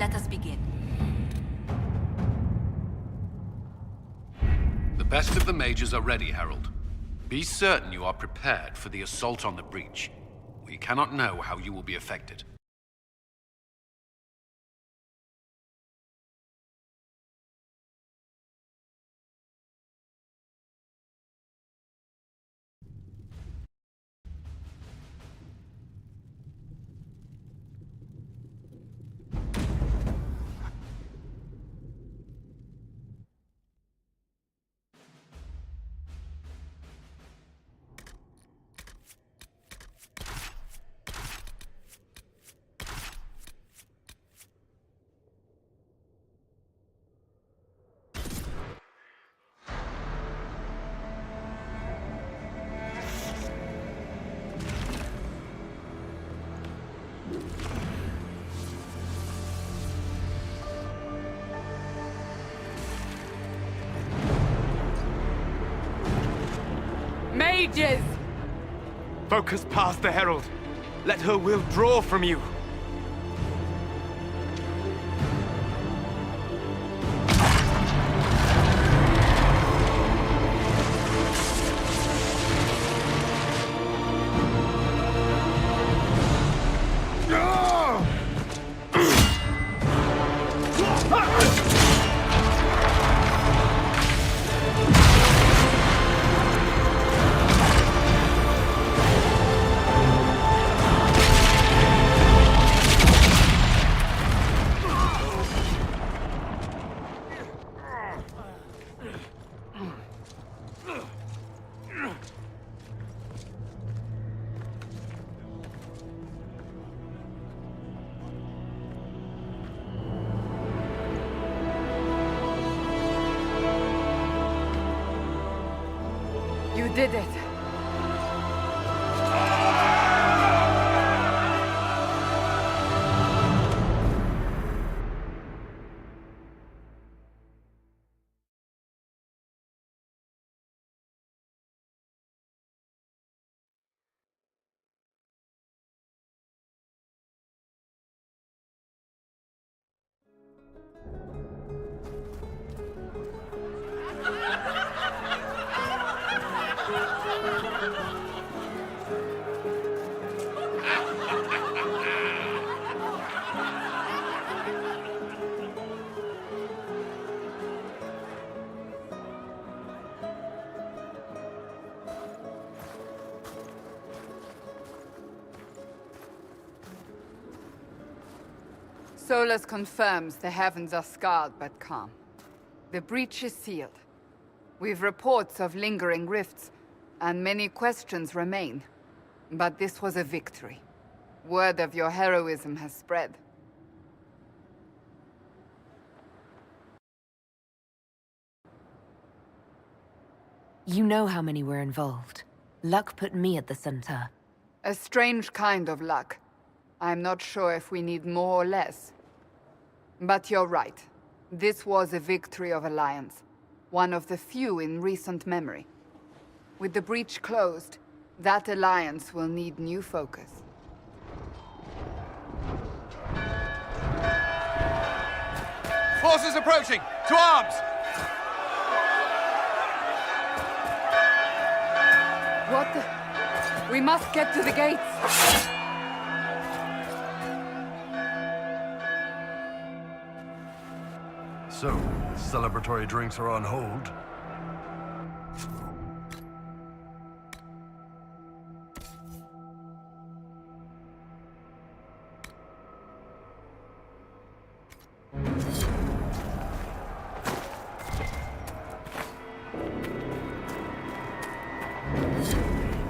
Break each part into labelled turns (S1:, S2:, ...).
S1: Let us begin.
S2: The best of the mages are ready, Herald. Be certain you are prepared for the assault on the breach. We cannot know how you will be affected.
S3: Mages!
S4: Focus past the Herald. Let her will draw from you.
S3: You did it. Solus confirms the heavens are scarred but calm. The breach is sealed. We've reports of lingering rifts, and many questions remain. But this was a victory. Word of your heroism has spread.
S5: You know how many were involved. Luck put me at the center.
S3: A strange kind of luck. I'm not sure if we need more or less. But you're right. This was a victory of Alliance. One of the few in recent memory. With the breach closed, that alliance will need new focus.
S4: Forces approaching! To arms!
S3: What the... We must get to the gates!
S6: So, celebratory drinks are on hold.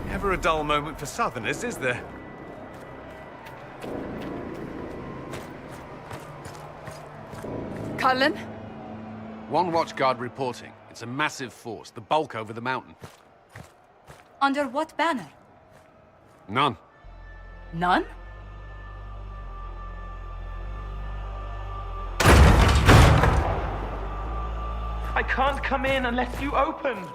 S4: Never a dull moment for Southerners, is there?
S3: Cullen?
S2: One watchguard reporting. It's a massive force, the bulk over the mountain.
S1: Under what banner?
S2: None.
S1: None?
S4: I can't come in unless you open!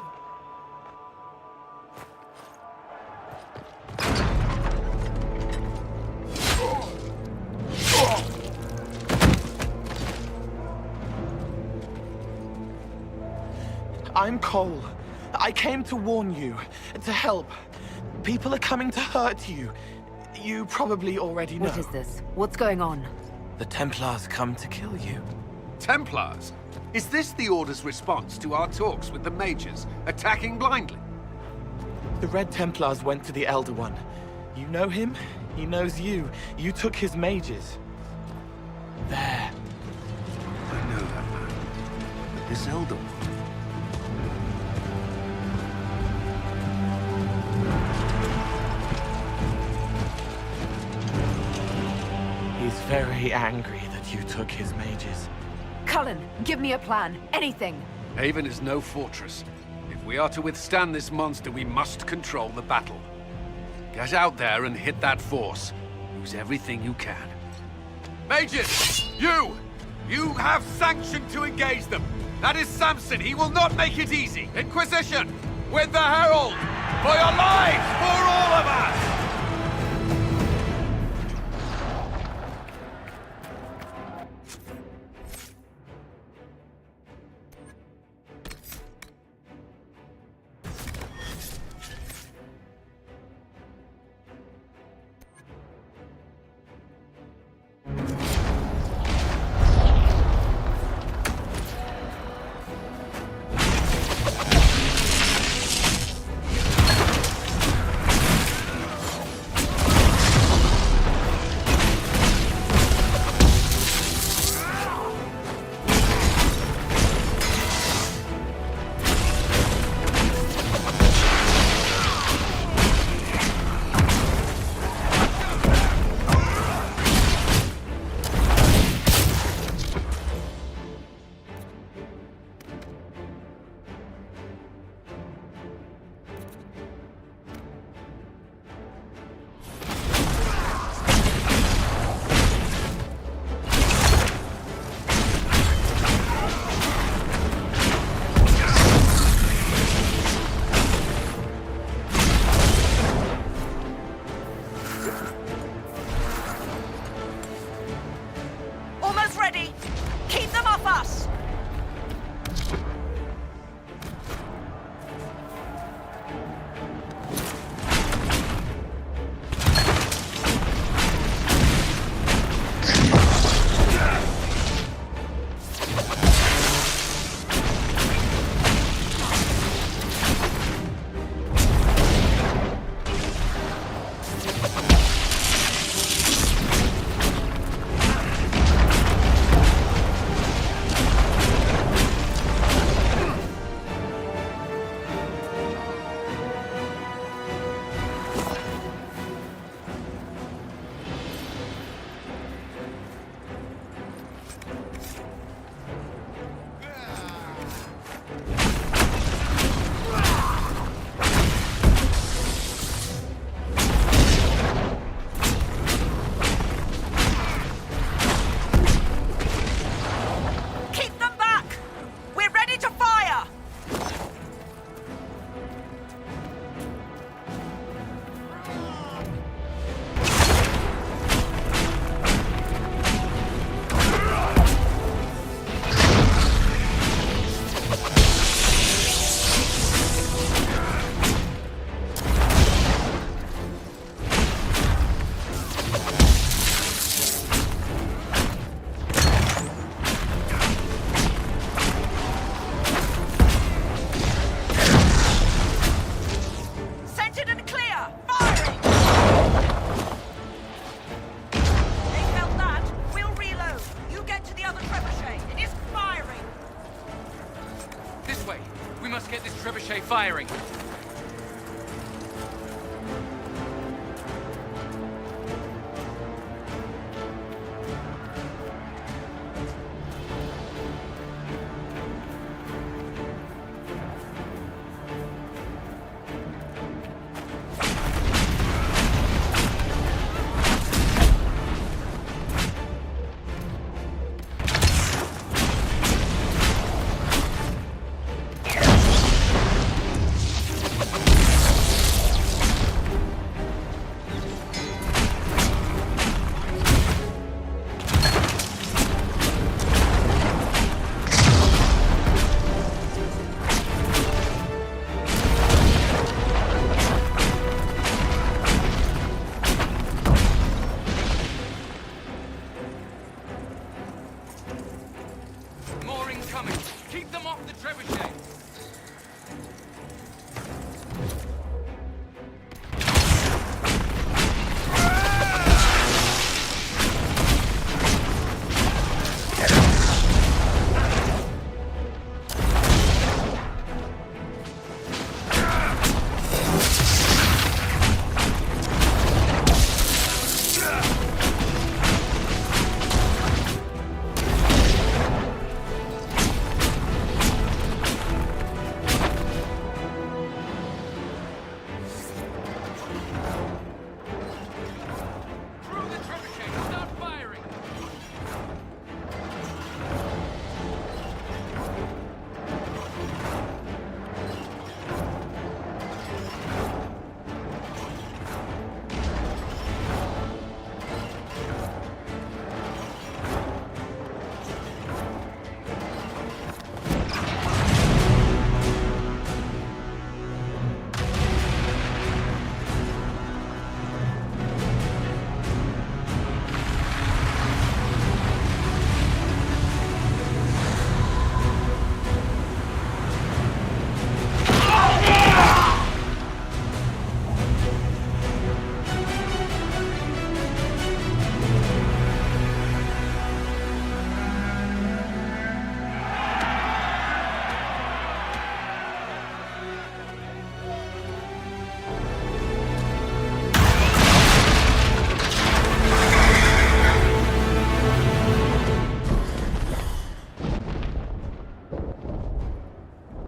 S4: I'm Cole. I came to warn you, to help. People are coming to hurt you. You probably already know.
S5: What is this? What's going on?
S4: The Templars come to kill you.
S2: Templars? Is this the Order's response to our talks with the mages, attacking blindly?
S4: The Red Templars went to the Elder One. You know him, he knows you. You took his mages. There.
S2: I know that man. But this Elder One...
S4: He's very angry that you took his mages.
S5: Cullen, give me a plan. Anything.
S2: Haven is no fortress. If we are to withstand this monster, we must control the battle. Get out there and hit that force. Use everything you can. Mages! You! You have sanction to engage them! That is Samson! He will not make it easy! Inquisition! With the Herald! For your lives! For all of us!
S7: firing.
S2: coming! Keep them off the trebuchet!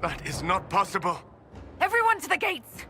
S6: That is not possible.
S1: Everyone to the gates!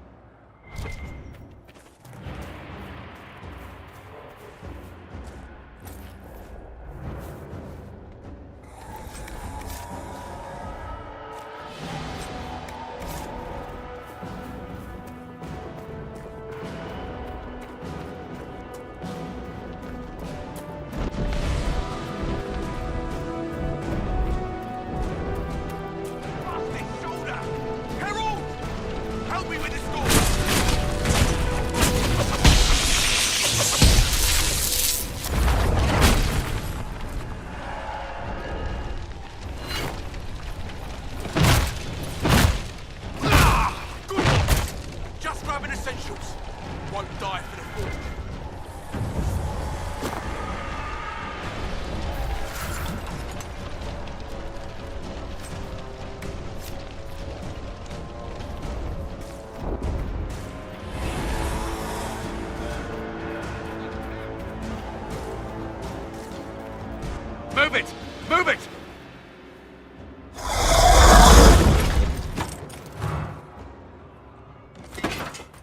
S2: Move it! Move it!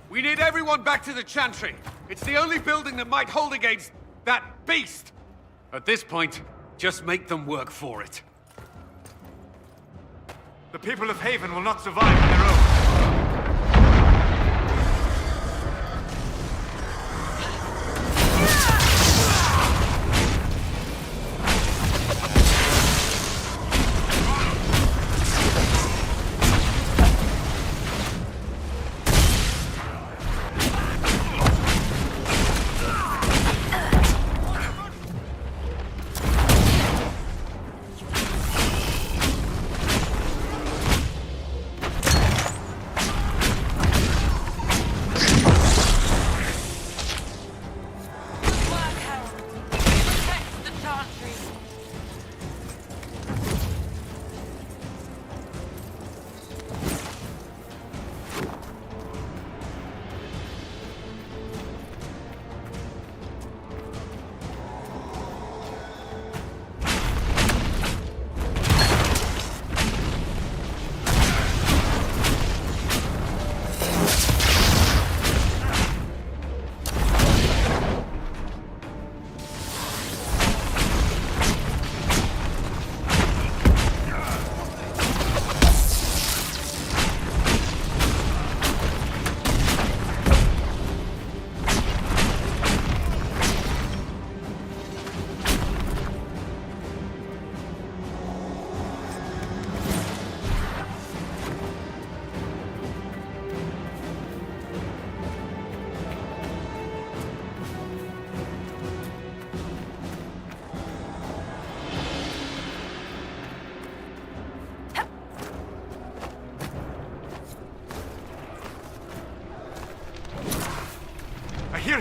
S2: We need everyone back to the Chantry. It's the only building that might hold against that beast. At this point, just make them work for it.
S6: The people of Haven will not survive on their own.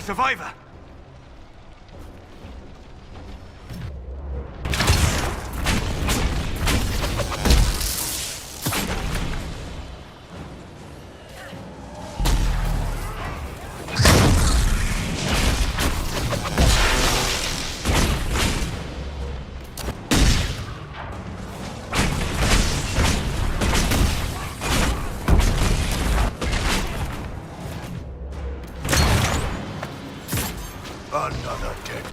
S6: survivor! Another dead.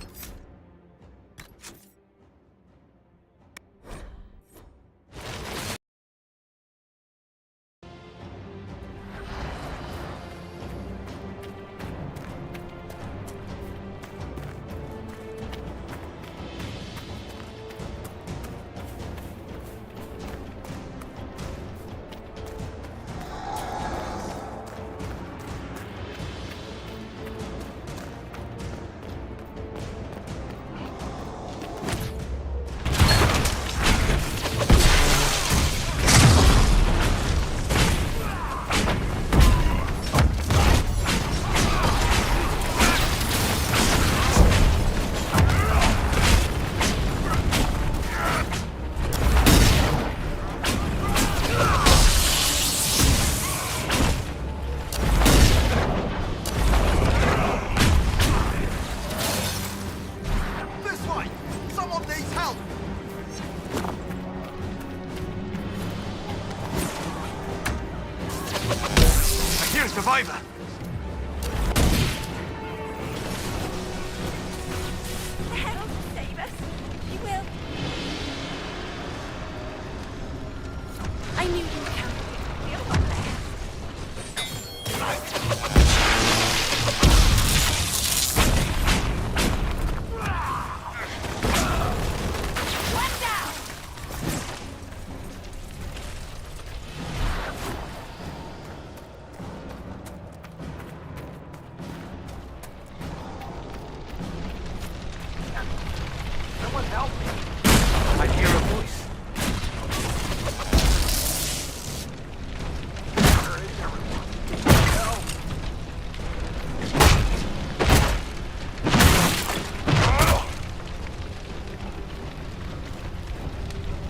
S6: Survivor!
S1: The Herald will save us. He will. I knew you would come. We'll go there. One down!
S2: Someone help me! I hear a voice.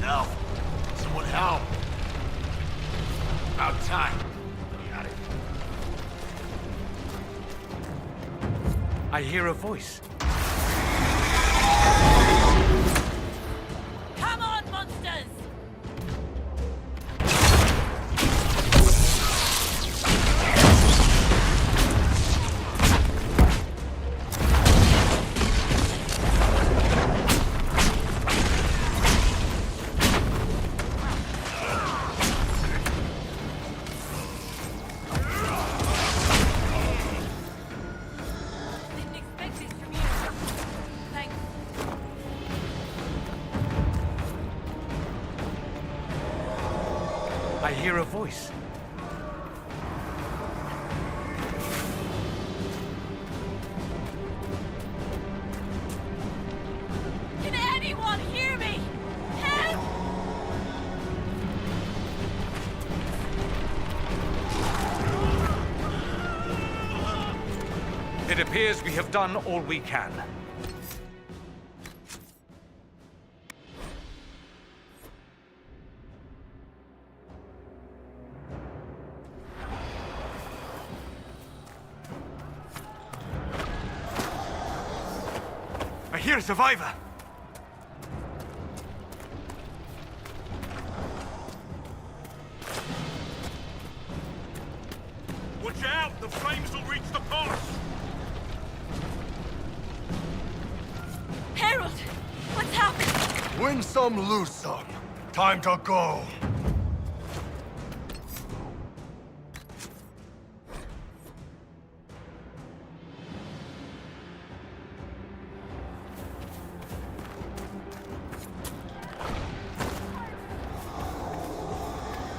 S6: No! Someone help!
S2: About time.
S6: Got it.
S2: I hear a voice.
S1: Come on, monsters! Didn't expect this from you. Thanks.
S2: I hear a voice.
S1: Can anyone hear me? Help!
S2: It appears we have done all we can.
S6: I hear a survivor! Watch out! The flames will reach the pass!
S1: Harold! What's happened?
S6: Win some, lose some. Time to go.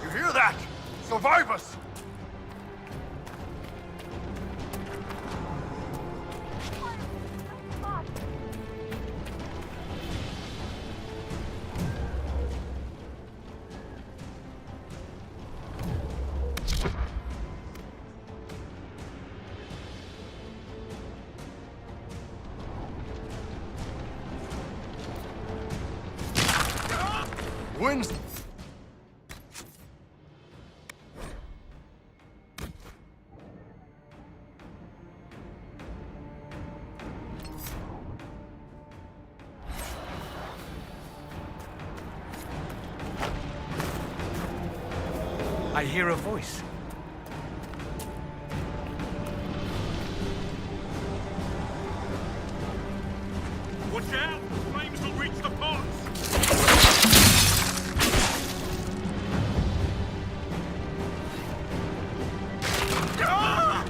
S6: You hear that? Survivors! Winds.
S7: I hear a voice.
S6: Watch out! The flames will reach the pots! Ah!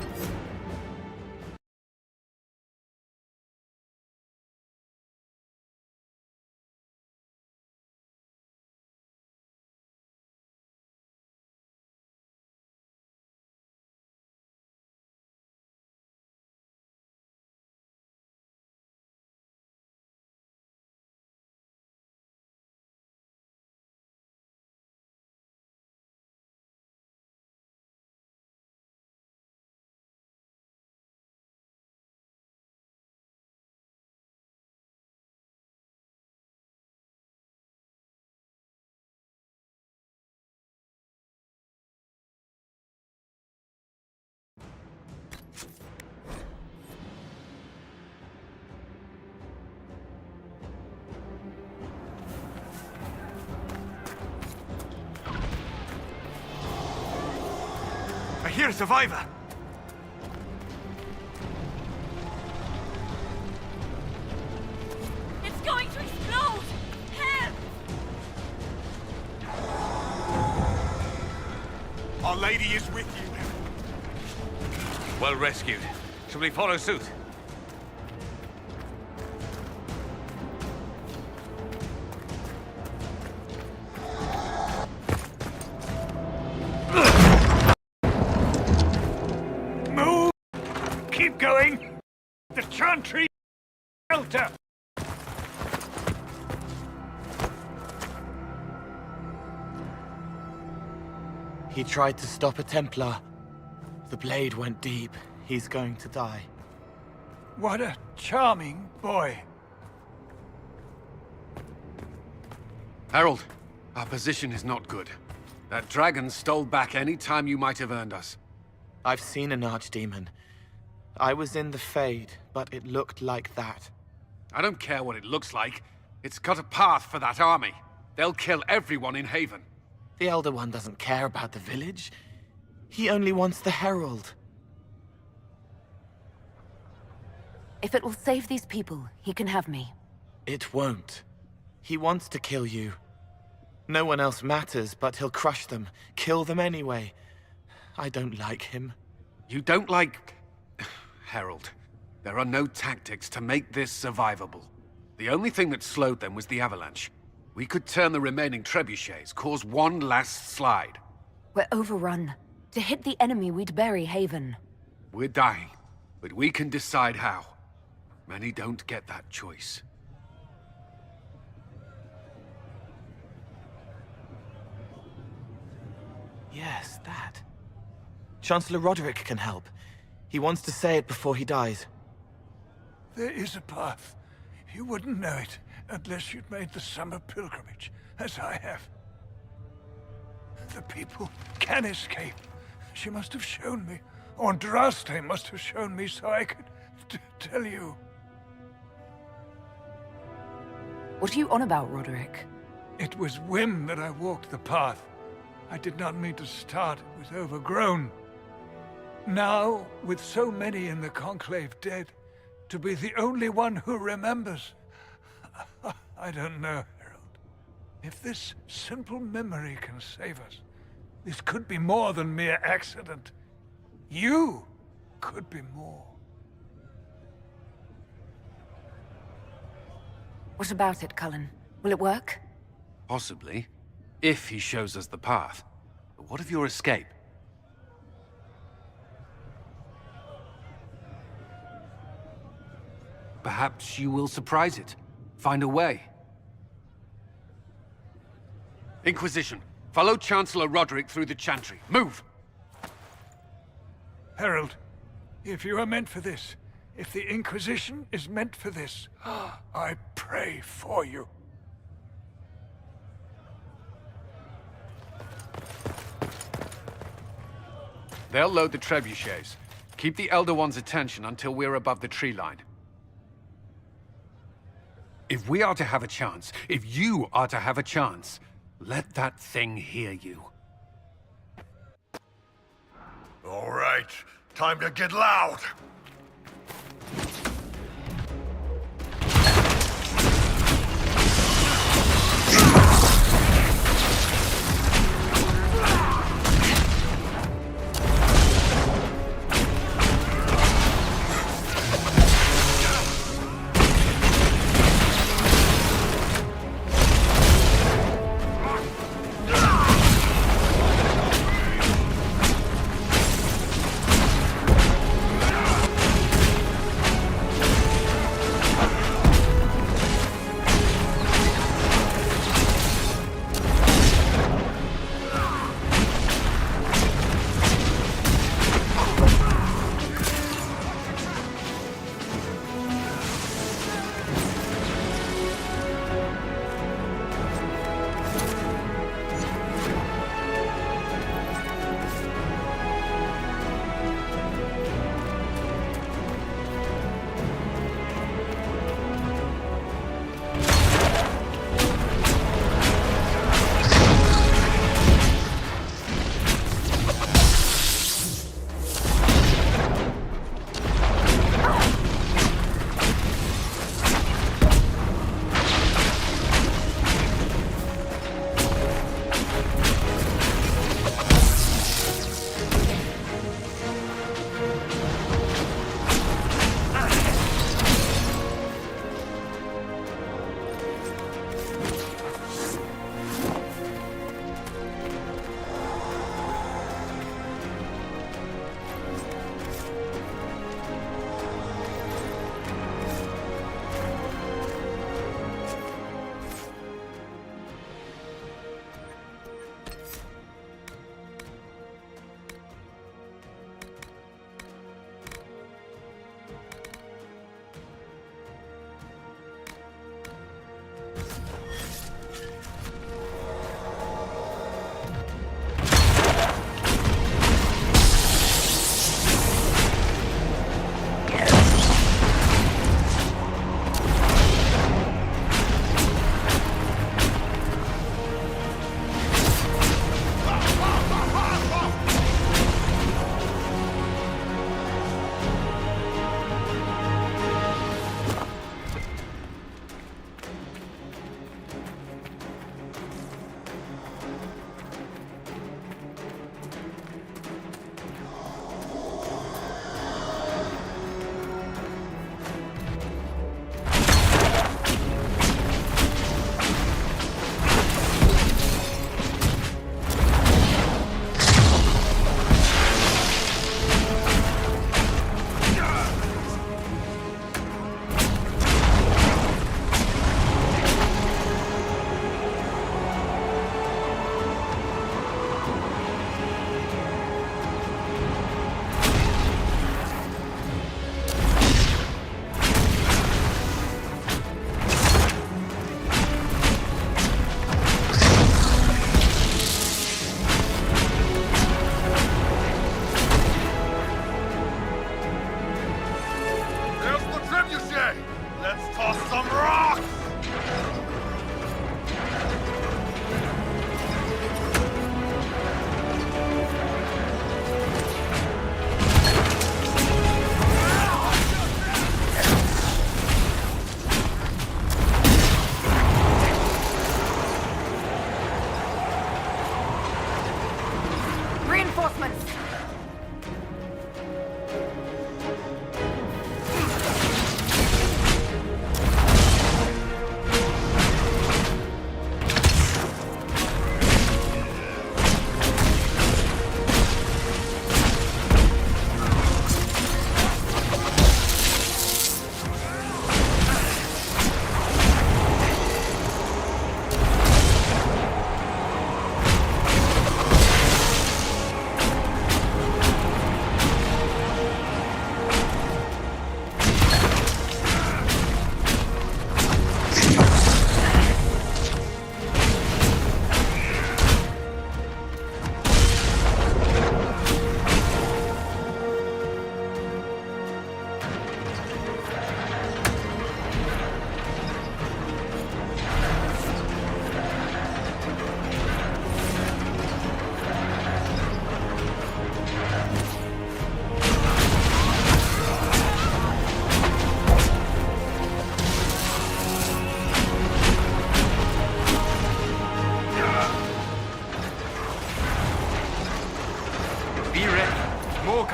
S7: I hear a survivor.
S1: It's going to explode! Help!
S6: Our Lady is with you.
S7: Well rescued. Shall we follow suit?
S6: Move! Keep going! The chantry shelter!
S4: He tried to stop a Templar. The blade went deep. He's going to die.
S6: What a charming boy.
S2: Harold, our position is not good. That dragon stole back any time you might have earned us.
S4: I've seen an archdemon. I was in the Fade, but it looked like that.
S2: I don't care what it looks like. It's got a path for that army. They'll kill everyone in Haven.
S4: The Elder One doesn't care about the village. He only wants the Herald.
S5: If it will save these people, he can have me.
S4: It won't. He wants to kill you. No one else matters, but he'll crush them, kill them anyway. I don't like him.
S2: You don't like... Harold, there are no tactics to make this survivable. The only thing that slowed them was the avalanche. We could turn the remaining trebuchets, cause one last slide.
S5: We're overrun. To hit the enemy, we'd bury Haven.
S2: We're dying, but we can decide how. Many don't get that choice.
S4: Yes, that. Chancellor Roderick can help. He wants to say it before he dies.
S6: There is a path. You wouldn't know it unless you'd made the summer pilgrimage, as I have. The people can escape. She must have shown me. Or Andraste must have shown me so I could tell you.
S5: What are you on about, Roderick?
S6: It was whim that I walked the path. I did not mean to start. It was overgrown. Now, with so many in the Conclave dead, to be the only one who remembers... I don't know, Harold. If this simple memory can save us, this could be more than mere accident. You could be more.
S5: What about it, Cullen? Will it work?
S2: Possibly, if he shows us the path. But what of your escape? Perhaps you will surprise it. Find a way. Inquisition, follow Chancellor Roderick through the Chantry. Move!
S6: Harold, if you are meant for this, if the Inquisition is meant for this, I pray for you.
S2: They'll load the trebuchets. Keep the Elder One's attention until we're above the tree line. If we are to have a chance, if you are to have a chance, let that thing hear you.
S8: All right, time to get loud.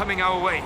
S7: coming our way.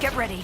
S5: Get ready.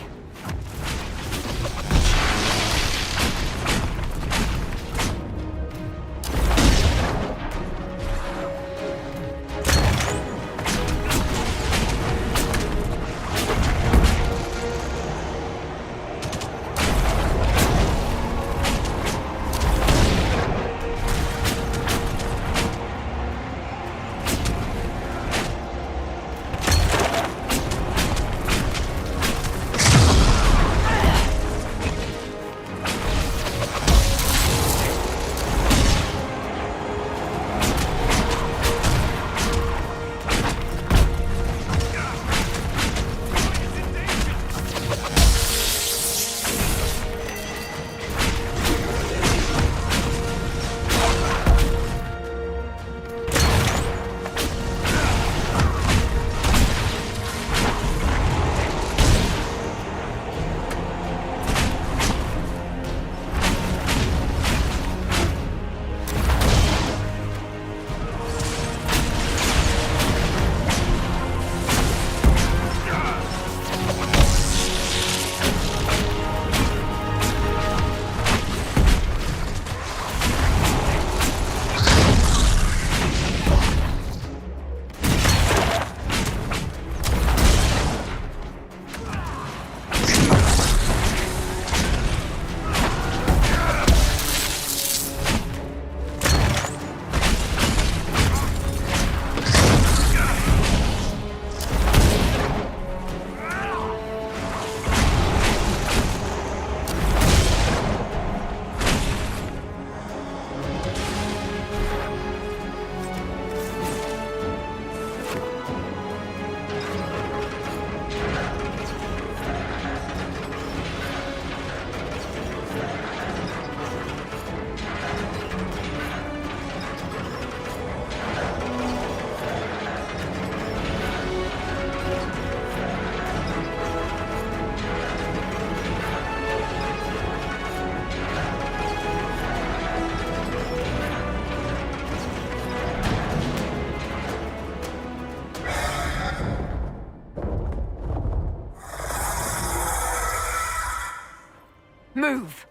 S5: Move!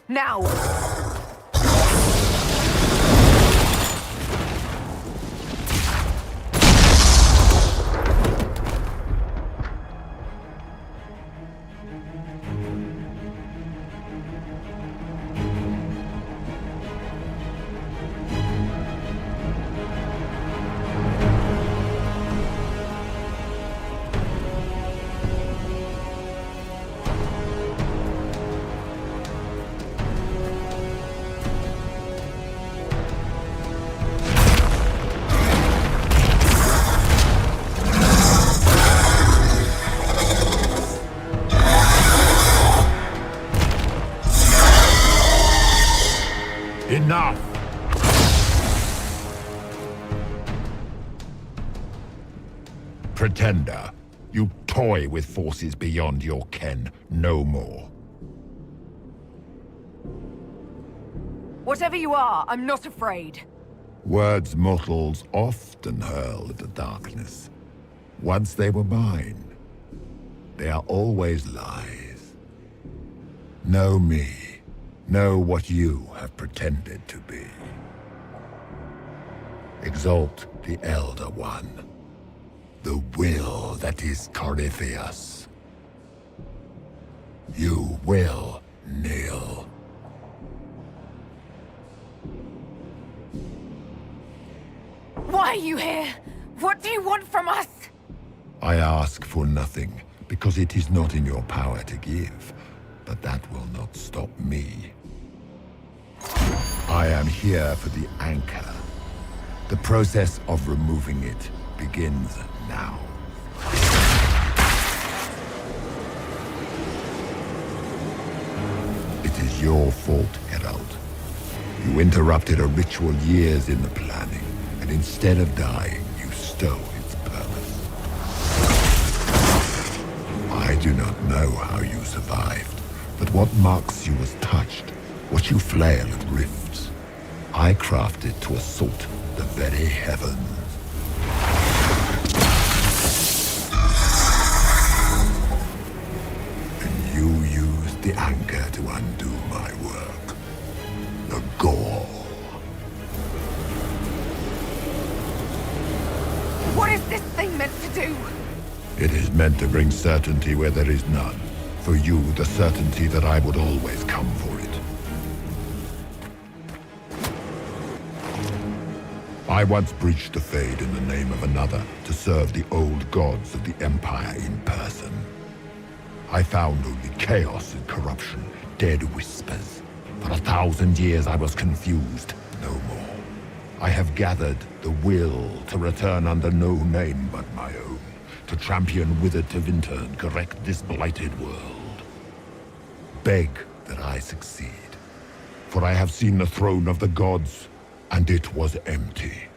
S5: Now!
S8: Enough! Pretender, you toy with forces beyond your ken no more.
S5: Whatever you are, I'm not afraid.
S8: Words mortals often hurl at the darkness. Once they were mine, they are always lies. Know me. Know what you have pretended to be. Exalt the Elder One. The will that is Corypheus. You will kneel.
S5: Why are you here? What do you want from us?
S8: I ask for nothing, because it is not in your power to give. But that will not stop me. I am here for the anchor. The process of removing it begins now. It is your fault, Herald. You interrupted a ritual years in the planning, and instead of dying, you stole its purpose. I do not know how you survived, but what marks you as touched, what you flail at rifts, I crafted to assault the very heavens. And you used the anchor to undo my work. The gore.
S5: What is this thing meant to do?
S8: It is meant to bring certainty where there is none. For you, the certainty that I would always come for it. I once breached the Fade in the name of another to serve the old gods of the Empire in person. I found only chaos and corruption, dead whispers. For 1,000 years I was confused, no more. I have gathered the will to return under no name but my own, to champion withered Tevinter and correct this blighted world. Beg that I succeed, for I have seen the throne of the gods, and it was empty.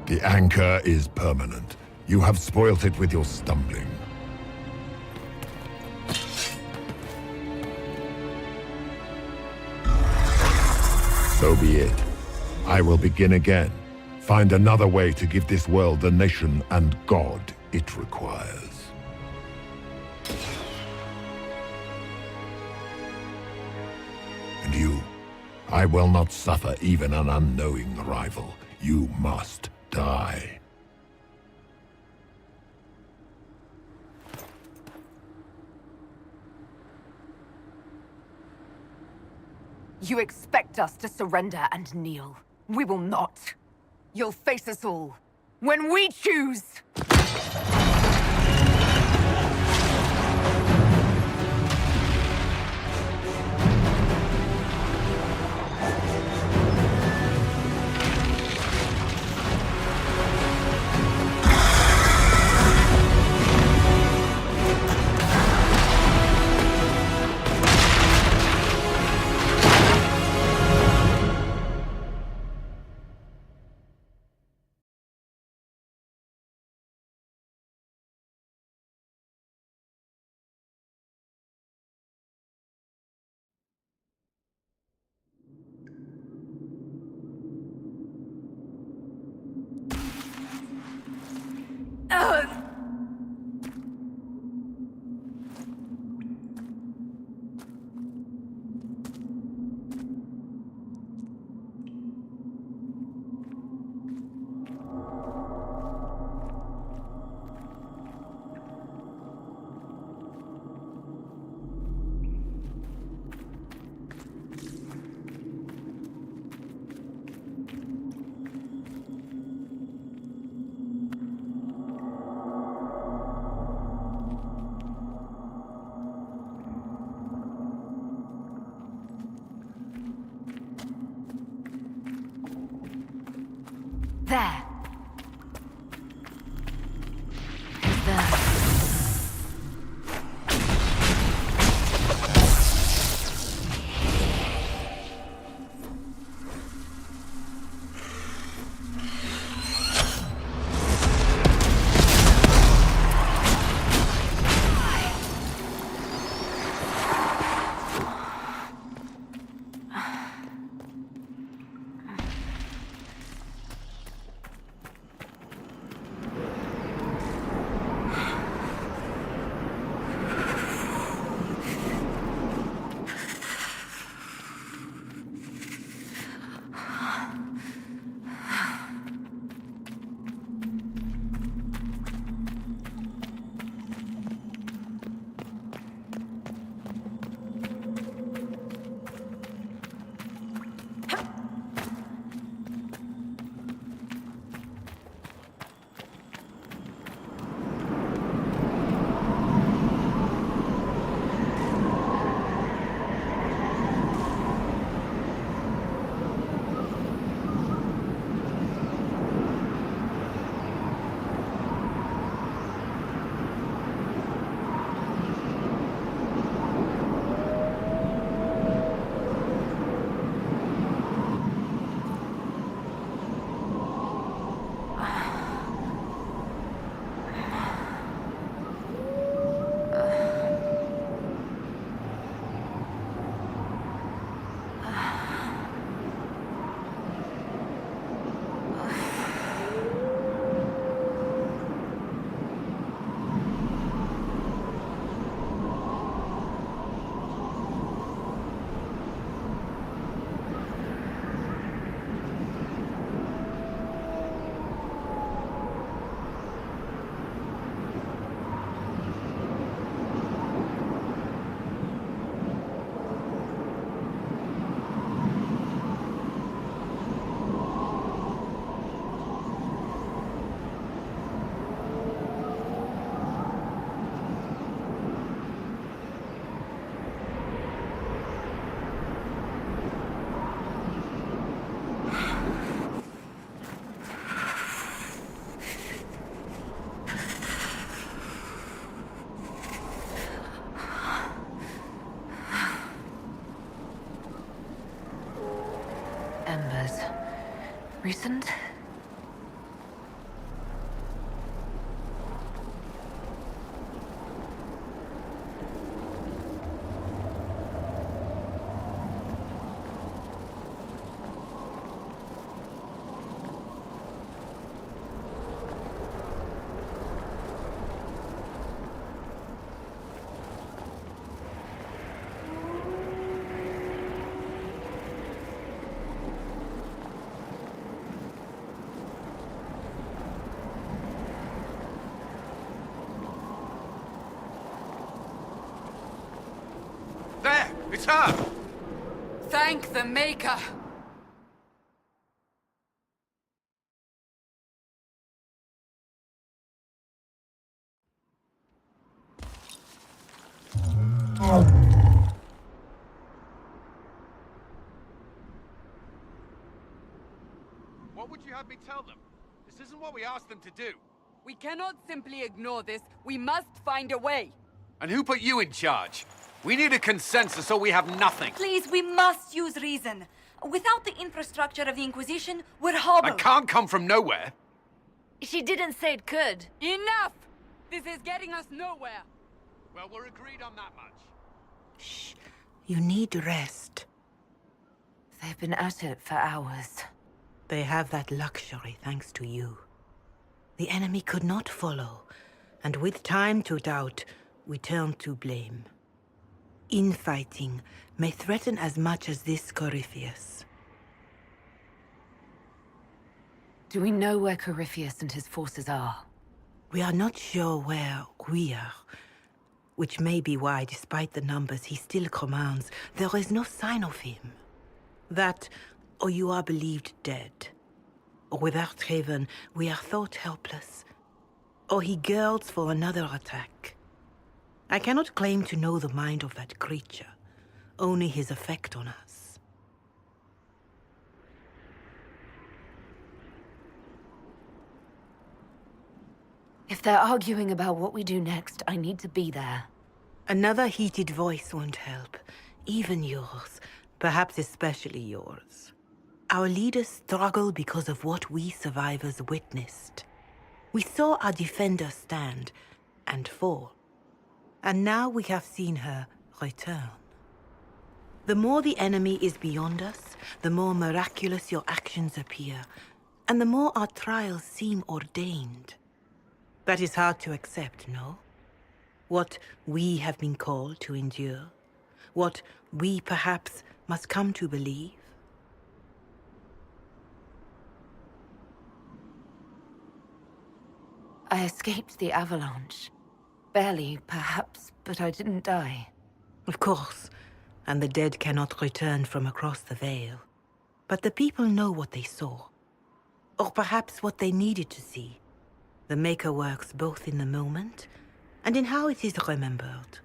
S8: The anchor is permanent. You have spoilt it with your stumbling. So be it. I will begin again. Find another way to give this world the nation and God it requires. And you, I will not suffer even an unknowing rival. You must die.
S5: You expect us to surrender and kneel. We will not. You'll face us all. When we choose! There. There. embers. Recent?
S2: There! It's her!
S3: Thank the Maker!
S2: What would you have me tell them? This isn't what we asked them to do.
S3: We cannot simply ignore this. We must find a way.
S2: And who put you in charge? We need a consensus or we have nothing.
S1: Please, we must use reason. Without the infrastructure of the Inquisition, we're
S2: I
S1: hobbled.
S2: can't come from nowhere.
S1: She didn't say it could.
S3: Enough! This is getting us nowhere.
S2: Well, we're agreed on that much.
S5: Shh. You need rest. They've been at it for hours. They have that luxury thanks to you. The enemy could not follow, and with time to doubt, we turn to blame. Infighting may threaten as much as this Corypheus. Do we know where Corypheus and his forces are? We are not sure where we are, which may be why, despite the numbers he still commands, there is no sign of him. That, or you are believed dead. Or without Haven, we are thought helpless. Or he girds for another attack. I cannot claim to know the mind of that creature, only his effect on us. If they're arguing about what we do next, I need to be there. Another heated voice won't help. Even yours. Perhaps especially yours. Our leaders struggle because of what we survivors witnessed. We saw our defender stand and fall. And now we have seen her return. The more the enemy is beyond us, the more miraculous your actions appear, and the more our trials seem ordained. That is hard to accept, no? What we have been called to endure, what we perhaps must come to believe. I escaped the avalanche. Barely, perhaps, but I didn't die. Of course, and the dead cannot return from across the veil. But the people know what they saw. Or perhaps what they needed to see. The Maker works both in the moment and in how it is remembered.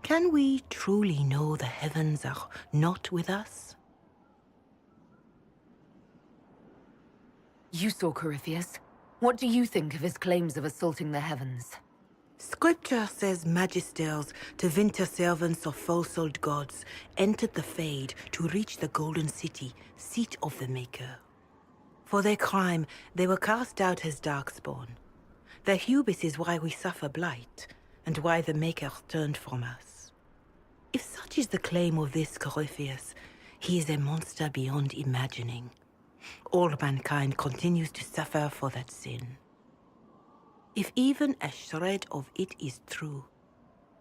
S5: Can we truly know the heavens are not with us? You saw Corypheus. What do you think of his claims of assaulting the heavens? Scripture says magisters, to winter servants of false-souled gods, entered the Fade to reach the Golden City, seat of the Maker. For their crime, they were cast out as darkspawn. Their hubris is why we suffer blight, and why the Maker turned from us. If such is the claim of this Corypheus, he is a monster beyond imagining. All mankind continues to suffer for that sin. If even a shred of it is true,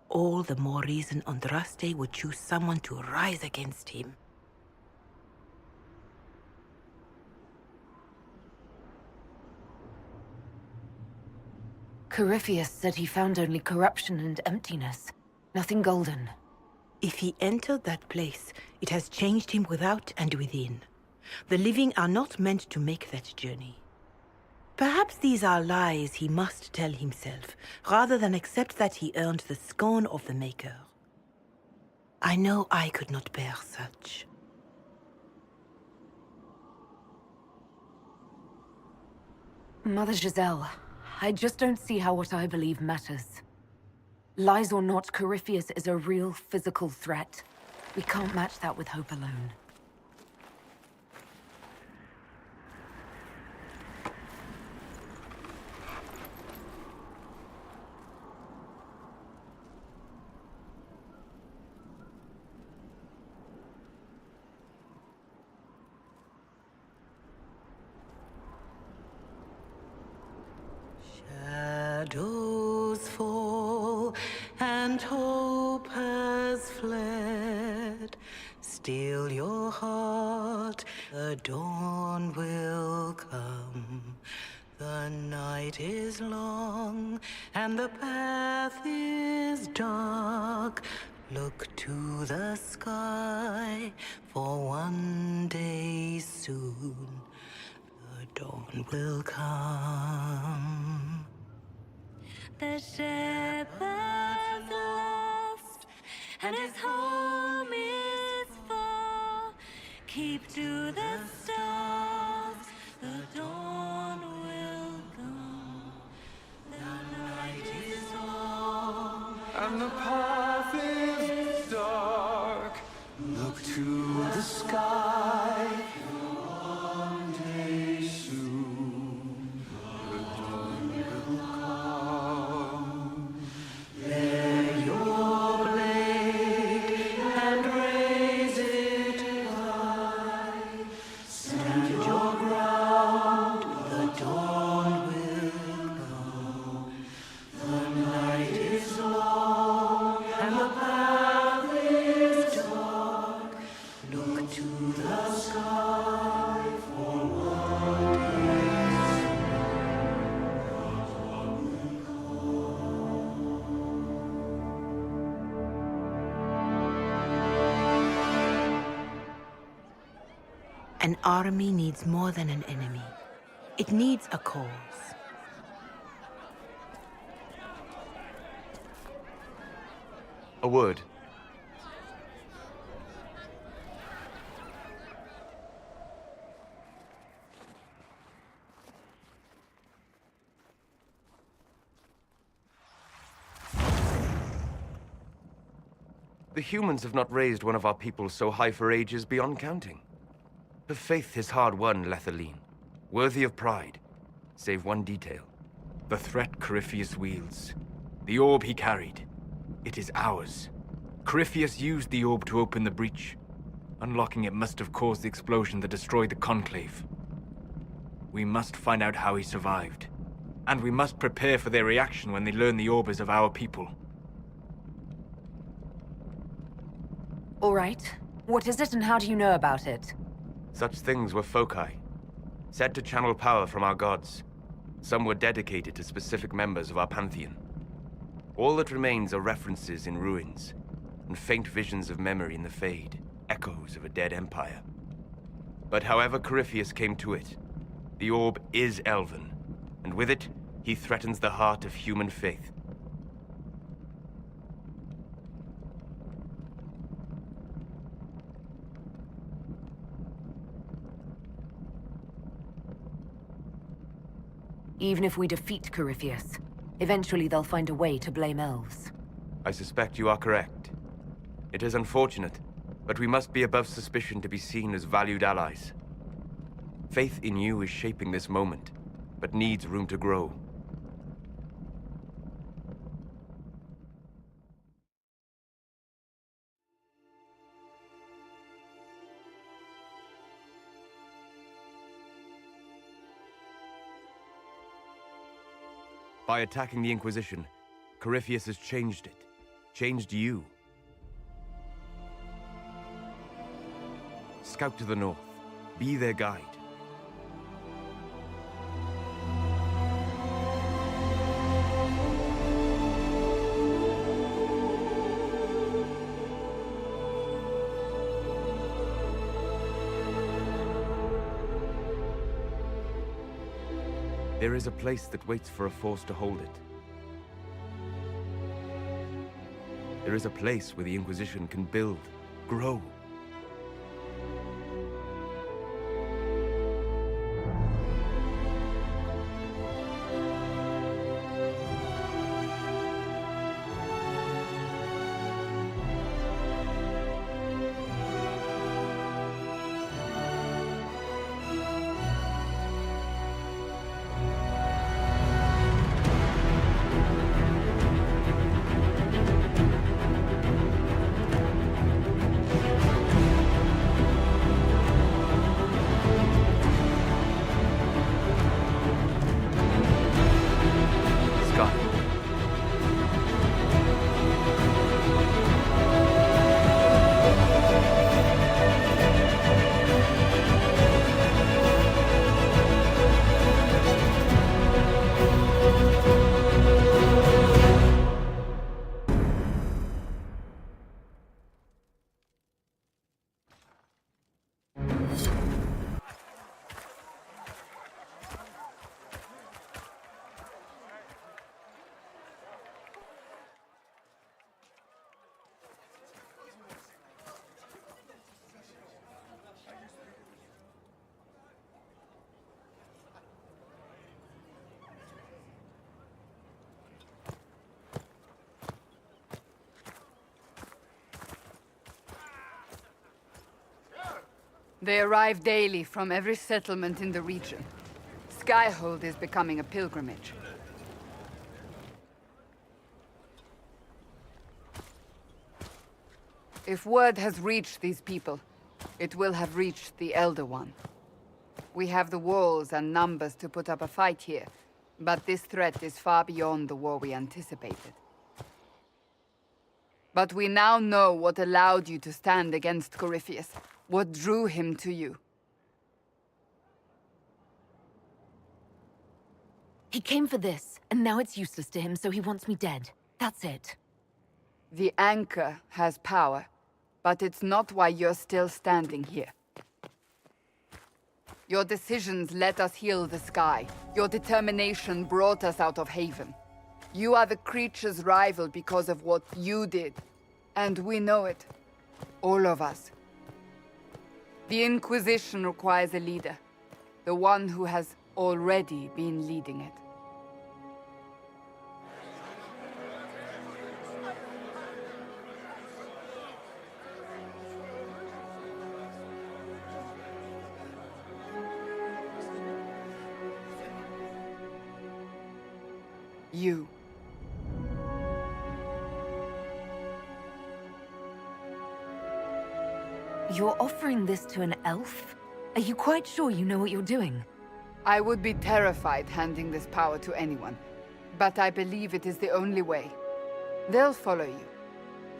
S5: all the more reason Andraste would choose someone to rise against him. Corypheus said he found only corruption and emptiness, nothing golden. If he entered that place, it has changed him without and within. The living are not meant to make that journey. Perhaps these are lies he must tell himself, rather than accept that he earned the scorn of the Maker. I know I could not bear such. Mother Giselle, I just don't see how what I believe matters. Lies or not, Corypheus is a real physical threat. We can't match that with hope alone. The dawn will come. The night is long, and the path is dark. Look to the sky, for one day soon the dawn will come.
S1: The shepherd's lost, and his home is far. Keep to the stars, the dawn will come. The night is long,
S2: And the path is dark. Look to the sky. One day soon, the dawn will come.
S5: Bear your blade and raise it high. Stand your ground, the dawn will come. The night is long and the path is dark. Look to the sky for one day. An army needs more than an enemy. It needs a cause.
S9: A word. The humans have not raised one of our people so high for ages beyond counting. Her faith is hard-won, Lethaline, worthy of pride, save one detail. The threat Corypheus wields. The orb he carried. It is ours. Corypheus used the orb to open the breach. Unlocking it must have caused the explosion that destroyed the Conclave. We must find out how he survived. And we must prepare for their reaction when they learn the orb is of our people.
S10: All right. What is it and how do you know about it?
S9: Such things were foci, said to channel power from our gods. Some were dedicated to specific members of our pantheon. All that remains are references in ruins, and faint visions of memory in the Fade, echoes of a dead empire. But however Corypheus came to it, the orb is elven, and with it, he threatens the heart of human faith.
S10: Even if we defeat Corypheus, eventually they'll find a way to blame elves.
S9: I suspect you are correct. It is unfortunate, but we must be above suspicion to be seen as valued allies. Faith in you is shaping this moment, but needs room to grow. By attacking the Inquisition, Corypheus has changed it. Changed you. Scout to the north. Be their guide. There is a place that waits for a force to hold it. There is a place where the Inquisition can build, grow.
S3: They arrive daily from every settlement in the region. Skyhold is becoming a pilgrimage. If word has reached these people, it will have reached the Elder One. We have the walls and numbers to put up a fight here, but this threat is far beyond the war we anticipated. But we now know what allowed you to stand against Corypheus, what drew him to you.
S10: He came for this, and now it's useless to him, so he wants me dead. That's it.
S3: The Anchor has power, but it's not why you're still standing here. Your decisions let us heal the sky. Your determination brought us out of Haven. You are the creature's rival because of what you did. And we know it. All of us. The Inquisition requires a leader. The one who has already been leading it. You.
S10: You're offering this to an elf? Are you quite sure you know what you're doing?
S3: I would be terrified handing this power to anyone, but I believe it is the only way. They'll follow you.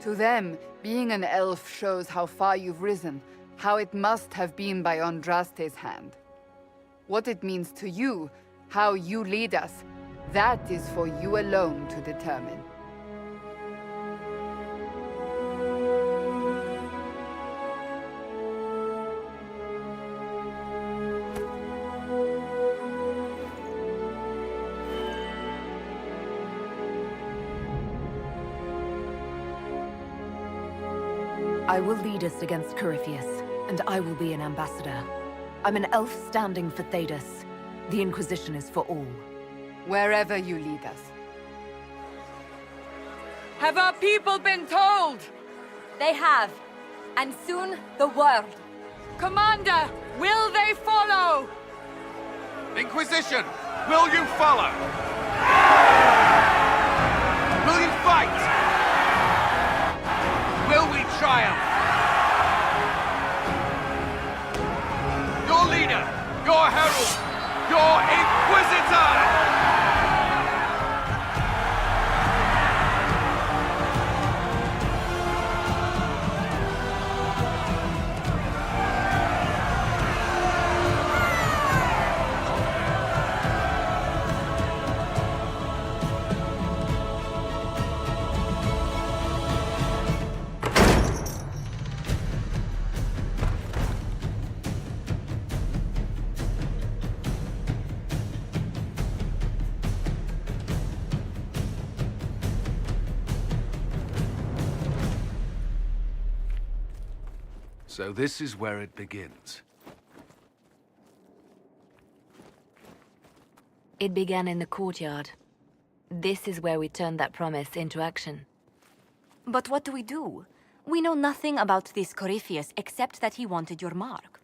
S3: To them, being an elf shows how far you've risen, how it must have been by Andraste's hand. What it means to you, how you lead us, that is for you alone to determine.
S10: I will lead us against Corypheus, and I will be an ambassador. I'm an elf standing for Thedas. The Inquisition is for all.
S3: Wherever you lead us. Have our people been told?
S1: They have. And soon, the world.
S3: Commander, will they follow?
S2: Inquisition, will you follow? Will you fight? Will we triumph? Your leader, your herald, your Inquisitor! So this is where it begins.
S10: It began in the courtyard. This is where we turned that promise into action.
S1: But what do we do? We know nothing about this Corypheus except that he wanted your mark.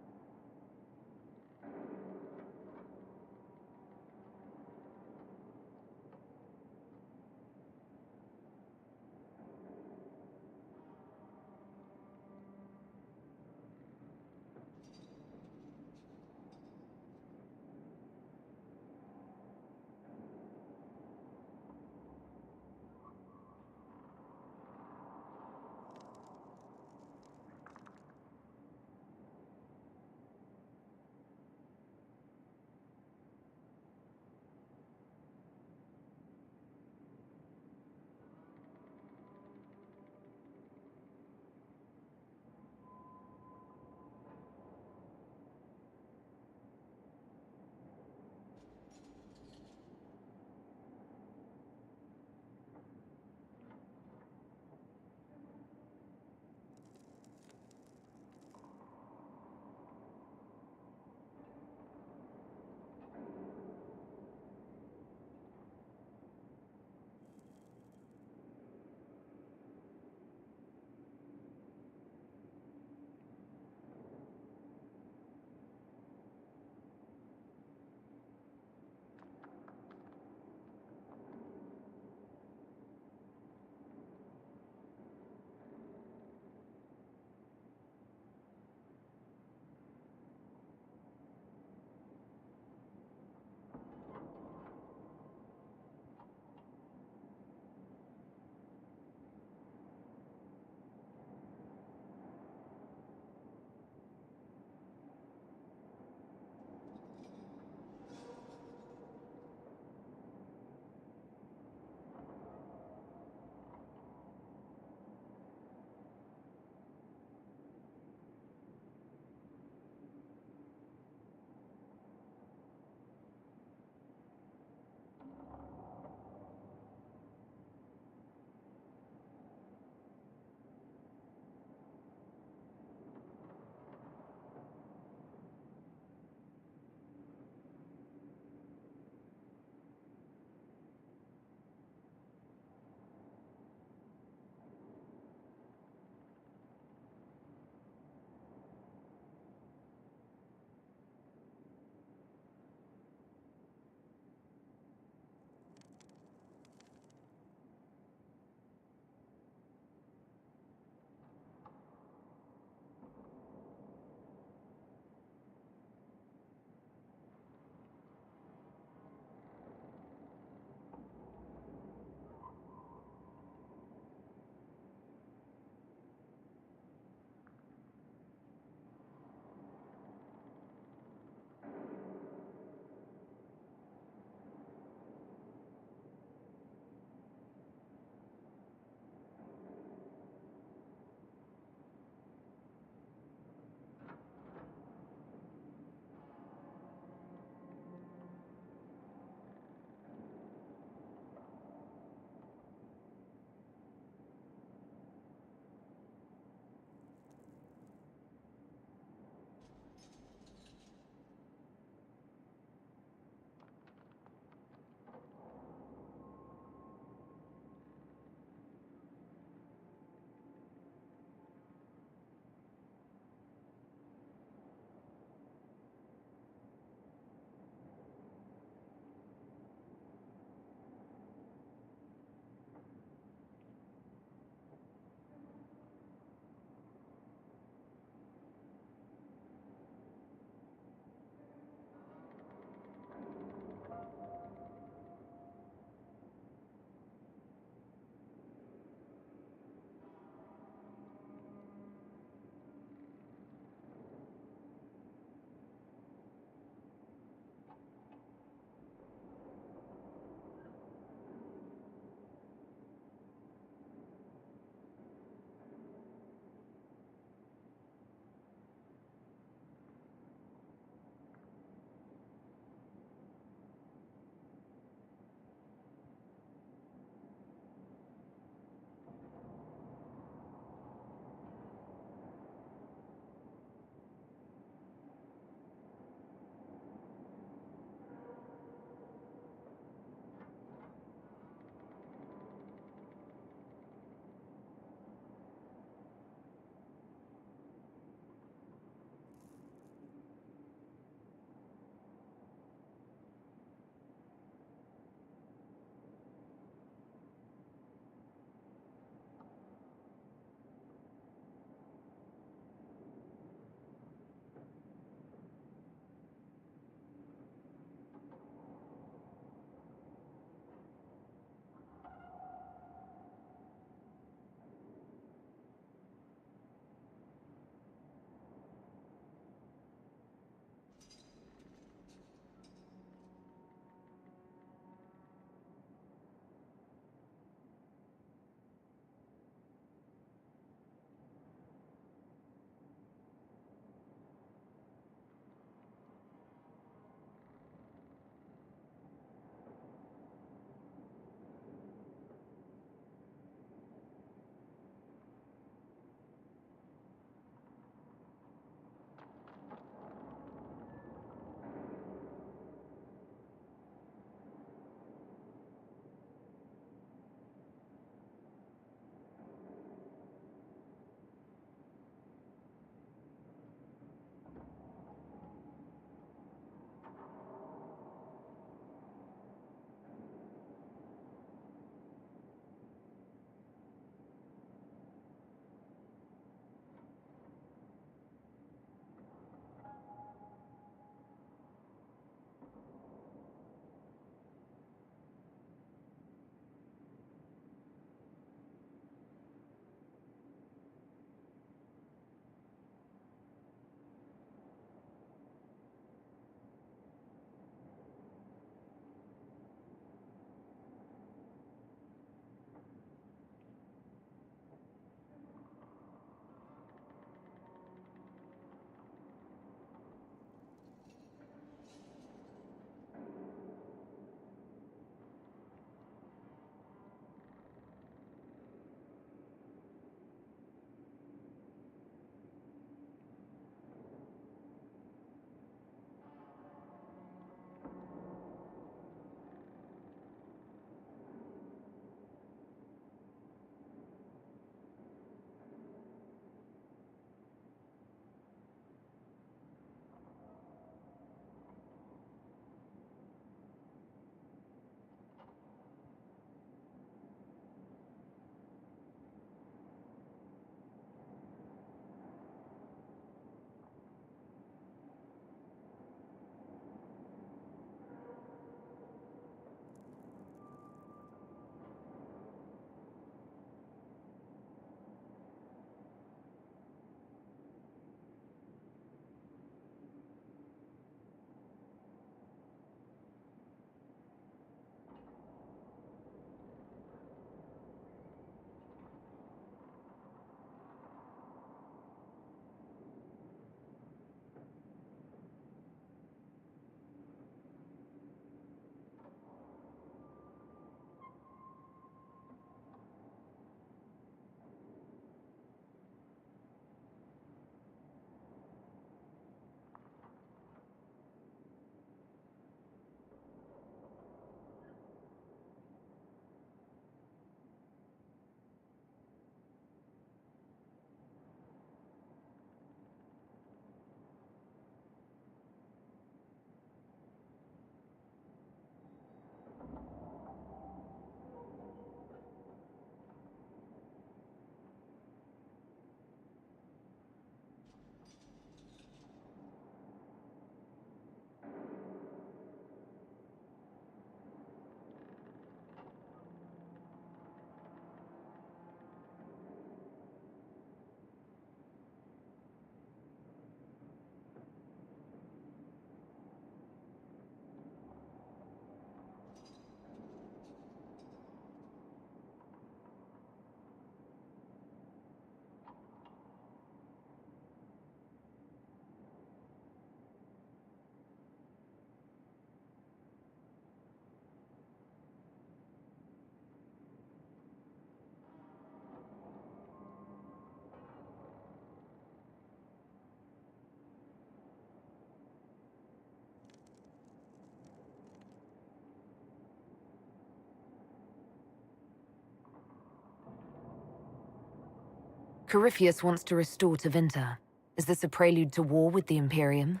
S10: Corypheus wants to restore Tevinter. Is this a prelude to war with the Imperium?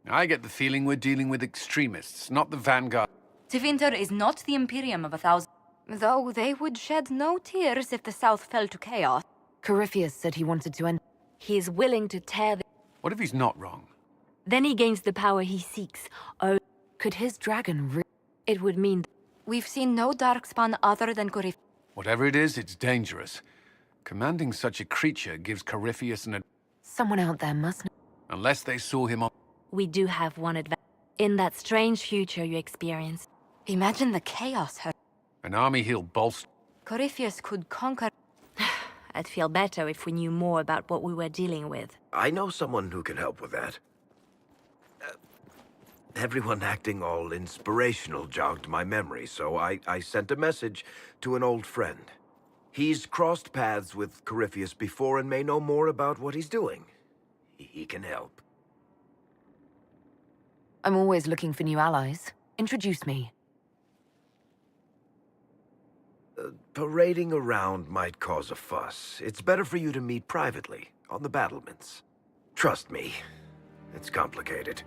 S2: I get the feeling we're dealing with extremists, not the vanguard.
S1: Tevinter is not the Imperium of 1,000. Though they would shed no tears if the South fell to chaos.
S10: Corypheus said he wanted to end.
S1: He is willing to tear the...
S2: What if he's not wrong?
S1: Then he gains the power he seeks. Oh,
S10: Could his dragon
S1: it would mean... We've seen no darkspawn other than Corypheus.
S2: Whatever it is, it's dangerous. Commanding such a creature gives Corypheus an...
S10: Someone out there must know.
S2: Unless they saw him on...
S1: We do have one advantage. In that strange future you experienced. Imagine the chaos her...
S2: An army he'll bolster.
S1: Corypheus could conquer... I'd feel better if we knew more about what we were dealing with.
S11: I know someone who can help with that. Everyone acting all inspirational jogged my memory, so I sent a message to an old friend. He's crossed paths with Corypheus before and may know more about what he's doing. He can help.
S10: I'm always looking for new allies. Introduce me.
S11: Parading around might cause a fuss. It's better for you to meet privately, on the battlements. Trust me, it's complicated.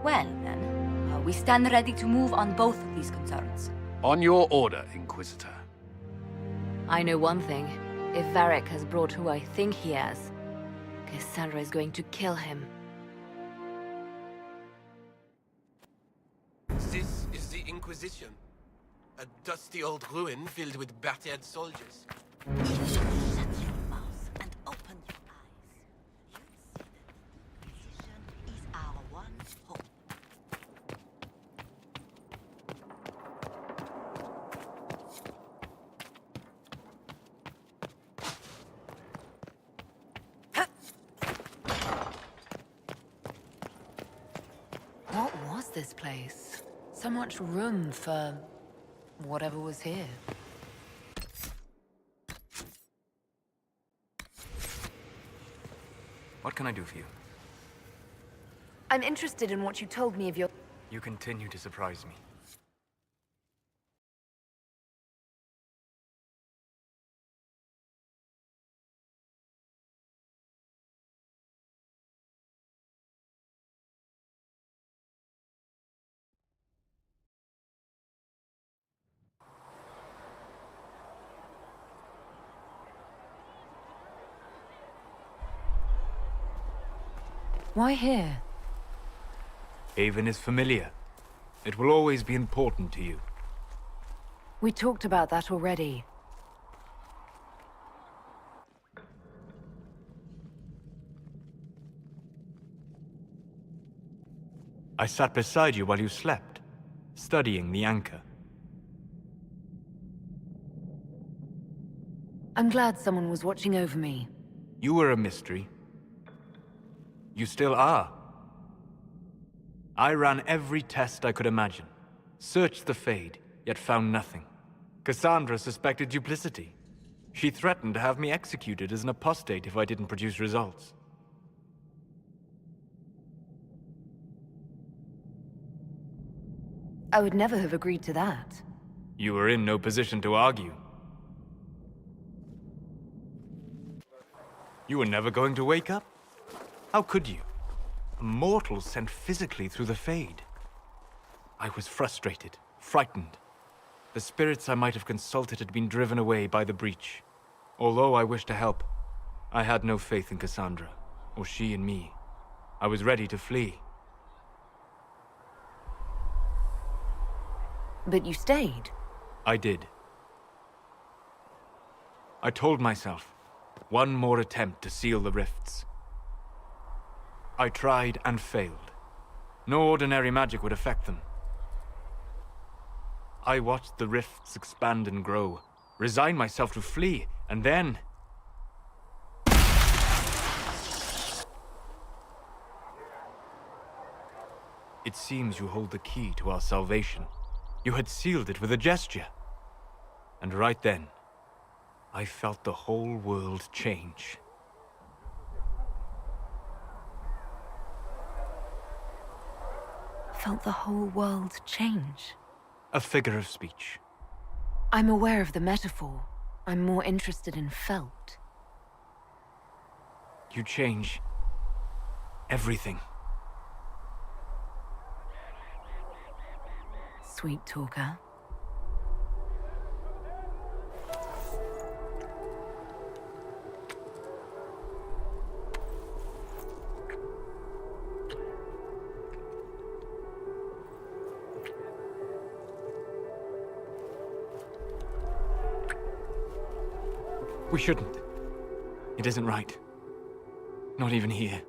S1: Well, then, we stand ready to move on both of these concerns.
S2: On your order, Inquisitor.
S1: I know one thing. If Varric has brought who I think he has, Cassandra is going to kill him.
S4: This is the Inquisition. A dusty old ruin filled with battered soldiers.
S1: Shut your mouth and open your eyes. You see that the Inquisition is our one hope.
S10: What was this place? So much room for whatever was here.
S9: What can I do for you?
S10: I'm interested in what you told me of your...
S9: You continue to surprise me.
S10: Why here?
S9: Haven is familiar. It will always be important to you.
S10: We talked about that already.
S9: I sat beside you while you slept, studying the anchor.
S10: I'm glad someone was watching over me.
S9: You were a mystery. You still are. I ran every test I could imagine. Searched the Fade, yet found nothing. Cassandra suspected duplicity. She threatened to have me executed as an apostate if I didn't produce results.
S10: I would never have agreed to that.
S9: You were in no position to argue. You were never going to wake up? How could you? A mortal sent physically through the Fade. I was frustrated, frightened. The spirits I might have consulted had been driven away by the breach. Although I wished to help, I had no faith in Cassandra, or she in me. I was ready to flee.
S10: But you stayed.
S9: I did. I told myself, one more attempt to seal the rifts. I tried and failed. No ordinary magic would affect them. I watched the rifts expand and grow, resigned myself to flee, and then... It seems you hold the key to our salvation. You had sealed it with a gesture. And right then, I felt the whole world change.
S10: Felt the whole world change.
S9: A figure of speech.
S10: I'm aware of the metaphor. I'm more interested in felt.
S7: You change everything.
S10: Sweet talker.
S7: We shouldn't. It isn't right. Not even here.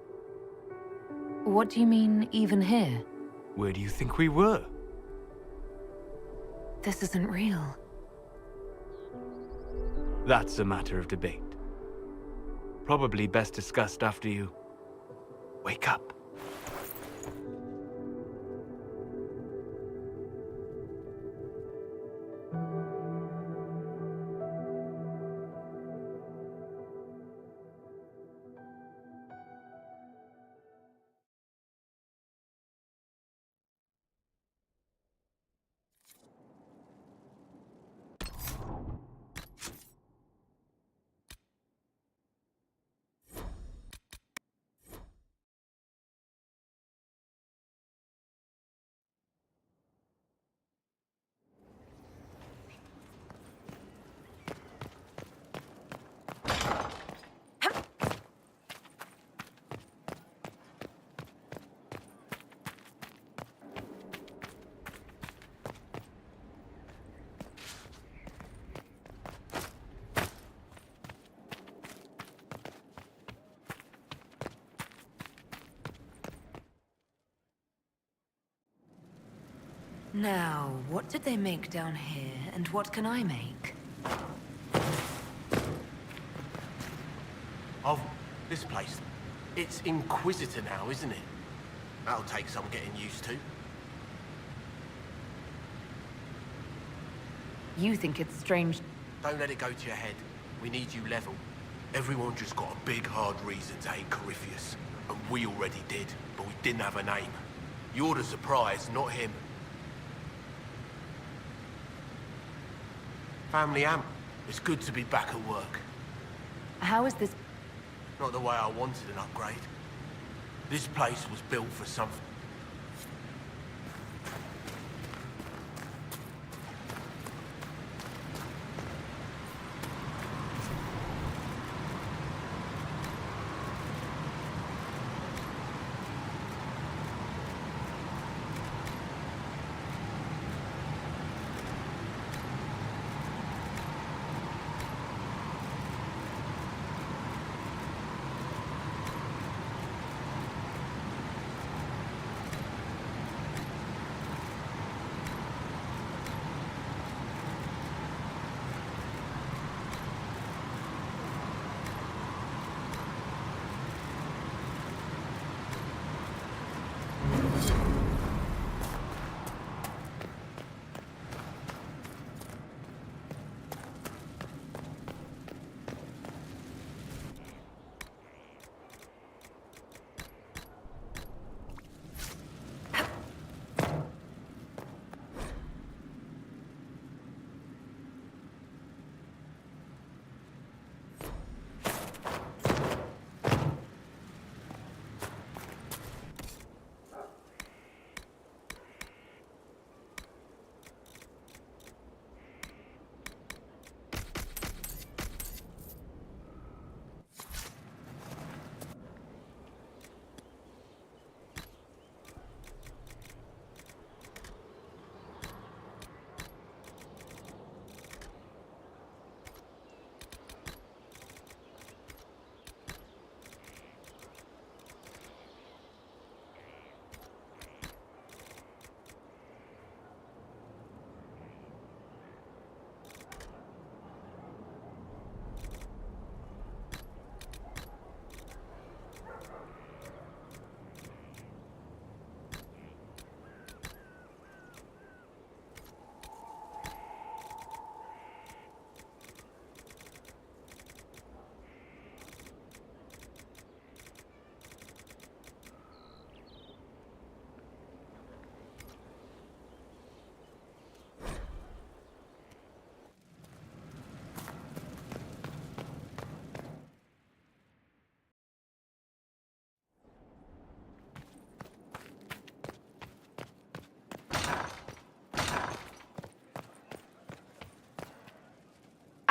S10: What do you mean, even here?
S7: Where do you think we were?
S10: This isn't real.
S7: That's a matter of debate. Probably best discussed after you wake up.
S10: Now, what did they make down here, and what can I make?
S12: Of this place. It's Inquisitor now, isn't it? That'll take some getting used to.
S10: You think it's strange?
S12: Don't let it go to your head. We need you level. Everyone just got a big, hard reason to hate Corypheus. And we already did, but we didn't have a name. You're the surprise, not him. Family Amp, it's good to be back at work.
S10: How is this?
S12: Not the way I wanted an upgrade. This place was built for something.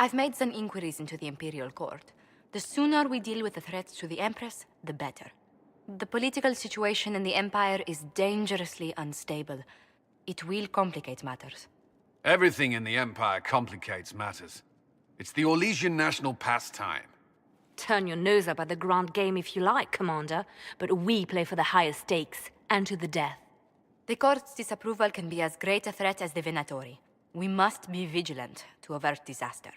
S13: I've made some inquiries into the Imperial Court. The sooner we deal with the threats to the Empress, the better. The political situation in the Empire is dangerously unstable. It will complicate matters.
S2: Everything in the Empire complicates matters. It's the Orlesian national pastime.
S10: Turn your nose up at the grand game if you like, Commander, but we play for the higher stakes, and to the death.
S13: The Court's disapproval can be as great a threat as the Venatori. We must be vigilant to avert disaster.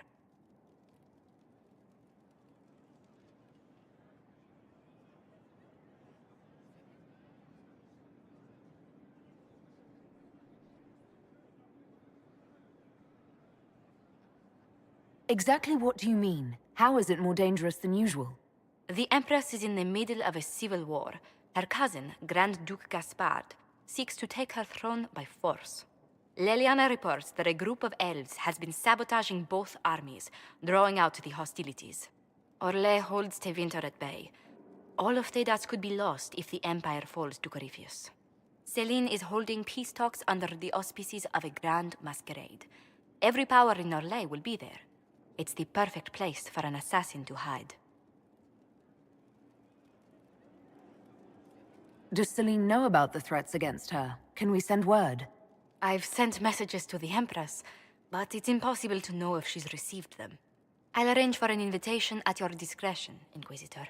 S10: Exactly what do you mean? How is it more dangerous than usual?
S13: The Empress is in the middle of a civil war. Her cousin, Grand Duke Gaspard, seeks to take her throne by force. Leliana reports that a group of elves has been sabotaging both armies, drawing out the hostilities. Orlais holds Tevinter at bay. All of Thedas could be lost if the Empire falls to Corypheus. Selene is holding peace talks under the auspices of a grand masquerade. Every power in Orlais will be there. It's the perfect place for an assassin to hide.
S10: Does Selene know about the threats against her? Can we send word?
S13: I've sent messages to the Empress, but it's impossible to know if she's received them. I'll arrange for an invitation at your discretion, Inquisitor.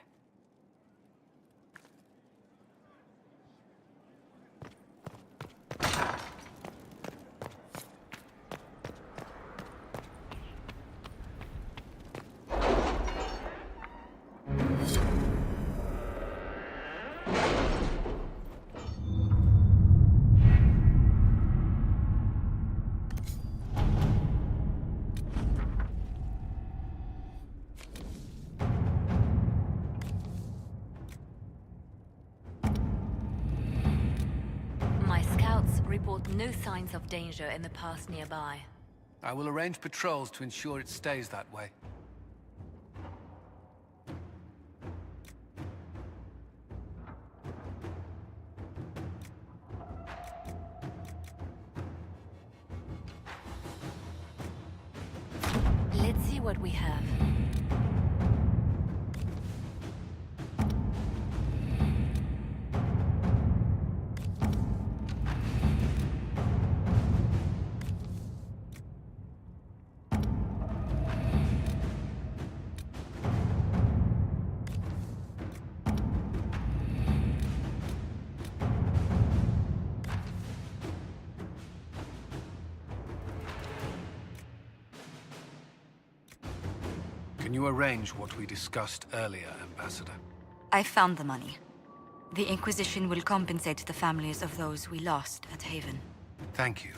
S10: My scouts report no signs of danger in the pass nearby.
S2: I will arrange patrols to ensure it stays that way.
S10: Let's see what we have.
S2: Can you arrange what we discussed earlier, Ambassador?
S13: I found the money. The Inquisition will compensate the families of those we lost at Haven.
S2: Thank you.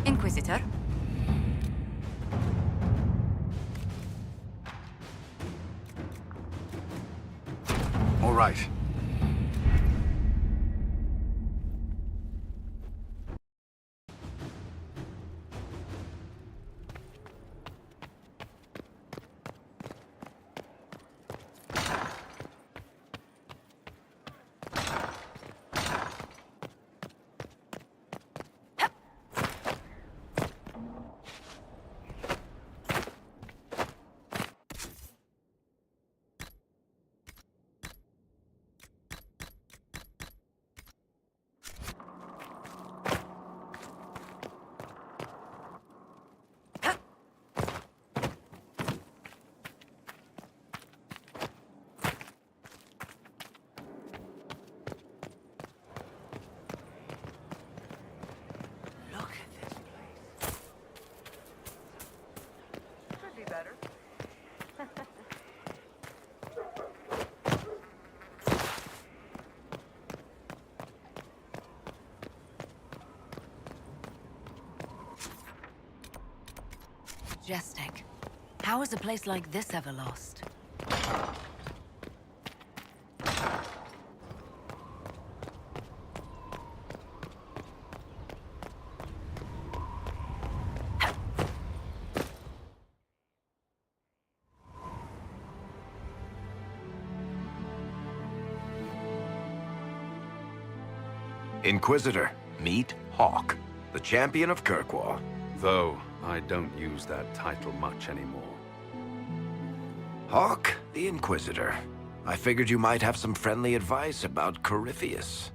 S13: Inquisitor?
S2: All right.
S10: Majestic. How is a place like this ever lost?
S11: Inquisitor, meet Hawk, the champion of Kirkwall.
S2: Though I don't use that title much anymore.
S11: Hawk, the Inquisitor. I figured you might have some friendly advice about Corypheus.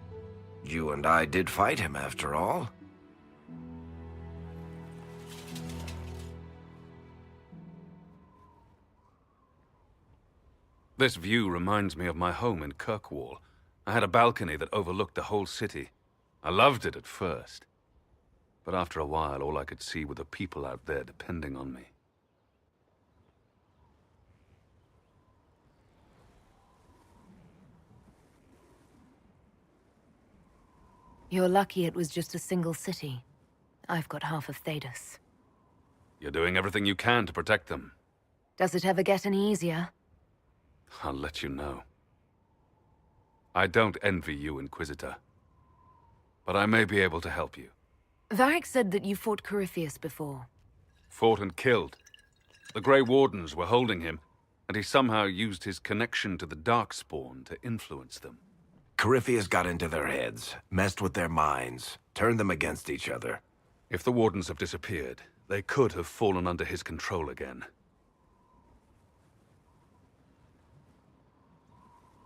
S11: You and I did fight him, after all.
S2: This view reminds me of my home in Kirkwall. I had a balcony that overlooked the whole city. I loved it at first. But after a while, all I could see were the people out there depending on me.
S10: You're lucky it was just a single city. I've got half of Thedas.
S2: You're doing everything you can to protect them.
S10: Does it ever get any easier?
S2: I'll let you know. I don't envy you, Inquisitor. But I may be able to help you.
S10: Varric said that you fought Corypheus before.
S2: Fought and killed. The Grey Wardens were holding him, and he somehow used his connection to the Darkspawn to influence them.
S11: Corypheus got into their heads, messed with their minds, turned them against each other.
S2: If the Wardens have disappeared, they could have fallen under his control again.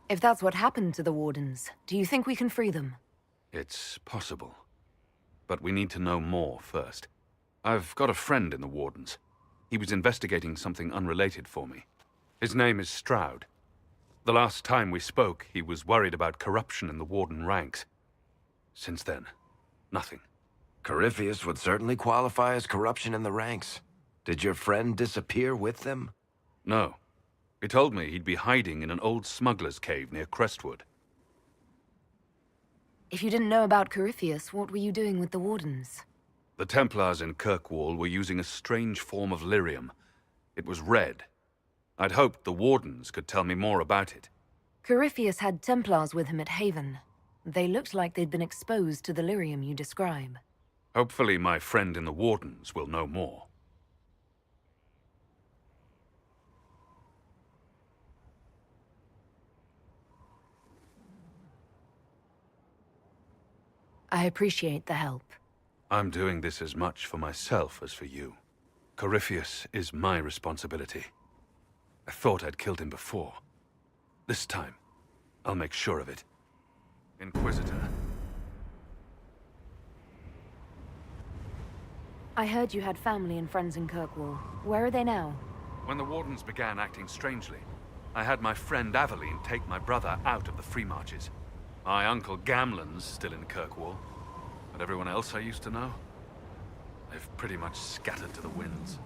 S10: If that's what happened to the Wardens, do you think we can free them?
S2: It's possible. But we need to know more first. I've got a friend in the Wardens. He was investigating something unrelated for me. His name is Stroud. The last time we spoke, he was worried about corruption in the Warden ranks. Since then, nothing.
S11: Corypheus would certainly qualify as corruption in the ranks. Did your friend disappear with them?
S2: No. He told me he'd be hiding in an old smuggler's cave near Crestwood.
S10: If you didn't know about Corypheus, what were you doing with the Wardens?
S2: The Templars in Kirkwall were using a strange form of lyrium. It was red. I'd hoped the Wardens could tell me more about it.
S10: Corypheus had Templars with him at Haven. They looked like they'd been exposed to the lyrium you describe.
S2: Hopefully my friend in the Wardens will know more.
S10: I appreciate the help.
S2: I'm doing this as much for myself as for you. Corypheus is my responsibility. I thought I'd killed him before. This time, I'll make sure of it. Inquisitor.
S10: I heard you had family and friends in Kirkwall. Where are they now?
S2: When the Wardens began acting strangely, I had my friend Aveline take my brother out of the Free Marches. My uncle Gamlen's still in Kirkwall, but everyone else I used to know, they've pretty much scattered to the winds.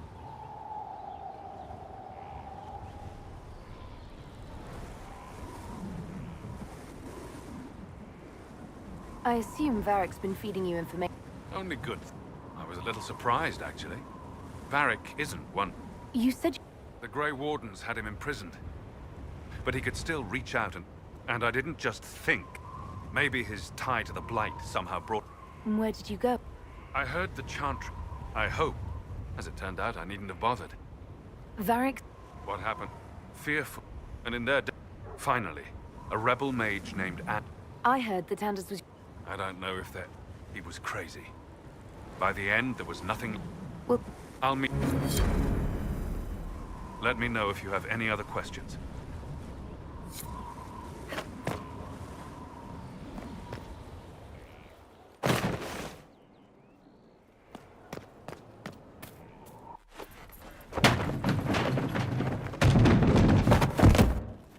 S10: I assume Varric's been feeding you information.
S2: Only good. I was a little surprised, actually. Varric isn't one.
S10: You said...
S2: The Grey Wardens had him imprisoned. But he could still reach out and I didn't just think. Maybe his tie to the Blight somehow brought...
S10: Where did you go?
S2: I heard the chant. I hope. As it turned out, I needn't have bothered.
S10: Varric...
S2: What happened? Fearful. And in their... Finally, a rebel mage named Ann...
S10: I heard that Anders was...
S2: I don't know if that... He was crazy. By the end, there was nothing...
S10: Well...
S2: I'll meet... Let me know if you have any other questions.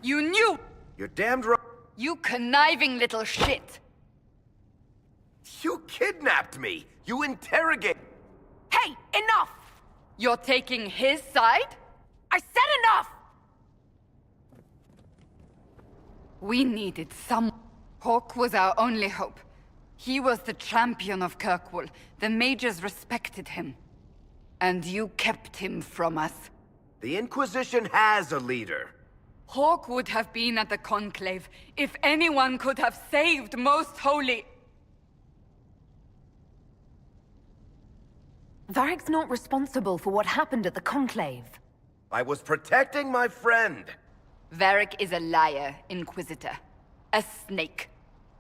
S3: You knew!
S11: You're damned right.
S3: You conniving little shit!
S11: You kidnapped me! You interrogate...
S3: Hey, enough! You're taking his side? I said enough! We needed some... Hawk was our only hope. He was the champion of Kirkwall. The mages respected him. And you kept him from us.
S11: The Inquisition has a leader.
S3: Hawk would have been at the Conclave if anyone could have saved Most Holy...
S10: Varric's not responsible for what happened at the Conclave.
S11: I was protecting my friend.
S3: Varric is a liar, Inquisitor. A snake.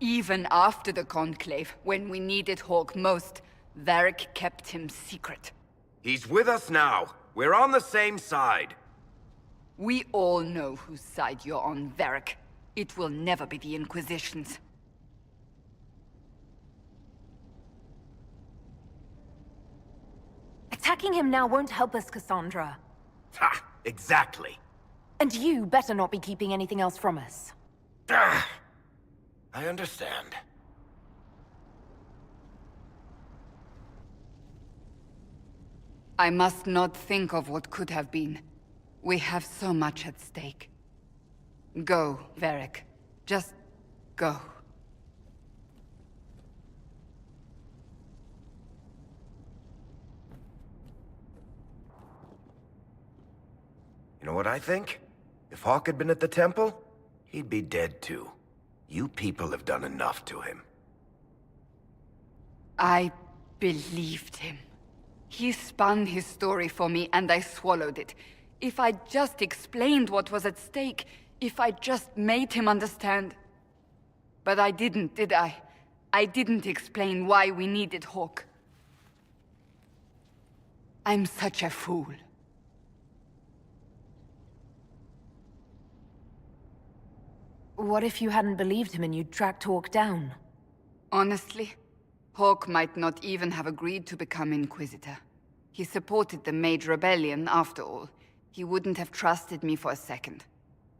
S3: Even after the Conclave, when we needed Hawk most, Varric kept him secret.
S11: He's with us now. We're on the same side.
S3: We all know whose side you're on, Varric. It will never be the Inquisition's.
S10: Attacking him now won't help us, Cassandra.
S11: Ha! Exactly.
S10: And you better not be keeping anything else from us.
S11: Ah, I understand.
S3: I must not think of what could have been. We have so much at stake. Go, Varric. Just go.
S11: You know what I think? If Hawk had been at the temple, he'd be dead too. You people have done enough to him.
S3: I believed him. He spun his story for me, and I swallowed it. If I just explained what was at stake, if I just made him understand. But I didn't, did I? I didn't explain why we needed Hawk. I'm such a fool.
S10: What if you hadn't believed him and you'd tracked Hawk down?
S3: Honestly, Hawk might not even have agreed to become Inquisitor. He supported the Mage Rebellion, after all. He wouldn't have trusted me for a second.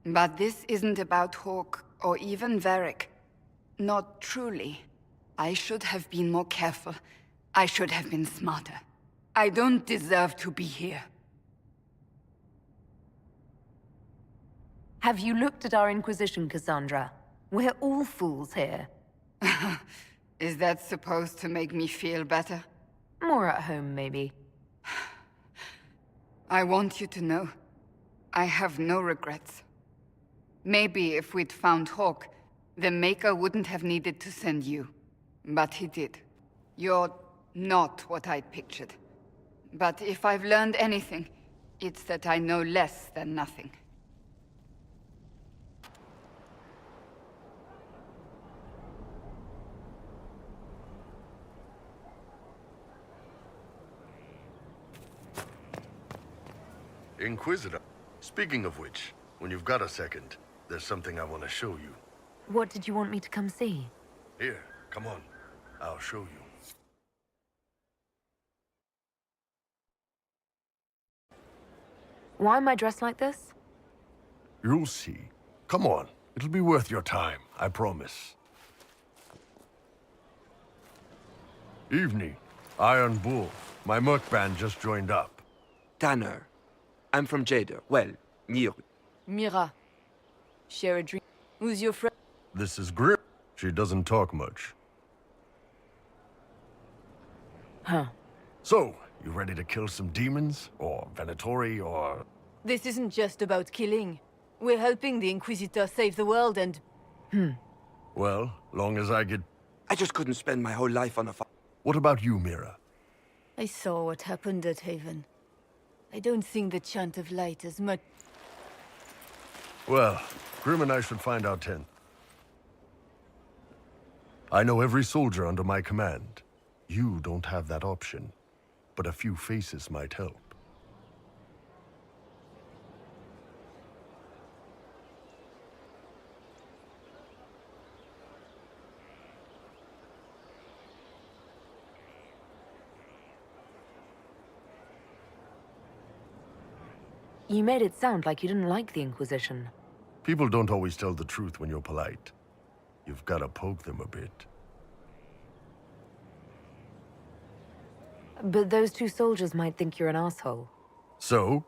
S3: But this isn't about Hawk, or even Varric. Not truly. I should have been more careful. I should have been smarter. I don't deserve to be here.
S10: Have you looked at our Inquisition, Cassandra? We're all fools here.
S3: Is that supposed to make me feel better?
S10: More at home, maybe.
S3: I want you to know, I have no regrets. Maybe if we'd found Hawk, the Maker wouldn't have needed to send you. But he did. You're not what I'd pictured. But if I've learned anything, it's that I know less than nothing.
S14: Inquisitor. Speaking of which, when you've got a second, there's something I want to show you.
S10: What did you want me to come see?
S14: Here, come on. I'll show you.
S10: Why am I dressed like this?
S14: You'll see. Come on. It'll be worth your time, I promise. Evening. Iron Bull. My merc band just joined up.
S15: Tanner. I'm from Jader. Well, Mir.
S16: Mira. Share a drink. Who's your friend?
S14: This is Grim. She doesn't talk much.
S10: Huh.
S14: So, you ready to kill some demons? Or Venatori, or...
S16: This isn't just about killing. We're helping the Inquisitor save the world and...
S14: Well, long as I get...
S15: I just couldn't spend my whole life on a farm.
S14: What about you, Mira?
S16: I saw what happened at Haven. I don't think the Chant of Light is much...
S14: Well, Grim and I should find our tent. I know every soldier under my command. You don't have that option, but a few faces might help.
S10: You made it sound like you didn't like the Inquisition.
S14: People don't always tell the truth when you're polite. You've got to poke them a bit.
S10: But those two soldiers might think you're an asshole.
S14: So?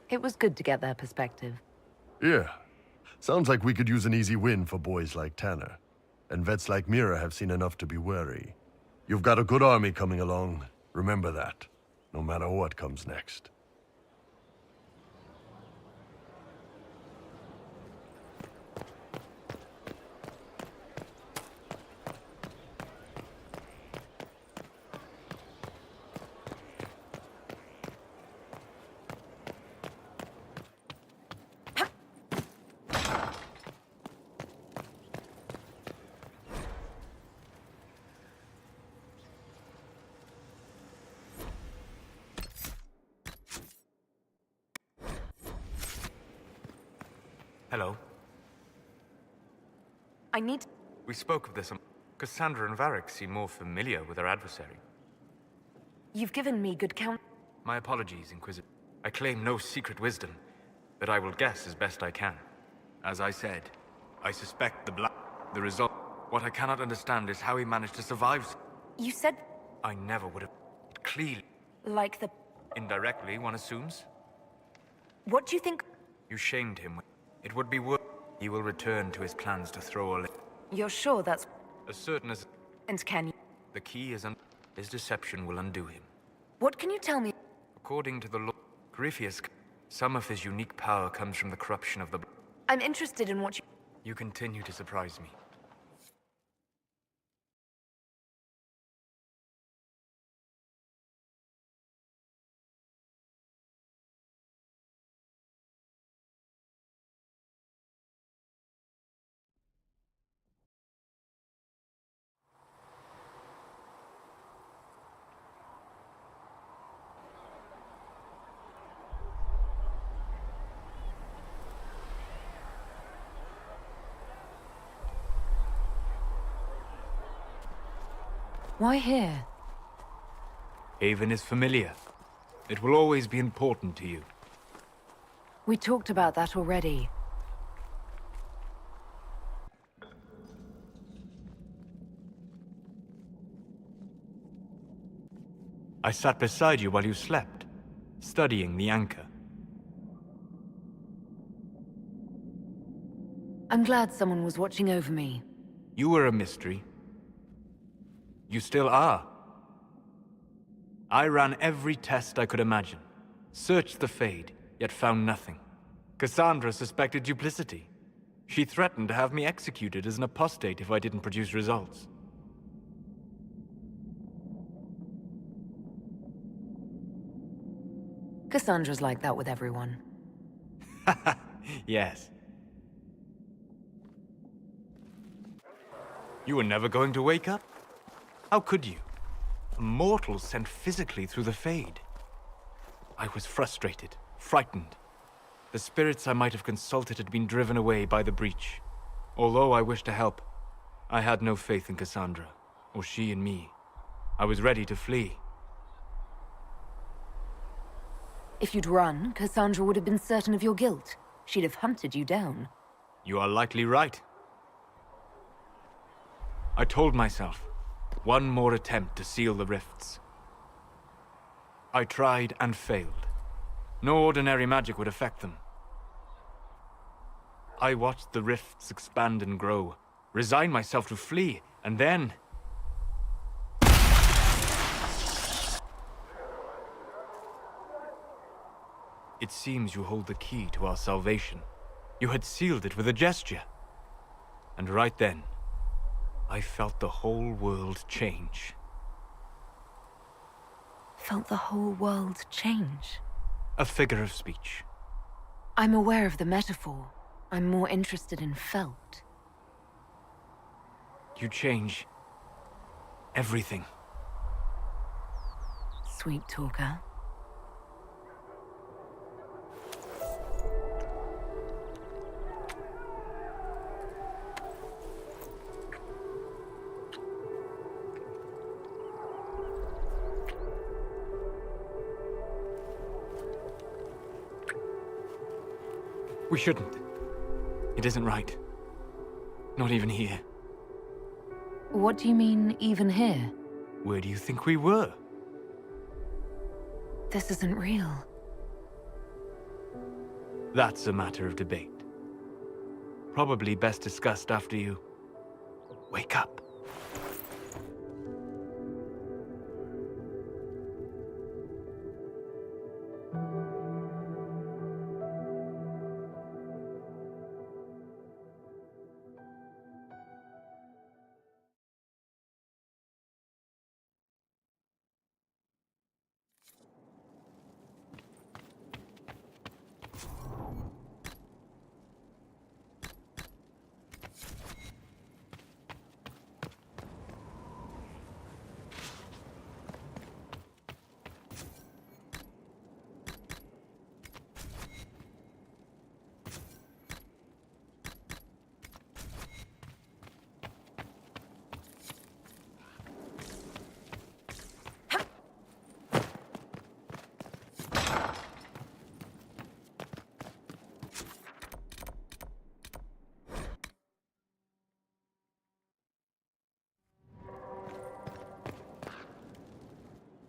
S10: It was good to get their perspective.
S14: Yeah. Sounds like we could use an easy win for boys like Tanner. And vets like Mira have seen enough to be wary. You've got a good army coming along. Remember that. No matter what comes next.
S7: Hello.
S10: I need...
S7: We spoke of this. Cassandra and Varric seem more familiar with our adversary.
S10: You've given me good count...
S7: My apologies, Inquisitor. I claim no secret wisdom, but I will guess as best I can. As I said, I suspect the result. What I cannot understand is how he managed to survive.
S10: You said...
S7: I never would have... Clearly.
S10: Like the...
S7: Indirectly, one assumes.
S10: What do you think...
S7: You shamed him. It would be worth... He will return to his plans to throw a...
S10: You're sure that's...
S7: As certain as...
S10: And can you...
S7: The key is... His deception will undo him.
S10: What can you tell me?
S7: According to the law, Corypheus, some of his unique power comes from the corruption of the...
S10: I'm interested in what you...
S7: You continue to surprise me.
S10: Why here?
S7: Haven is familiar. It will always be important to you.
S10: We talked about that already.
S7: I sat beside you while you slept, studying the anchor.
S10: I'm glad someone was watching over me.
S7: You were a mystery. You still are. I ran every test I could imagine. Searched the Fade, yet found nothing. Cassandra suspected duplicity. She threatened to have me executed as an apostate if I didn't produce results.
S10: Cassandra's like that with everyone.
S7: Yes. You were never going to wake up? How could you? A mortal sent physically through the Fade. I was frustrated, frightened. The spirits I might have consulted had been driven away by the breach. Although I wished to help, I had no faith in Cassandra, or she in me. I was ready to flee.
S10: If you'd run, Cassandra would have been certain of your guilt. She'd have hunted you down.
S7: You are likely right. I told myself, one more attempt to seal the rifts. I tried and failed. No ordinary magic would affect them. I watched the rifts expand and grow, resigned myself to flee, and then... It seems you hold the key to our salvation. You had sealed it with a gesture. And right then, I felt the whole world change.
S10: Felt the whole world change?
S7: A figure of speech.
S10: I'm aware of the metaphor. I'm more interested in felt.
S7: You change... everything.
S10: Sweet talker.
S7: We shouldn't. It isn't right. Not even here.
S10: What do you mean, even here?
S7: Where do you think we were?
S10: This isn't real.
S7: That's a matter of debate. Probably best discussed after you wake up.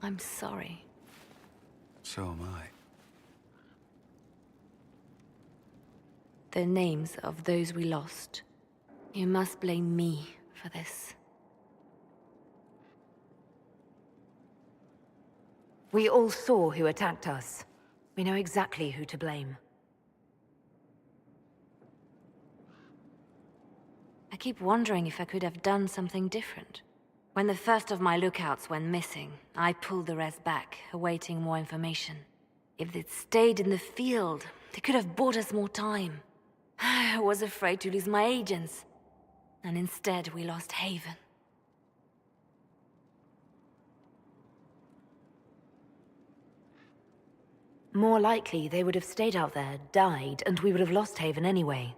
S13: I'm sorry.
S2: So am I.
S13: The names of those we lost. You must blame me for this.
S10: We all saw who attacked us. We know exactly who to blame.
S13: I keep wondering if I could have done something different. When the first of my lookouts went missing, I pulled the rest back, awaiting more information. If they'd stayed in the field, they could have bought us more time. I was afraid to lose my agents. And instead, we lost Haven.
S10: More likely, they would have stayed out there, died, and we would have lost Haven anyway.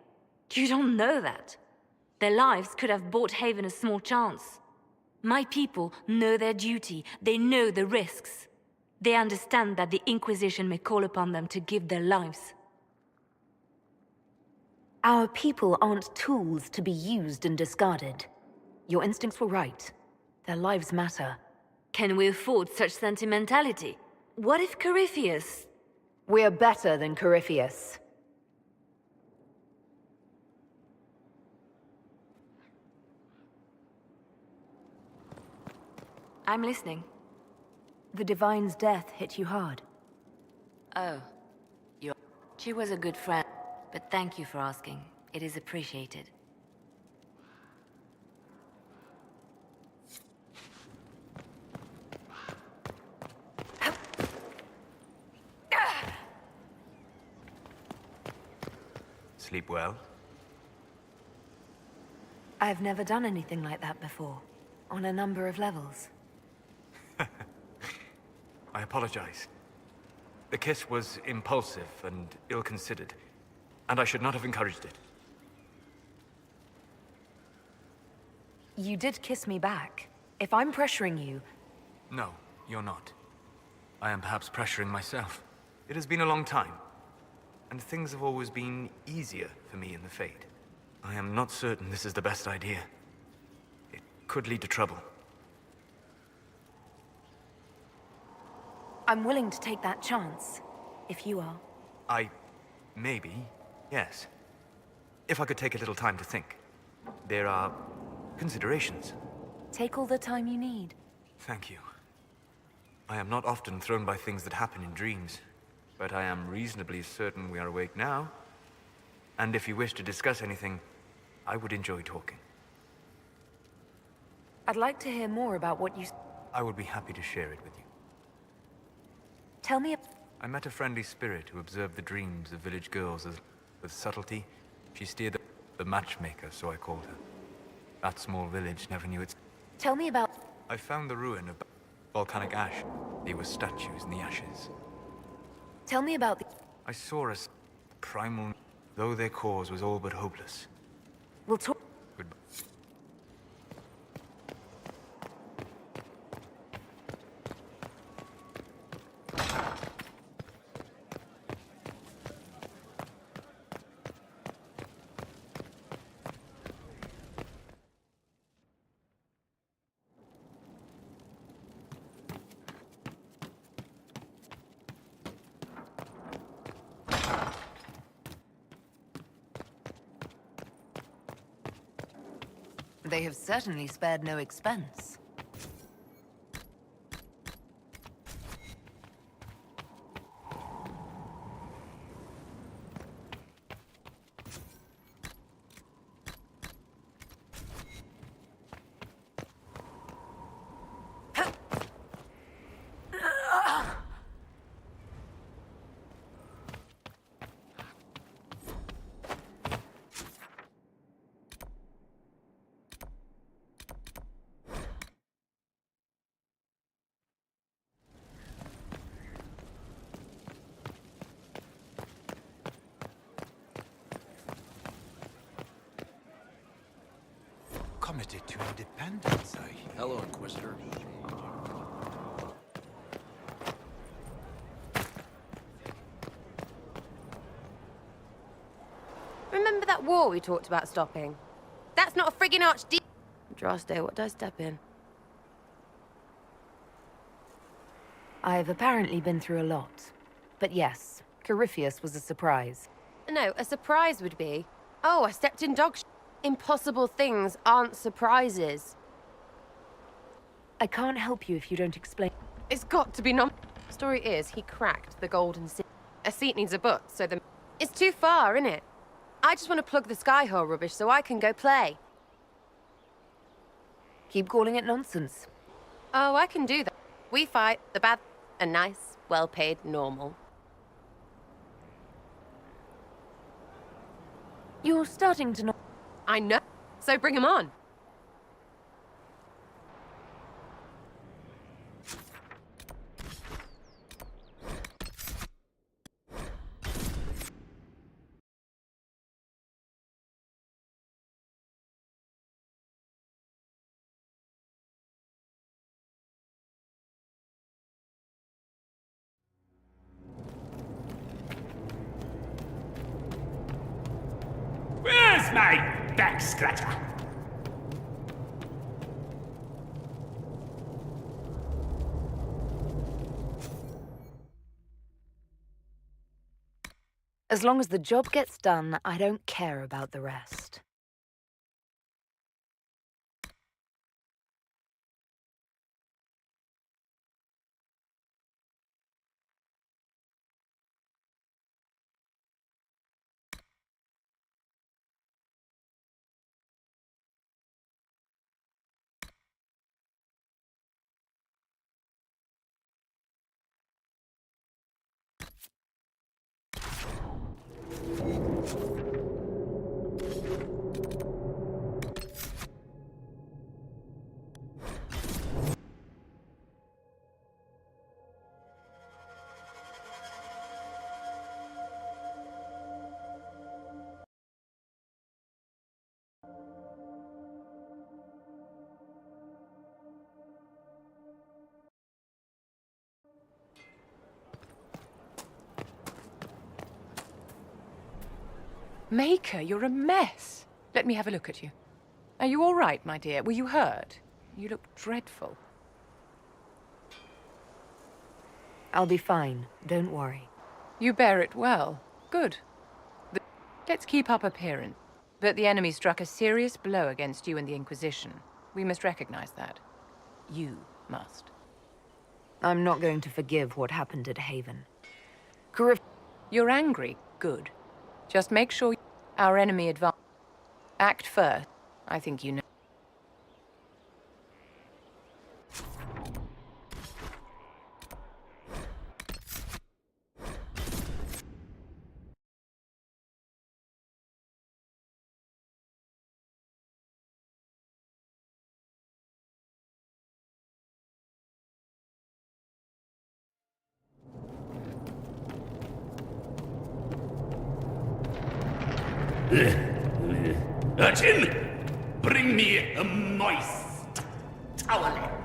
S13: You don't know that. Their lives could have bought Haven a small chance. My people know their duty. They know the risks. They understand that the Inquisition may call upon them to give their lives.
S10: Our people aren't tools to be used and discarded. Your instincts were right. Their lives matter.
S13: Can we afford such sentimentality? What if Corypheus...
S10: We're better than Corypheus.
S13: I'm listening.
S10: The Divine's death hit you hard.
S13: Oh. She was a good friend, but thank you for asking. It is appreciated.
S7: Sleep well?
S10: I've never done anything like that before, on a number of levels.
S7: I apologize. The kiss was impulsive and ill-considered, and I should not have encouraged it.
S10: You did kiss me back. If I'm pressuring you...
S7: No, you're not. I am perhaps pressuring myself. It has been a long time, and things have always been easier for me in the Fade. I am not certain this is the best idea. It could lead to trouble.
S10: I'm willing to take that chance, if you are.
S7: Maybe, yes. If I could take a little time to think. There are considerations.
S10: Take all the time you need.
S7: Thank you. I am not often thrown by things that happen in dreams, but I am reasonably certain we are awake now. And if you wish to discuss anything, I would enjoy talking.
S10: I'd like to hear more about what you...
S7: I would be happy to share it with you.
S10: Tell me...
S7: I met a friendly spirit who observed the dreams of village girls with subtlety. She steered the matchmaker, so I called her. That small village never knew its...
S10: Tell me about...
S7: I found the ruin of volcanic ash. There were statues in the ashes.
S10: Tell me about the...
S7: I saw a primal... though their cause was all but hopeless.
S10: We'll talk...
S7: Goodbye.
S10: They have certainly spared no expense.
S12: Committed to independence, eh? Hello, Inquisitor.
S17: Remember that war we talked about stopping? That's not a friggin' archdeacon. Droste, what did I step in?
S10: I've apparently been through a lot. But yes, Corypheus was a surprise.
S17: No, a surprise would be, oh, I stepped in dog shit. Impossible things aren't surprises.
S10: I can't help you if you don't explain.
S17: It's got to be Story is, he cracked the golden seat. A seat needs a butt, so the... It's too far, innit? I just want to plug the Skyhole rubbish so I can go play.
S10: Keep calling it nonsense.
S17: Oh, I can do that. We fight the bad... A nice, well-paid, normal.
S10: You're starting to know...
S17: I know. So bring him on.
S18: Where's my back scratcher?
S10: As long as the job gets done, I don't care about the rest.
S19: Maker, you're a mess. Let me have a look at you. Are you all right, my dear? Were you hurt? You look dreadful.
S10: I'll be fine. Don't worry.
S19: You bear it well. Good. Let's keep up appearance. But the enemy struck a serious blow against you and the Inquisition. We must recognize that. You must.
S10: I'm not going to forgive what happened at Haven.
S19: You're angry. Good. Just make sure our enemy advance. Act first. I think you know.
S18: Urchin, bring me a moist towelette.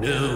S18: No.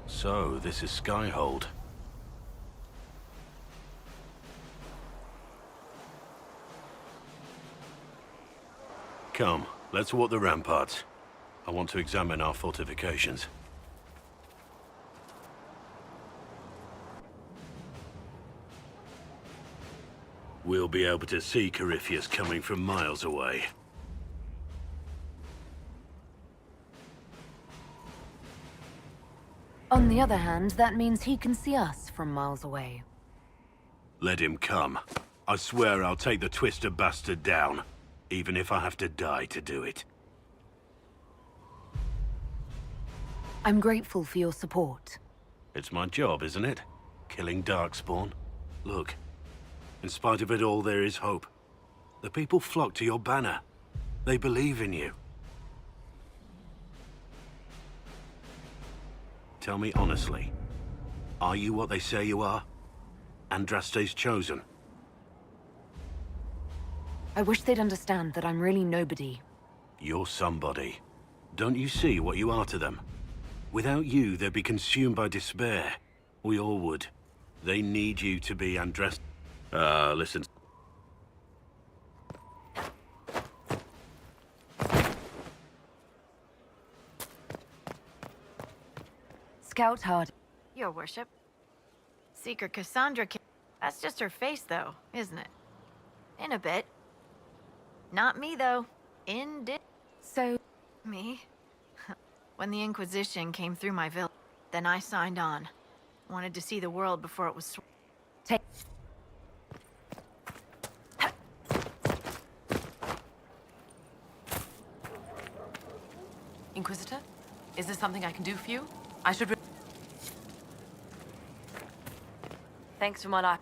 S14: So, this is Skyhold. Come, let's walk the ramparts. I want to examine our fortifications. We'll be able to see Corypheus coming from miles away.
S10: On the other hand, that means he can see us from miles away.
S14: Let him come. I swear I'll take the Twister bastard down, even if I have to die to do it.
S10: I'm grateful for your support.
S14: It's my job, isn't it? Killing Darkspawn. Look, in spite of it all, there is hope. The people flock to your banner. They believe in you. Tell me honestly, are you what they say you are? Andraste's chosen?
S10: I wish they'd understand that I'm really nobody.
S14: You're somebody. Don't you see what you are to them? Without you, they'd be consumed by despair. We all would. They need you to be Andraste. Listen.
S10: Scout hard.
S20: Your worship. Seeker Cassandra That's just her face, though, isn't it? In a bit. Not me, though.
S10: So...
S20: Me? When the Inquisition came through my village, then I signed on. Wanted to see the world before it was...
S10: Take...
S19: Inquisitor? Is there something I can do for you? I should... Thanks for my life.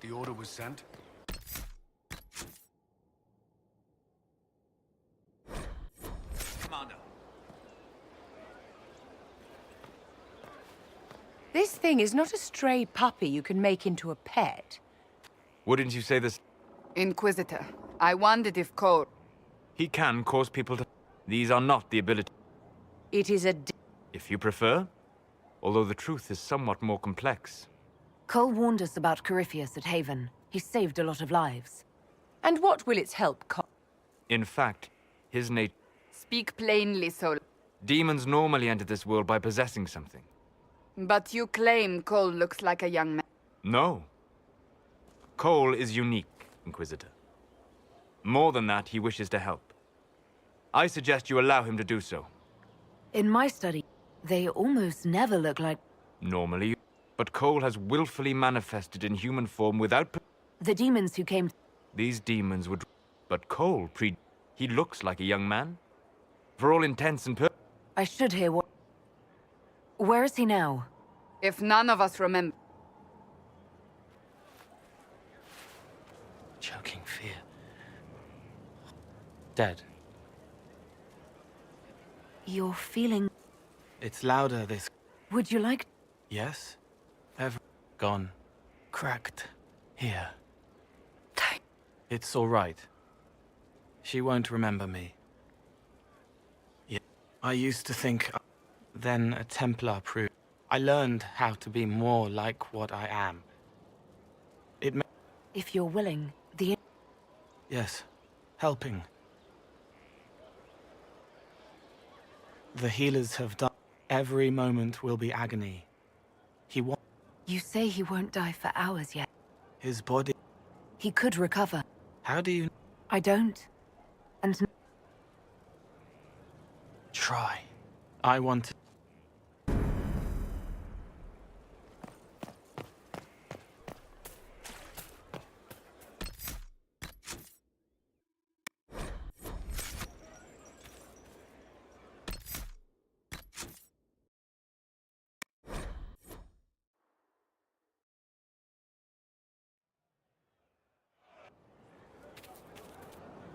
S2: The order was sent.
S12: Commander.
S19: This thing is not a stray puppy you can make into a pet.
S7: Wouldn't you say this?
S3: Inquisitor, I wondered if Cole...
S7: He can cause people to... These are not the ability...
S19: It is a...
S7: If you prefer. Although the truth is somewhat more complex.
S10: Cole warned us about Corypheus at Haven. He saved a lot of lives.
S19: And what will its help cost?
S7: In fact, his nature...
S3: Speak plainly, Sol.
S7: Demons normally enter this world by possessing something.
S3: But you claim Cole looks like a young man.
S7: No. Cole is unique, Inquisitor. More than that, he wishes to help. I suggest you allow him to do so.
S10: In my study, they almost never look like...
S7: Normally, but Cole has willfully manifested in human form without...
S10: the demons who came...
S7: These demons would... But Cole, he looks like a young man. For all intents and purposes...
S10: I should hear what... Where is he now?
S3: If none of us remember...
S4: Choking fear. Dead.
S10: You're feeling...
S4: It's louder this...
S10: Would you like...
S4: Yes? Gone. Cracked. Here. It's all right. She won't remember me. Yeah. I used to think... Then a Templar proved... I learned how to be more like what I am.
S10: If you're willing, the...
S4: Yes. Helping. The healers have done... Every moment will be agony. He won't...
S10: You say he won't die for hours yet.
S4: His body...
S10: He could recover.
S4: How do you...
S10: I don't. And...
S4: Try. I want to...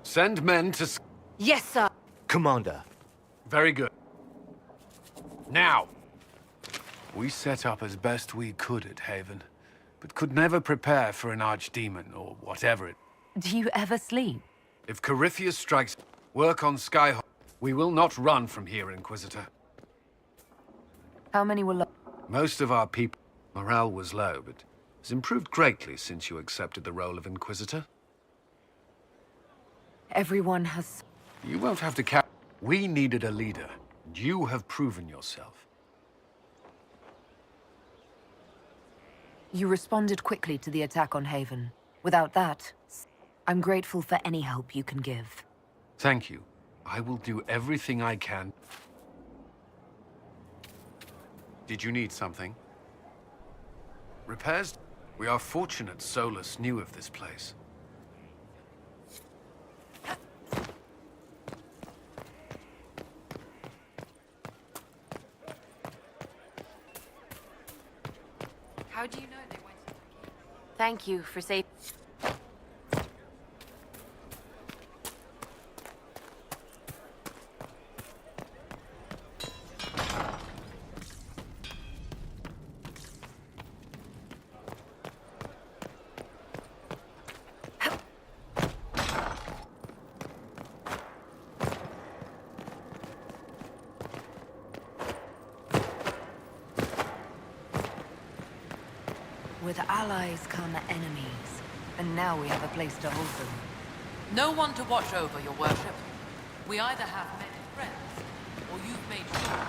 S2: Send men to...
S10: Yes, sir.
S7: Commander.
S2: Very good. Now, we set up as best we could at Haven, but could never prepare for an archdemon or whatever it...
S10: Do you ever sleep?
S2: If Corypheus strikes, work on Skyhawk. We will not run from here, Inquisitor.
S10: How many will...
S2: Most of our people... Morale was low, but has improved greatly since you accepted the role of Inquisitor.
S10: Everyone has...
S2: You won't have to carry... We needed a leader, and you have proven yourself.
S10: You responded quickly to the attack on Haven. Without that, I'm grateful for any help you can give.
S2: Thank you. I will do everything I can. Did you need something? Repairs? We are fortunate Solus knew of this place.
S17: How do you know they went to the king? Thank you for saving...
S10: With allies come enemies, and now we have a place to hold them.
S21: No one to watch over, your worship. We either have many friends, or you've made sure.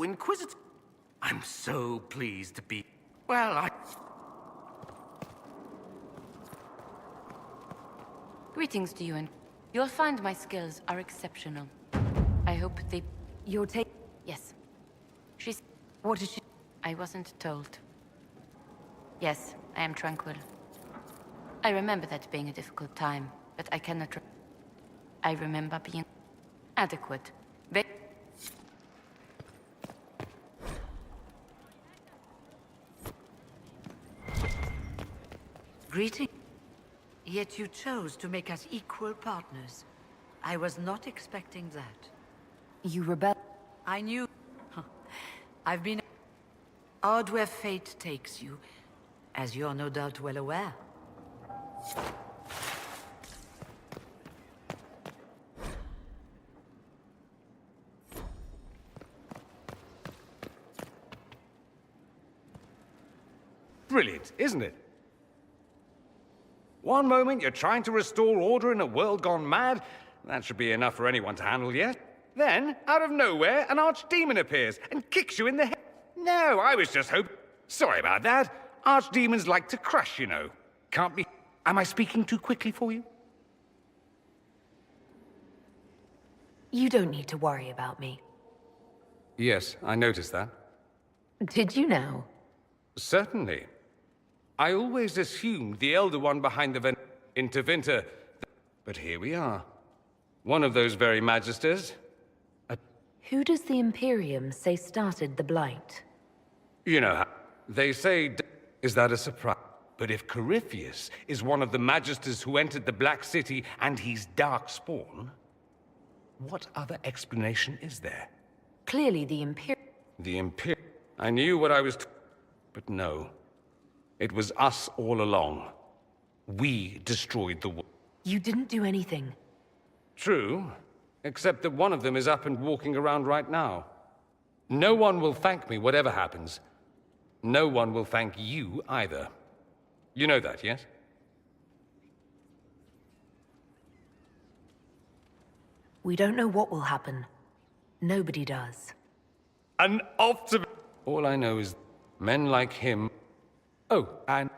S18: so inquisitive. I'm so pleased to be... Well,
S13: Greetings to you, and you'll find my skills are exceptional. I hope they...
S10: You're taking...
S13: Yes. She's...
S10: What is she...
S13: I wasn't told. Yes, I am tranquil. I remember that being a difficult time, but I cannot... I remember being... adequate.
S1: Greeting. Yet you chose to make us equal partners. I was not expecting that.
S10: You rebel...
S1: I knew... I've been... odd where fate takes you, as you're no doubt well aware.
S6: Brilliant, isn't it? One moment you're trying to restore order in a world gone mad. That should be enough for anyone to handle, yes? Then, out of nowhere, an archdemon appears and kicks you in the head. No, I was just hoping... Sorry about that. Archdemons like to crush, you know. Can't be... Am I speaking too quickly for you?
S10: You don't need to worry about me.
S6: Yes, I noticed that.
S10: Did you now?
S6: Certainly. I always assumed the Elder One behind the Intervinter, but here we are. One of those very Magisters.
S10: Who does the Imperium say started the Blight?
S6: You know how they say, is that a surprise? But if Corypheus is one of the Magisters who entered the Black City and he's Darkspawn, what other explanation is there?
S10: Clearly the Imperium...
S6: The Imperium... I knew what I was... But no. It was us all along. We destroyed the world.
S10: You didn't do anything.
S6: True, except that one of them is up and walking around right now. No one will thank me, whatever happens. No one will thank you either. You know that, yes?
S10: We don't know what will happen. Nobody does.
S6: An optimist. All I know is men like him. Oh, and...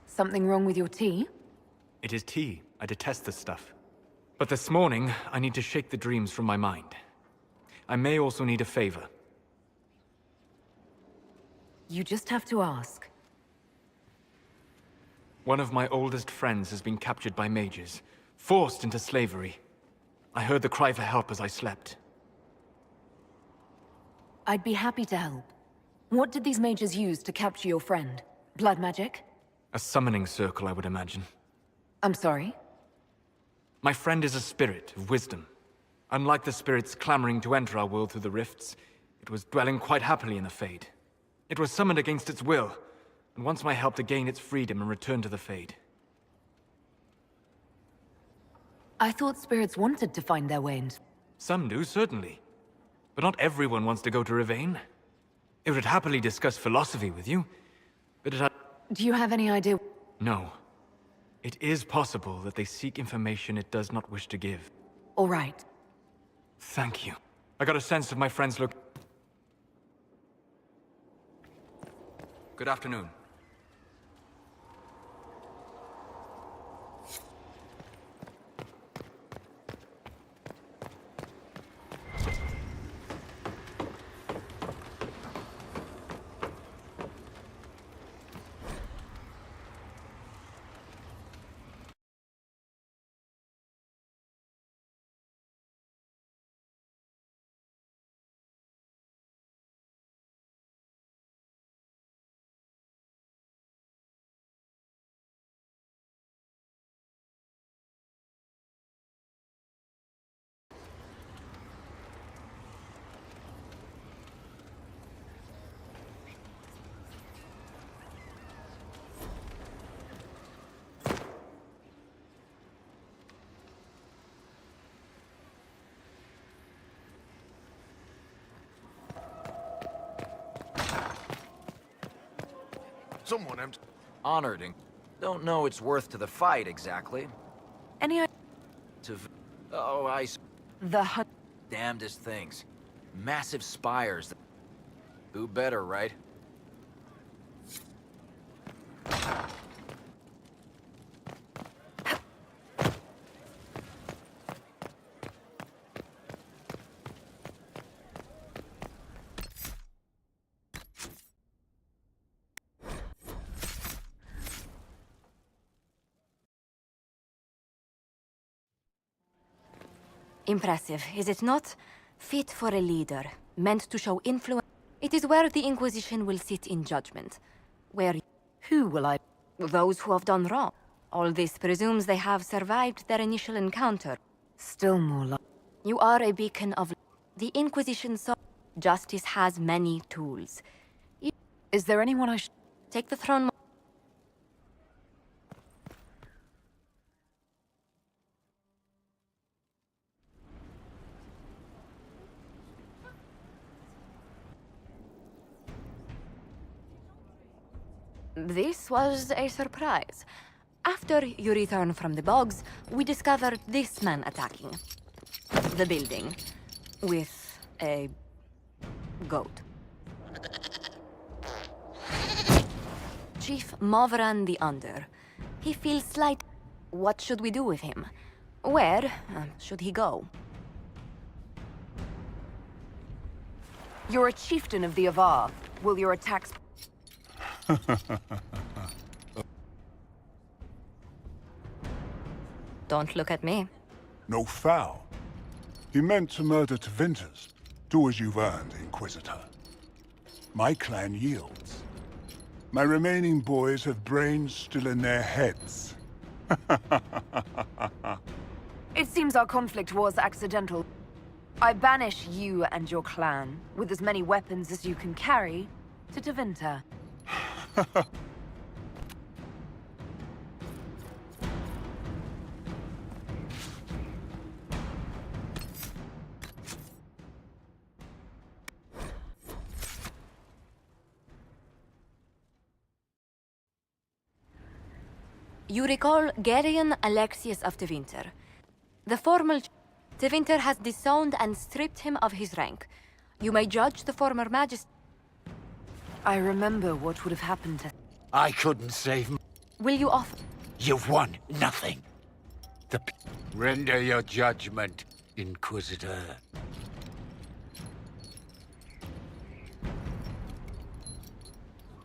S10: Something wrong with your tea?
S7: It is tea. I detest this stuff. But this morning, I need to shake the dreams from my mind. I may also need a favor.
S10: You just have to ask.
S7: One of my oldest friends has been captured by mages, forced into slavery. I heard the cry for help as I slept.
S10: I'd be happy to help. What did these mages use to capture your friend? Blood magic?
S7: A summoning circle, I would imagine.
S10: I'm sorry?
S7: My friend is a spirit of wisdom. Unlike the spirits clamoring to enter our world through the rifts, it was dwelling quite happily in the Fade. It was summoned against its will, and wants my help to gain its freedom and return to the Fade.
S10: I thought spirits wanted to find their way into...
S7: Some do, certainly. But not everyone wants to go to Rivain. It would happily discuss philosophy with you, but it had...
S10: Do you have any idea...
S7: No. It is possible that they seek information it does not wish to give.
S10: All right.
S7: Thank you. I got a sense of my friend's look...
S9: Good afternoon.
S11: Someone am...
S8: Honored and... Don't know it's worth to the fight, exactly.
S10: Any
S8: To... Oh,
S10: The hunt.
S8: Damnedest things. Massive spires. Who better, right?
S13: Impressive, is it not? Fit for a leader, meant to show influence. It is where the Inquisition will sit in judgment. Where...
S10: Who will I...
S13: Those who have done wrong. All this presumes they have survived their initial encounter.
S10: Still more like...
S13: You are a beacon of... The Inquisition saw... Justice has many tools.
S10: Is there anyone I should...
S13: Take the throne... This was a surprise. After you return from the bogs, we discovered this man attacking the building with a goat. Chief Movran the Under. He feels slight. What should we do with him? Where should he go?
S10: You're a chieftain of the Avar. Will your attacks...
S13: Don't look at me.
S22: No foul. He meant to murder Tevinters. Do as you've earned, Inquisitor. My clan yields. My remaining boys have brains still in their heads.
S10: It seems our conflict was accidental. I banish you and your clan, with as many weapons as you can carry, to Tevinter.
S13: You recall Gerion Alexius of Tevinter. The formal... Tevinter has disowned and stripped him of his rank. You may judge the former majesty...
S10: I remember what would have happened to...
S23: I couldn't save him.
S13: Will you offer...
S23: You've won nothing. Render your judgment, Inquisitor.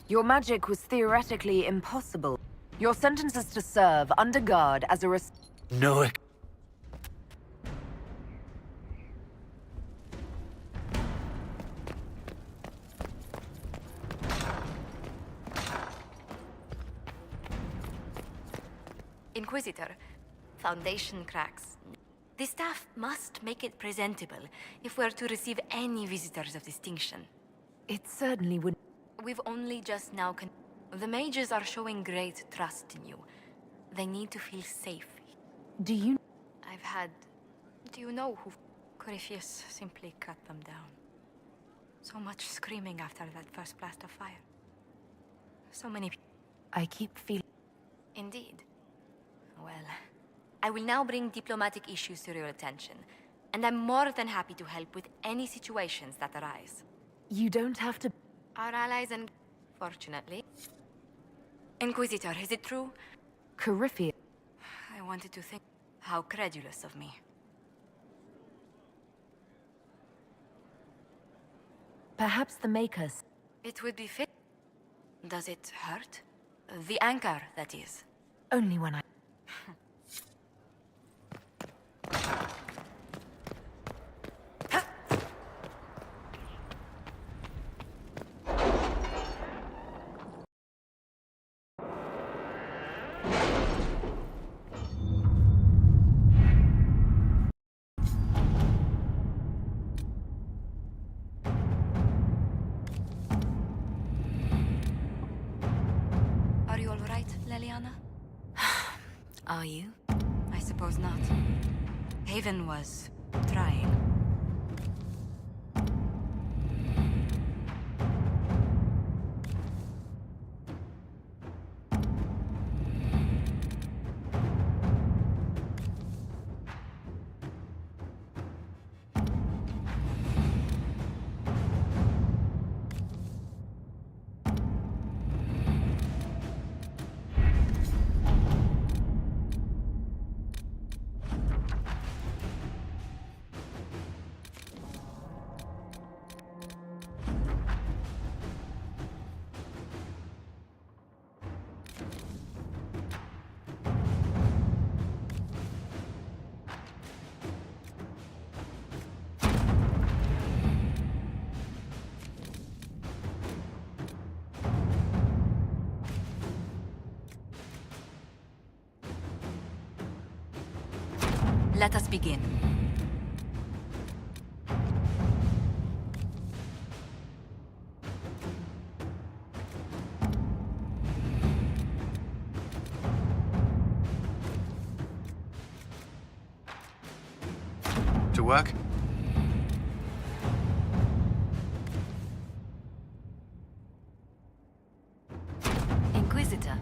S10: Your magic was theoretically impossible. Your sentence is to serve under guard as a
S23: No.
S13: Inquisitor, foundation cracks. The staff must make it presentable if we're to receive any visitors of distinction.
S10: It certainly would...
S13: We've only just now The mages are showing great trust in you. They need to feel safe.
S10: Do you...
S13: Do you know who... Corypheus simply cut them down. So much screaming after that first blast of fire. So many...
S10: I keep feeling...
S13: Indeed. Well, I will now bring diplomatic issues to your attention, and I'm more than happy to help with any situations that arise.
S10: You don't have to...
S13: Our allies and... Fortunately. Inquisitor, is it true?
S10: Corypheus.
S13: I wanted to think... How credulous of me.
S10: Perhaps the Makers...
S13: It would be fit... Does it hurt? The anchor, that is.
S10: Only when I...
S13: Are you all right, Leliana?
S10: Are you?
S13: I suppose not. Haven was... trying. Let us begin.
S2: To work?
S13: Inquisitor.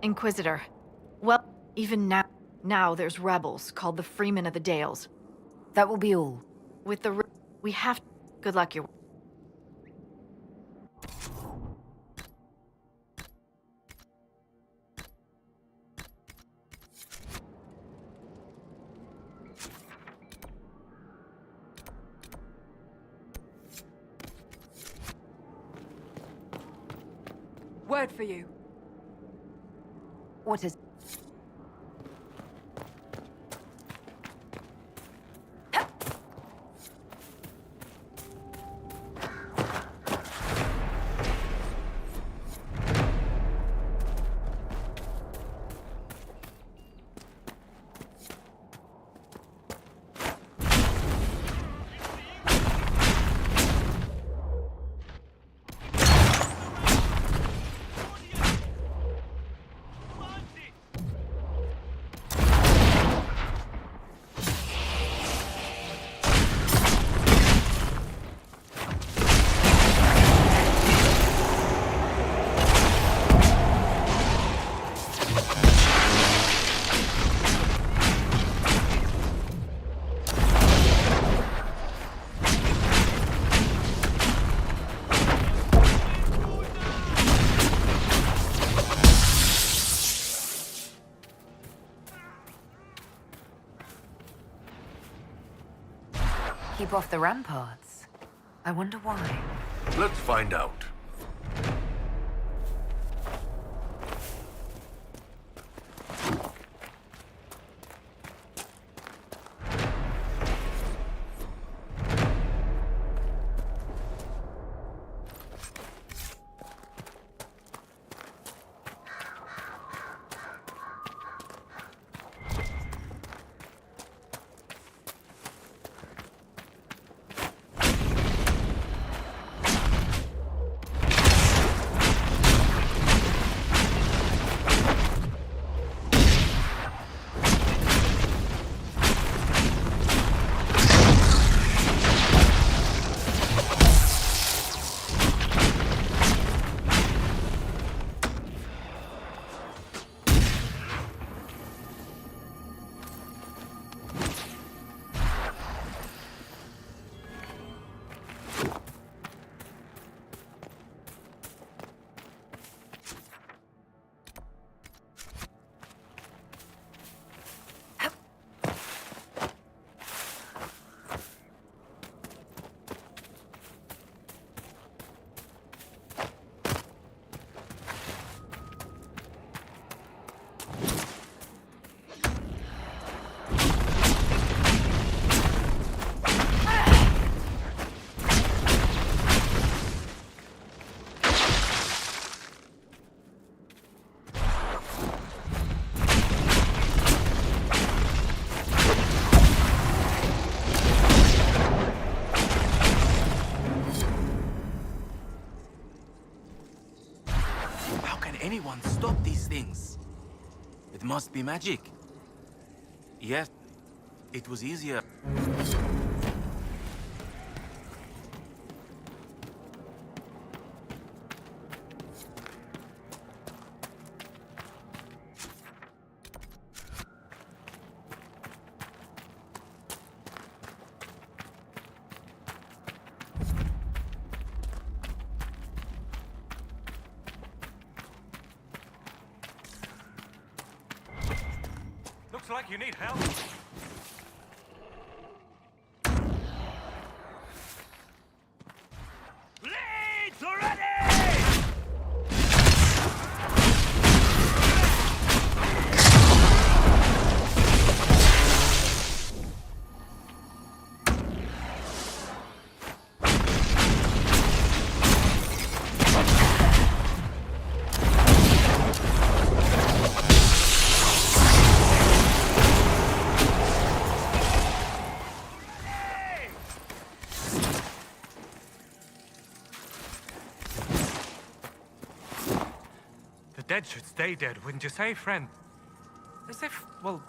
S20: Inquisitor. Well, even now there's rebels called the Freemen of the Dales.
S10: That will be all.
S20: With the we have... Good luck, your...
S3: Word for you.
S10: What is... Keep off the ramparts. I wonder why.
S14: Let's find out.
S4: It must be magic. Yes, it was easier.
S7: Looks like you need help.
S18: Blades already!
S7: The dead should stay dead, wouldn't you say, friend? As if, well,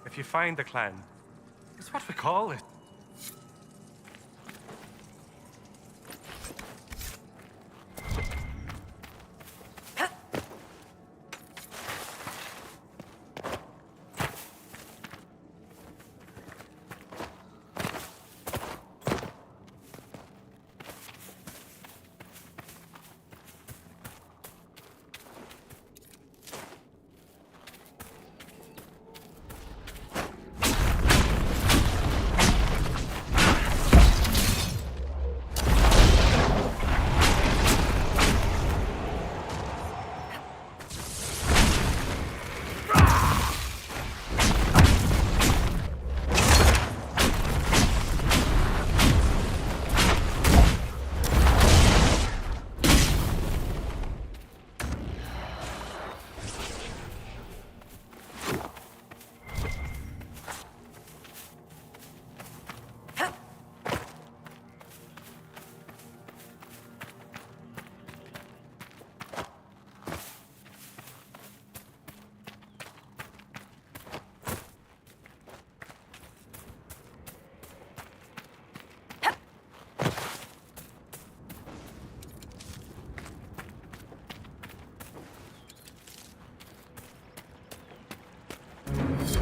S7: if you find the clan, it's what we call it.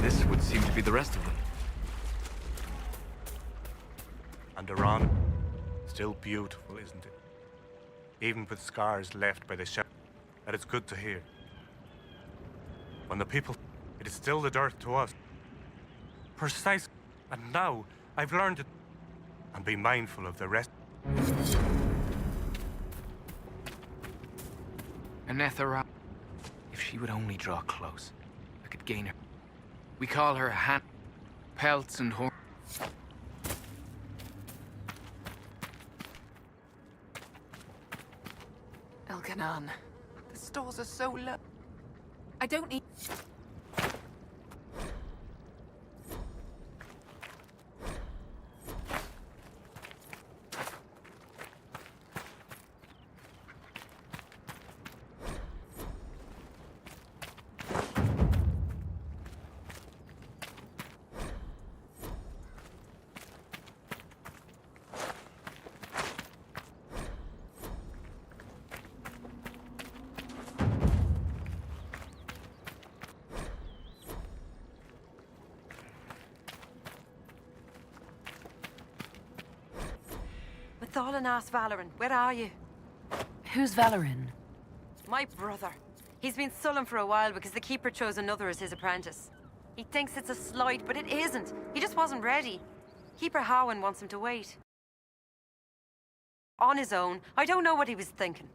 S7: This would seem to be the rest of them. And Iran, still beautiful, isn't it? Even with scars left by the shell. That is good to hear. When the people, it is still the dirt to us. Precise. And now, I've learned it. And be mindful of the rest.
S4: Anethera. If she would only draw close, I could gain her. We call her a hand. Pelts and horns.
S19: Elkanan, the stores are so low. I don't need...
S5: Thalin asked Valoran, where are you?
S10: Who's Valoran?
S5: My brother. He's been sullen for a while because the Keeper chose another as his apprentice. He thinks it's a slight, but it isn't. He just wasn't ready. Keeper Howen wants him to wait. On his own, I don't know what he was thinking.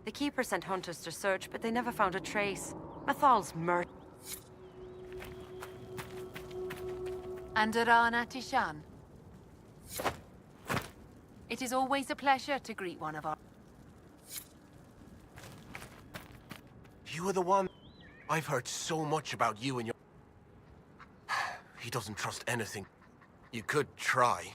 S5: The Keeper sent hunters to search, but they never found a trace. Mathal's murdered.
S19: Andarana Tishan. It is always a pleasure to greet one of our...
S12: You were the one. I've heard so much about you and your... He doesn't trust anything. You could try.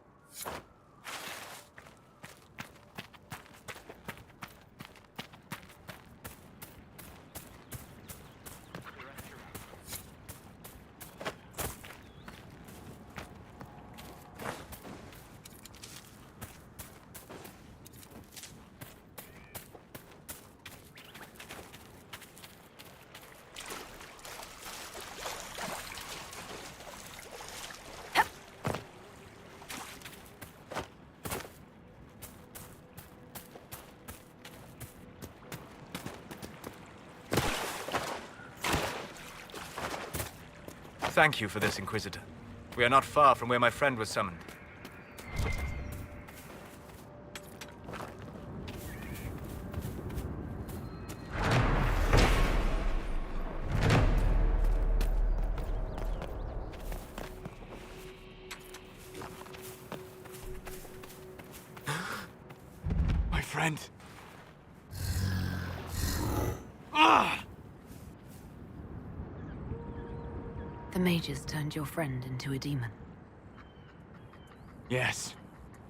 S7: Thank you for this, Inquisitor. We are not far from where my friend was summoned. My friend.
S10: The mages turned your friend into a demon.
S7: Yes.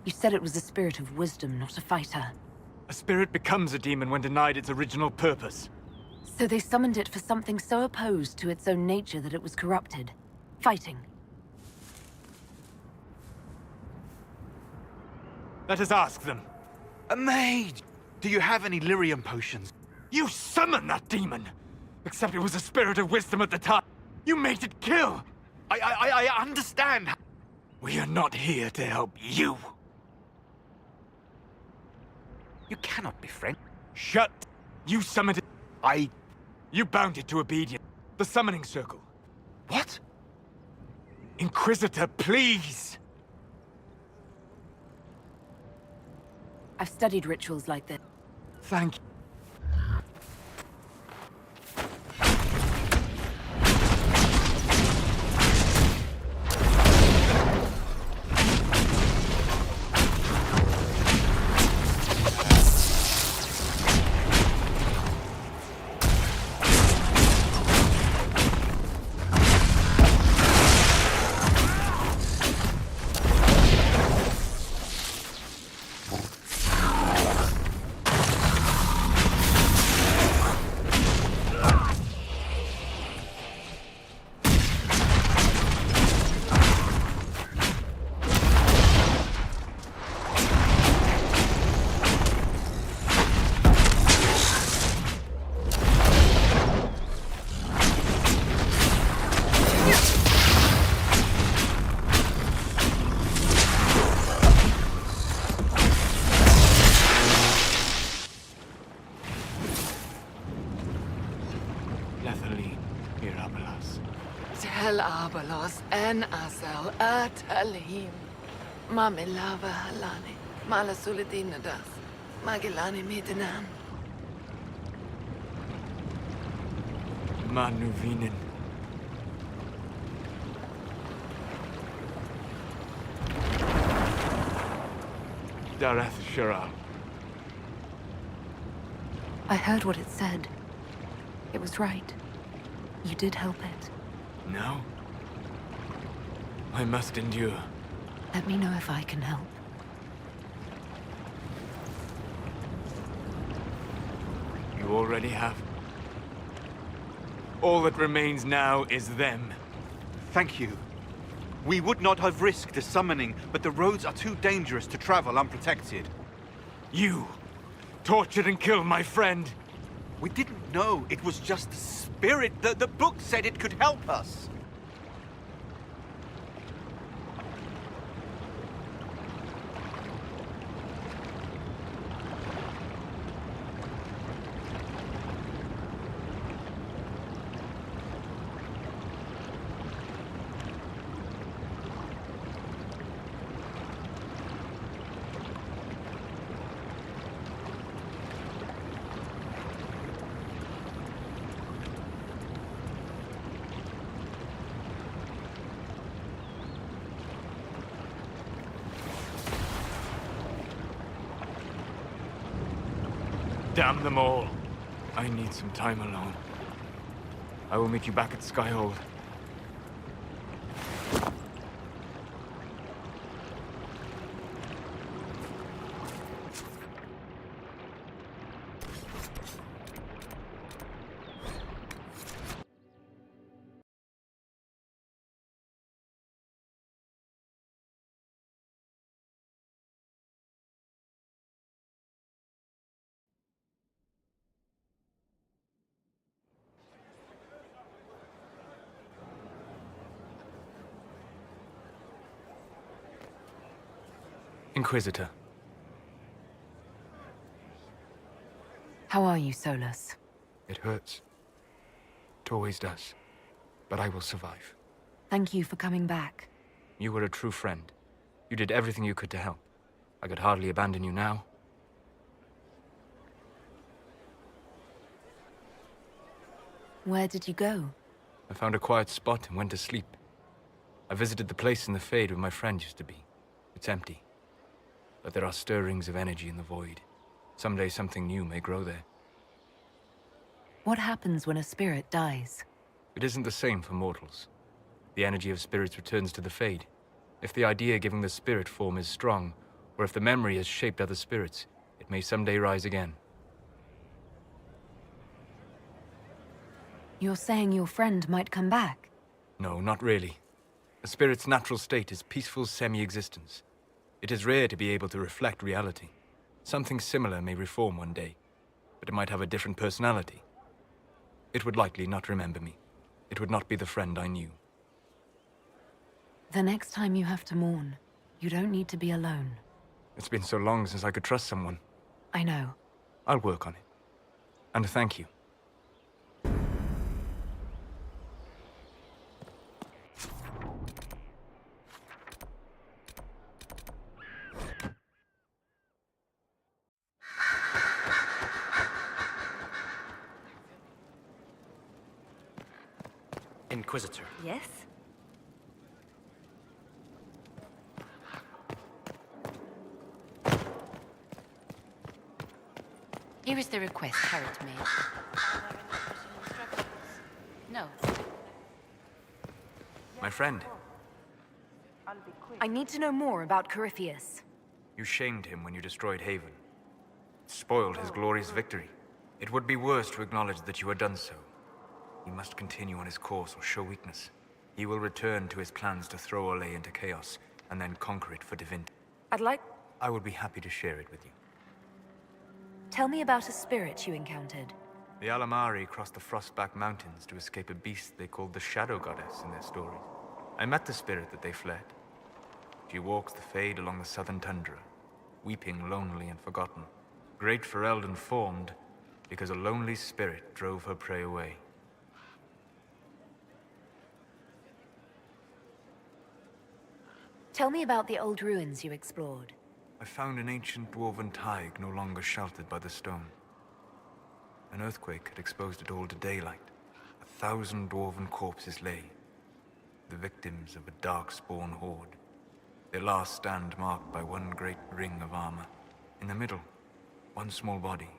S10: You said it was a spirit of wisdom, not a fighter.
S7: A spirit becomes a demon when denied its original purpose.
S10: So they summoned it for something so opposed to its own nature that it was corrupted. Fighting.
S7: Let us ask them.
S15: A mage! Do you have any lyrium potions?
S7: You summoned that demon! Except it was a spirit of wisdom at the time. You made it kill!
S15: I understand.
S7: We are not here to help you.
S15: You cannot be friend.
S7: Shut! You summoned it. You bound it to obedience. The summoning circle.
S15: What?
S7: Inquisitor, please!
S10: I've studied rituals like this.
S7: Thank you.
S16: Tel Abalos en Asel Atalim. Mamilava Halani. Malasuladinadas. Magilani Midinan.
S7: Manuvinen. Dareth Shara.
S10: I heard what it said. It was right. You did help it.
S7: No. I must endure.
S10: Let me know if I can help.
S7: You already have. All that remains now is them.
S15: Thank you. We would not have risked the summoning, but the roads are too dangerous to travel unprotected.
S7: You tortured and killed my friend.
S15: We didn't know it was just a spirit. The book said it could help us.
S7: Damn them all. I need some time alone. I will meet you back at Skyhold. Inquisitor.
S10: How are you, Solus?
S7: It hurts. It always does. But I will survive.
S10: Thank you for coming back.
S7: You were a true friend. You did everything you could to help. I could hardly abandon you now.
S10: Where did you go?
S7: I found a quiet spot and went to sleep. I visited the place in the Fade where my friend used to be. It's empty. But there are stirrings of energy in the void. Someday something new may grow there.
S10: What happens when a spirit dies?
S7: It isn't the same for mortals. The energy of spirits returns to the Fade. If the idea giving the spirit form is strong, or if the memory has shaped other spirits, it may someday rise again.
S10: You're saying your friend might come back?
S7: No, not really. A spirit's natural state is peaceful semi-existence. It is rare to be able to reflect reality. Something similar may reform one day, but it might have a different personality. It would likely not remember me. It would not be the friend I knew.
S10: The next time you have to mourn, you don't need to be alone.
S7: It's been so long since I could trust someone.
S10: I know.
S7: I'll work on it. And thank you.
S18: Inquisitor.
S13: Yes?
S1: Here is the request Harriet made. No.
S7: My friend,
S10: I need to know more about Corypheus.
S7: you shamed him when you destroyed Haven. It spoiled his glorious victory. It would be worse to acknowledge that you had done so. He must continue on his course or show weakness. He will return to his plans to throw Olay into chaos, and then conquer it for divinity. I would be happy to share it with you.
S10: Tell me about a spirit you encountered.
S7: The Alamari crossed the Frostback Mountains to escape a beast they called the Shadow Goddess in their stories. I met the spirit that they fled. She walks the Fade along the southern tundra, weeping lonely and forgotten. Great Ferelden formed because a lonely spirit drove her prey away.
S10: Tell me about the old ruins you explored.
S7: I found an ancient dwarven thaig no longer sheltered by the stone. An earthquake had exposed it all to daylight. 1,000 dwarven corpses lay, the victims of a darkspawn horde. Their last stand marked by one great ring of armor. In the middle, one small body,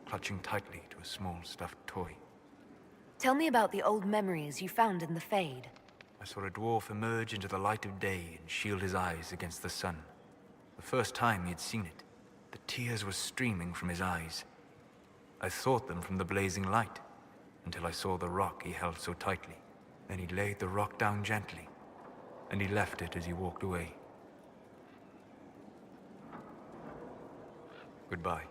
S7: clutching tightly to a small stuffed toy.
S10: Tell me about the old memories you found in the Fade.
S7: I saw a dwarf emerge into the light of day and shield his eyes against the sun. The first time he had seen it, the tears were streaming from his eyes. I thought them from the blazing light, until I saw the rock he held so tightly. Then he laid the rock down gently, and he left it as he walked away. Goodbye.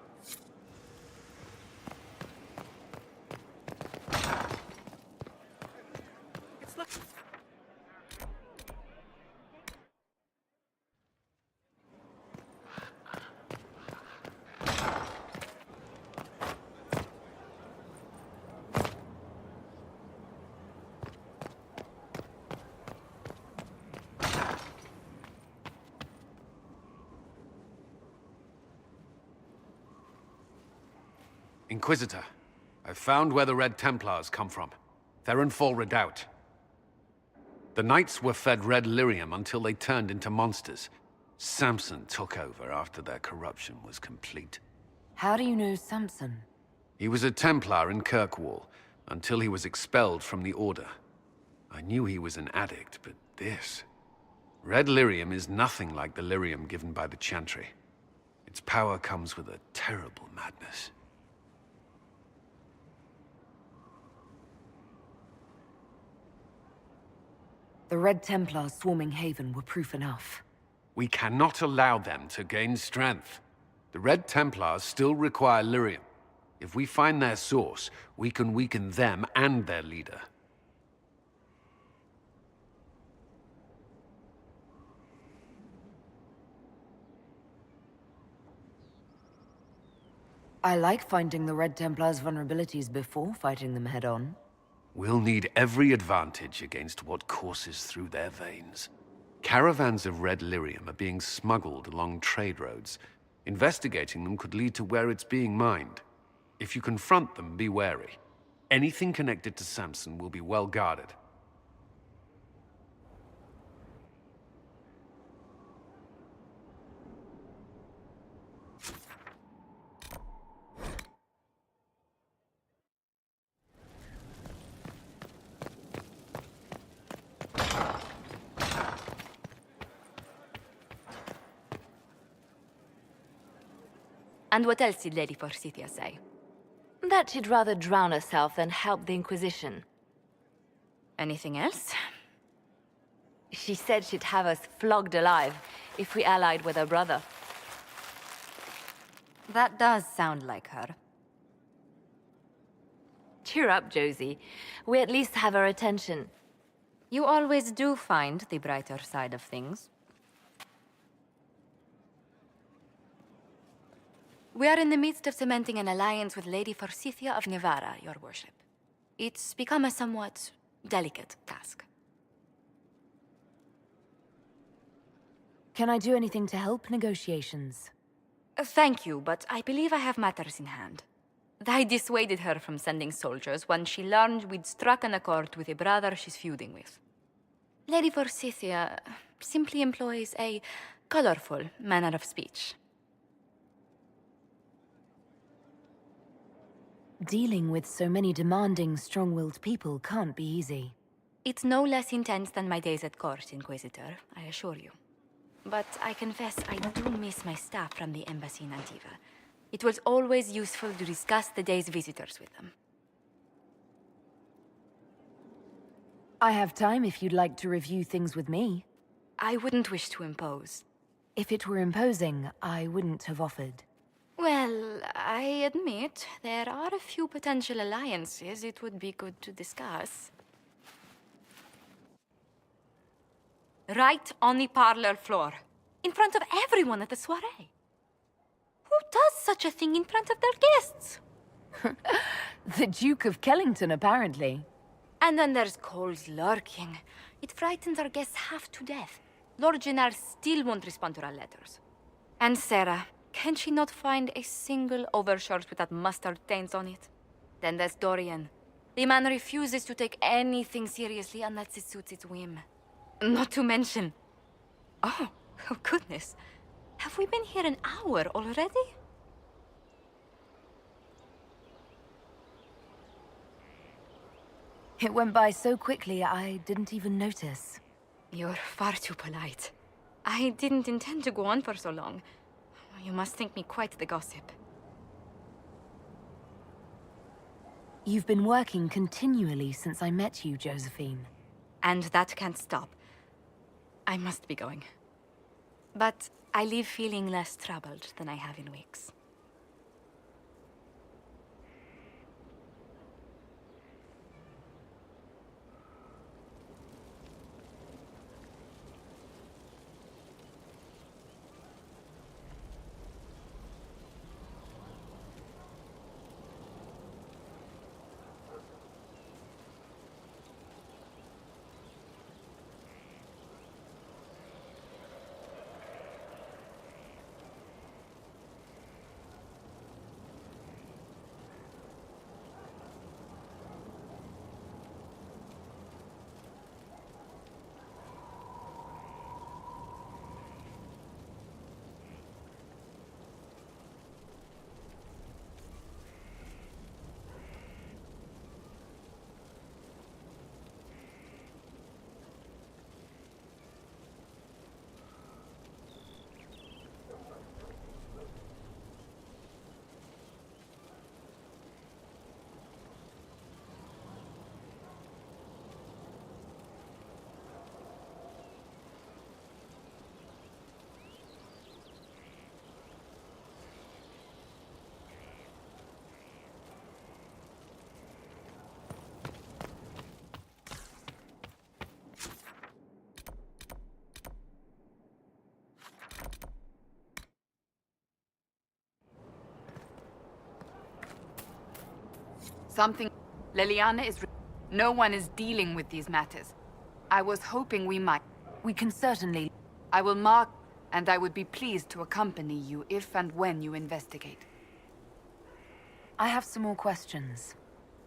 S2: Inquisitor, I've found where the Red Templars come from. Therenfall Redoubt. The Knights were fed red lyrium until they turned into monsters. Samson took over after their corruption was complete.
S10: How do you know Samson?
S2: He was a Templar in Kirkwall, until he was expelled from the Order. I knew he was an addict, but this... Red lyrium is nothing like the lyrium given by the Chantry. Its power comes with a terrible madness.
S10: The Red Templars swarming Haven were proof enough.
S2: We cannot allow them to gain strength. The Red Templars still require lyrium. If we find their source, we can weaken them and their leader.
S10: I like finding the Red Templars' vulnerabilities before fighting them head-on.
S2: We'll need every advantage against what courses through their veins. Caravans of red lyrium are being smuggled along trade roads. Investigating them could lead to where it's being mined. If you confront them, be wary. Anything connected to Samson will be well guarded.
S13: And what else did Lady Forsythia say?
S10: That she'd rather drown herself than help the Inquisition.
S13: Anything else?
S10: She said she'd have us flogged alive if we allied with her brother.
S13: That does sound like her.
S10: Cheer up, Josie. We at least have her attention.
S13: You always do find the brighter side of things. We are in the midst of cementing an alliance with Lady Forsythia of Navarra, your worship. It's become a somewhat delicate task.
S10: Can I do anything to help negotiations?
S13: Thank you, but I believe I have matters in hand. I dissuaded her from sending soldiers when she learned we'd struck an accord with a brother she's feuding with. Lady Forsythia simply employs a colorful manner of speech.
S10: Dealing with so many demanding, strong-willed people can't be easy.
S13: It's no less intense than my days at court, Inquisitor, I assure you. But I confess I do miss my staff from the embassy in Antiva. It was always useful to discuss the day's visitors with them.
S10: I have time if you'd like to review things with me.
S13: I wouldn't wish to impose.
S10: If it were imposing, I wouldn't have offered.
S13: Well, I admit there are a few potential alliances it would be good to discuss. Right on the parlor floor, in front of everyone at the soiree. Who does such a thing in front of their guests?
S10: The Duke of Kellington, apparently.
S13: And then there's Cole's lurking. It frightens our guests half to death. Lord Gennar still won't respond to our letters. And Sarah, can she not find a single overshirt without mustard stains on it? Then there's Dorian. The man refuses to take anything seriously unless it suits its whim. Not to mention... Oh goodness. Have we been here an hour already?
S10: It went by so quickly, I didn't even notice.
S13: You're far too polite. I didn't intend to go on for so long. You must think me quite the gossip.
S10: You've been working continually since I met you, Josephine.
S13: And that can't stop. I must be going. But I leave feeling less troubled than I have in weeks.
S3: Something... Leliana is... No one is dealing with these matters. I was hoping we might.
S10: We can certainly...
S3: I will mark, and I would be pleased to accompany you if and when you investigate.
S10: I have some more questions.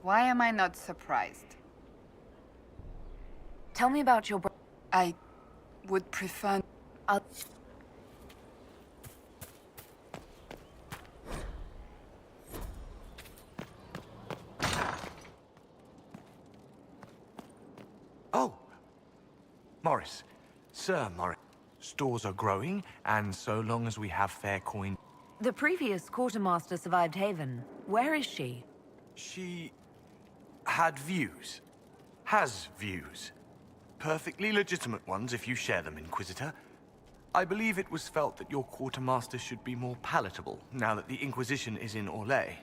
S3: Why am I not surprised?
S10: Tell me about your
S3: I would prefer...
S7: Oh! Morris. Sir Morris. Stores are growing, and so long as we have fair coin...
S10: The previous quartermaster survived Haven. Where is she?
S7: She... had views. Has views. Perfectly legitimate ones if you share them, Inquisitor. I believe it was felt that your quartermaster should be more palatable now that the Inquisition is in Orlais.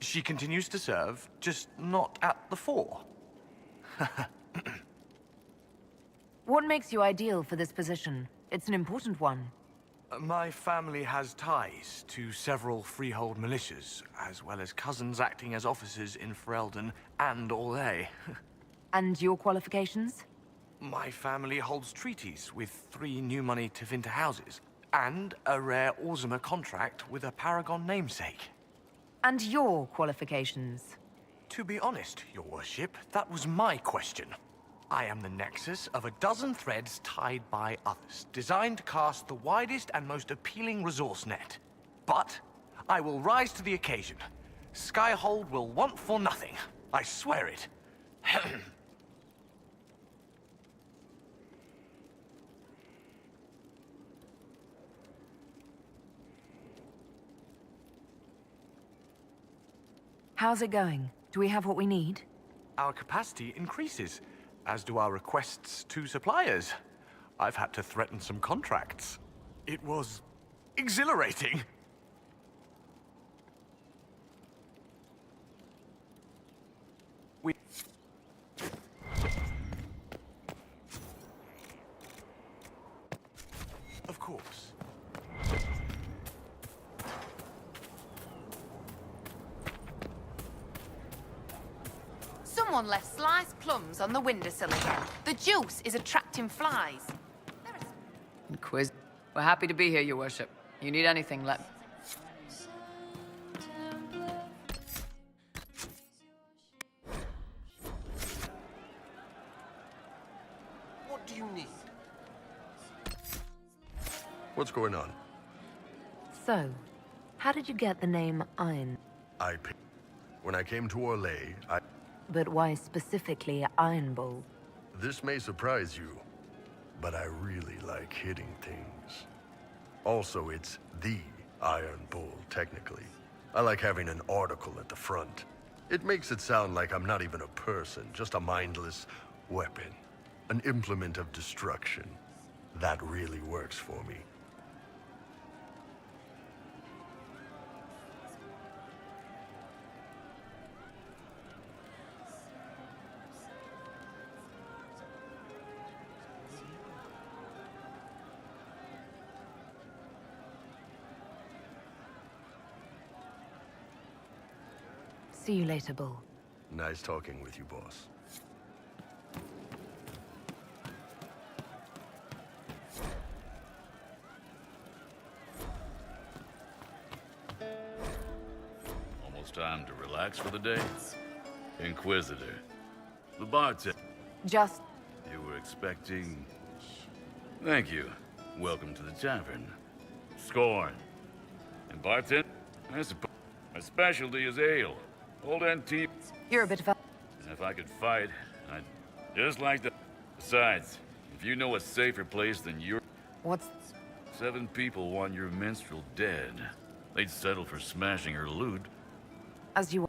S7: She continues to serve, just not at the fore.
S10: What makes you ideal for this position? It's an important one.
S7: My family has ties to several freehold militias, as well as cousins acting as officers in Ferelden and Orlais.
S10: And your qualifications?
S7: My family holds treaties with 3 new money Tevinter houses, and a rare Orzuma contract with a Paragon namesake.
S10: And your qualifications?
S7: To be honest, your worship, that was my question. I am the nexus of a dozen threads tied by others, designed to cast the widest and most appealing resource net. But I will rise to the occasion. Skyhold will want for nothing. I swear it.
S10: How's it going? Do we have what we need?
S7: Our capacity increases, as do our requests to suppliers. I've had to threaten some contracts. It was exhilarating. Of course.
S1: Someone left sliced plums on the windowsill again. The juice is attracting flies.
S6: Quiz. We're happy to be here, Your Worship. You need anything, let...
S12: What do you need?
S14: What's going on?
S10: So, how did you get the name Iron?
S14: When I came to Orlais,
S10: But why specifically Iron Bull?
S14: This may surprise you, but I really like hitting things. Also, it's the Iron Bull, technically. I like having an article at the front. It makes it sound like I'm not even a person, just a mindless weapon. An implement of destruction. That really works for me.
S10: See you later, Bull.
S14: Nice talking with you, boss.
S17: Almost time to relax for the day. Inquisitor. The bartender.
S10: Just...
S17: You were expecting... Thank you. Welcome to the tavern. Scorn. And bartender? I suppose my specialty is ale. Old antique.
S10: You're a bit of a...
S17: And if I could fight, I'd just like to... Besides, if you know a safer place than your...
S10: What's...
S17: 7 people want your minstrel dead. They'd settle for smashing her loot.
S10: As you...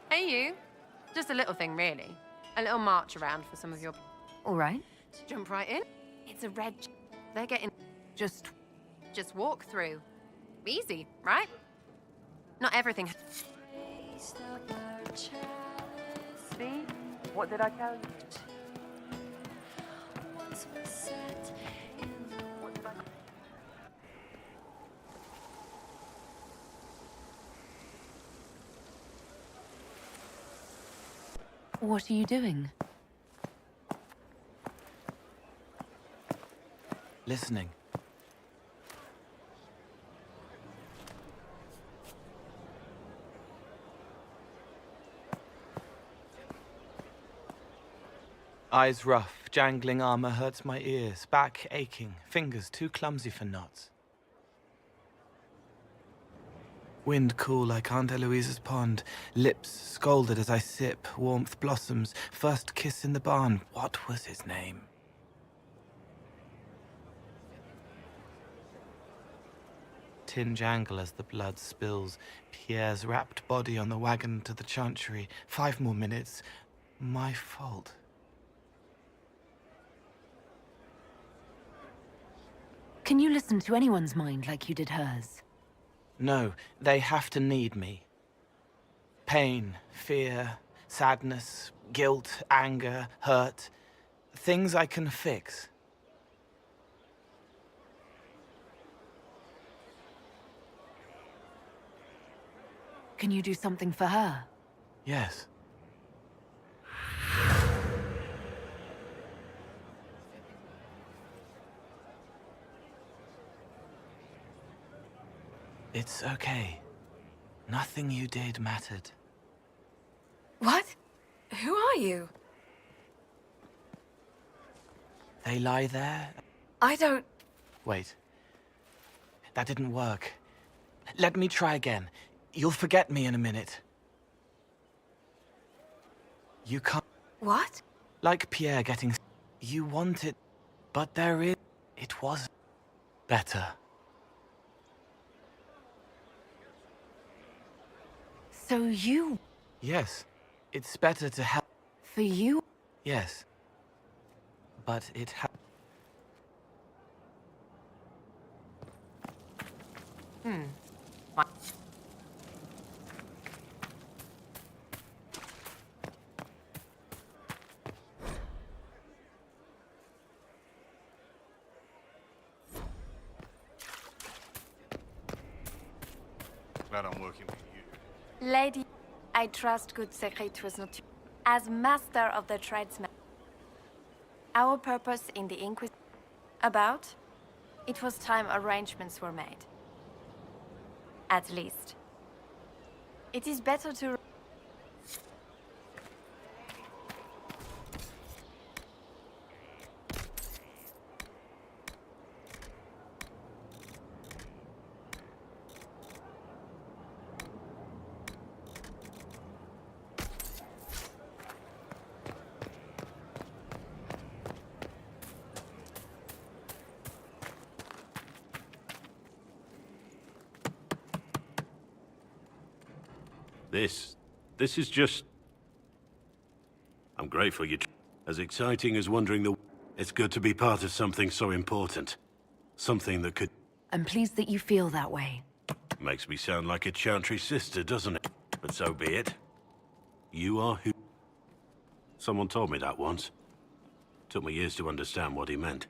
S5: Hey, you. Just a little thing, really. A little march around for some of your...
S10: All right.
S5: Jump right in. It's a red... They're getting...
S10: Just
S5: walk through. Easy, right? Not everything...
S19: See? What did I tell you?
S10: What are you doing?
S4: Listening. Eyes rough, jangling armor hurts my ears, back aching, fingers too clumsy for knots. Wind cool like Aunt Eloise's pond, lips scalded as I sip, warmth blossoms, first kiss in the barn. What was his name? Tin jangle as the blood spills, Pierre's wrapped body on the wagon to the chantry. 5 more minutes. My fault.
S10: Can you listen to anyone's mind like you did hers?
S4: No, they have to need me. Pain, fear, sadness, guilt, anger, hurt. Things I can fix.
S10: Can you do something for her?
S4: Yes. It's okay. Nothing you did mattered.
S5: What? Who are you?
S4: They lie there.
S5: I don't...
S4: Wait. That didn't work. Let me try again. You'll forget me in a minute. You can't...
S5: What?
S4: Like Pierre getting... You want it, but there is... It was... better.
S10: So you...
S4: Yes. It's better to help...
S10: For you?
S4: Yes. But it
S9: Glad I'm working with you.
S11: Lady, I trust good secret was not... As master of the tradesman, our purpose in the Inquisition... About? It was time arrangements were made. At least. It is better to...
S21: This is just... I'm grateful you... As exciting as wandering the... It's good to be part of something so important. Something that could...
S10: I'm pleased that you feel that way.
S21: Makes me sound like a chantry sister, doesn't it? But so be it. You are who... Someone told me that once. Took me years to understand what he meant.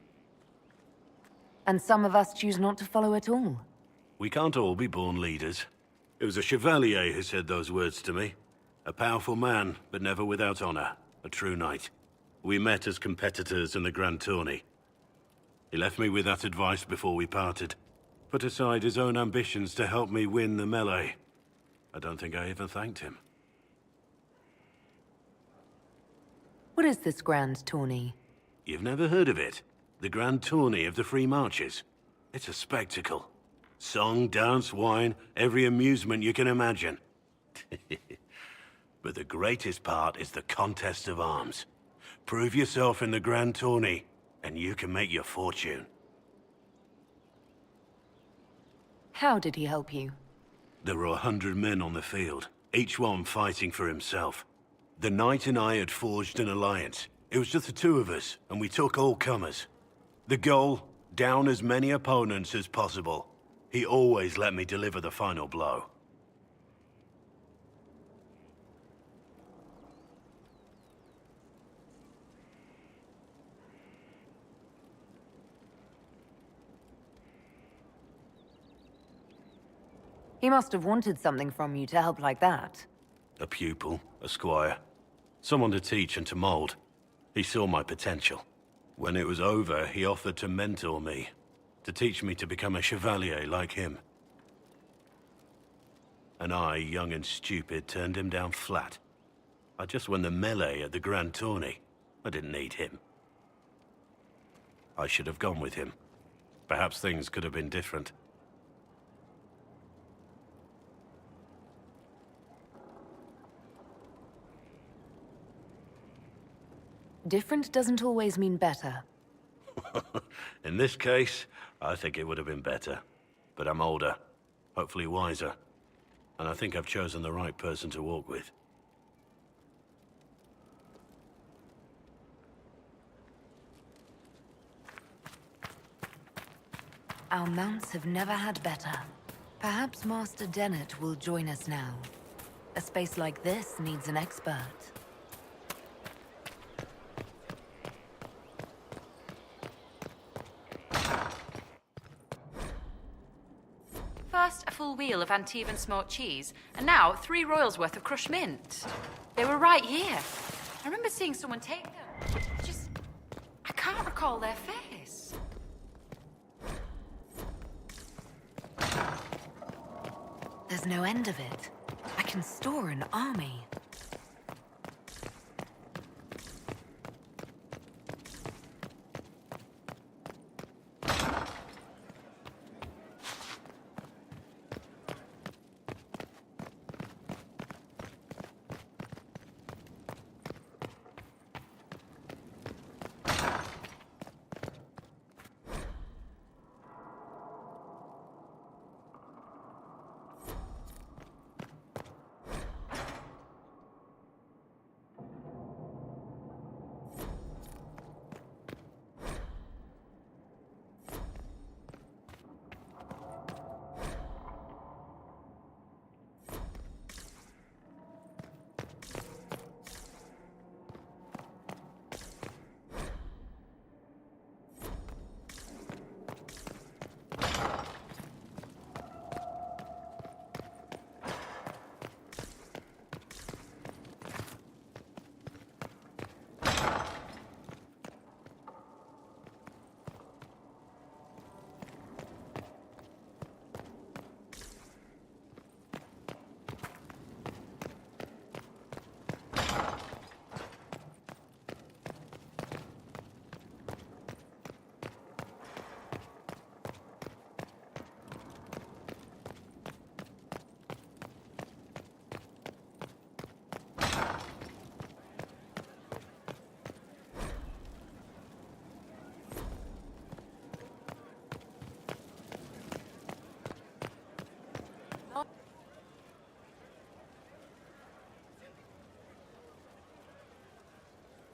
S10: And some of us choose not to follow at all.
S21: We can't all be born leaders. It was a chevalier who said those words to me. A powerful man, but never without honor. A true knight. We met as competitors in the Grand Tourney. He left me with that advice before we parted. Put aside his own ambitions to help me win the melee. I don't think I even thanked him.
S10: What is this grand tourney?
S21: You've never heard of it? The Grand Tourney of the Free Marches. It's a spectacle. Song, dance, wine, every amusement you can imagine. But the greatest part is the contest of arms. Prove yourself in the Grand Tourney, and you can make your fortune.
S10: How did he help you?
S21: There were 100 men on the field, each one fighting for himself. The knight and I had forged an alliance. It was just the two of us, and we took all comers. The goal, down as many opponents as possible. He always let me deliver the final blow.
S10: He must have wanted something from you to help like that.
S21: A pupil, a squire. Someone to teach and to mold. He saw my potential. When it was over, he offered to mentor me. To teach me to become a chevalier like him. And I, young and stupid, turned him down flat. I just won the melee at the Grand Tourney. I didn't need him. I should have gone with him. Perhaps things could have been different.
S10: Different doesn't always mean better.
S21: In this case, I think it would have been better. But I'm older, hopefully wiser. And I think I've chosen the right person to walk with.
S10: Our mounts have never had better. Perhaps Master Dennett will join us now. A space like this needs an expert.
S13: First, a full wheel of Antibes smoked cheese, and now 3 royals worth of crushed mint. They were right here. I remember seeing someone take them. I can't recall their face.
S10: There's no end of it. I can store an army.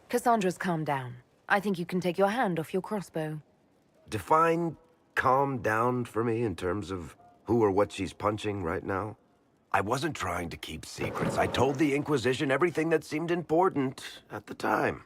S10: Cassandra's calmed down. I think you can take your hand off your crossbow.
S8: Define calm down for me in terms of who or what she's punching right now. I wasn't trying to keep secrets. I told the Inquisition everything that seemed important at the time.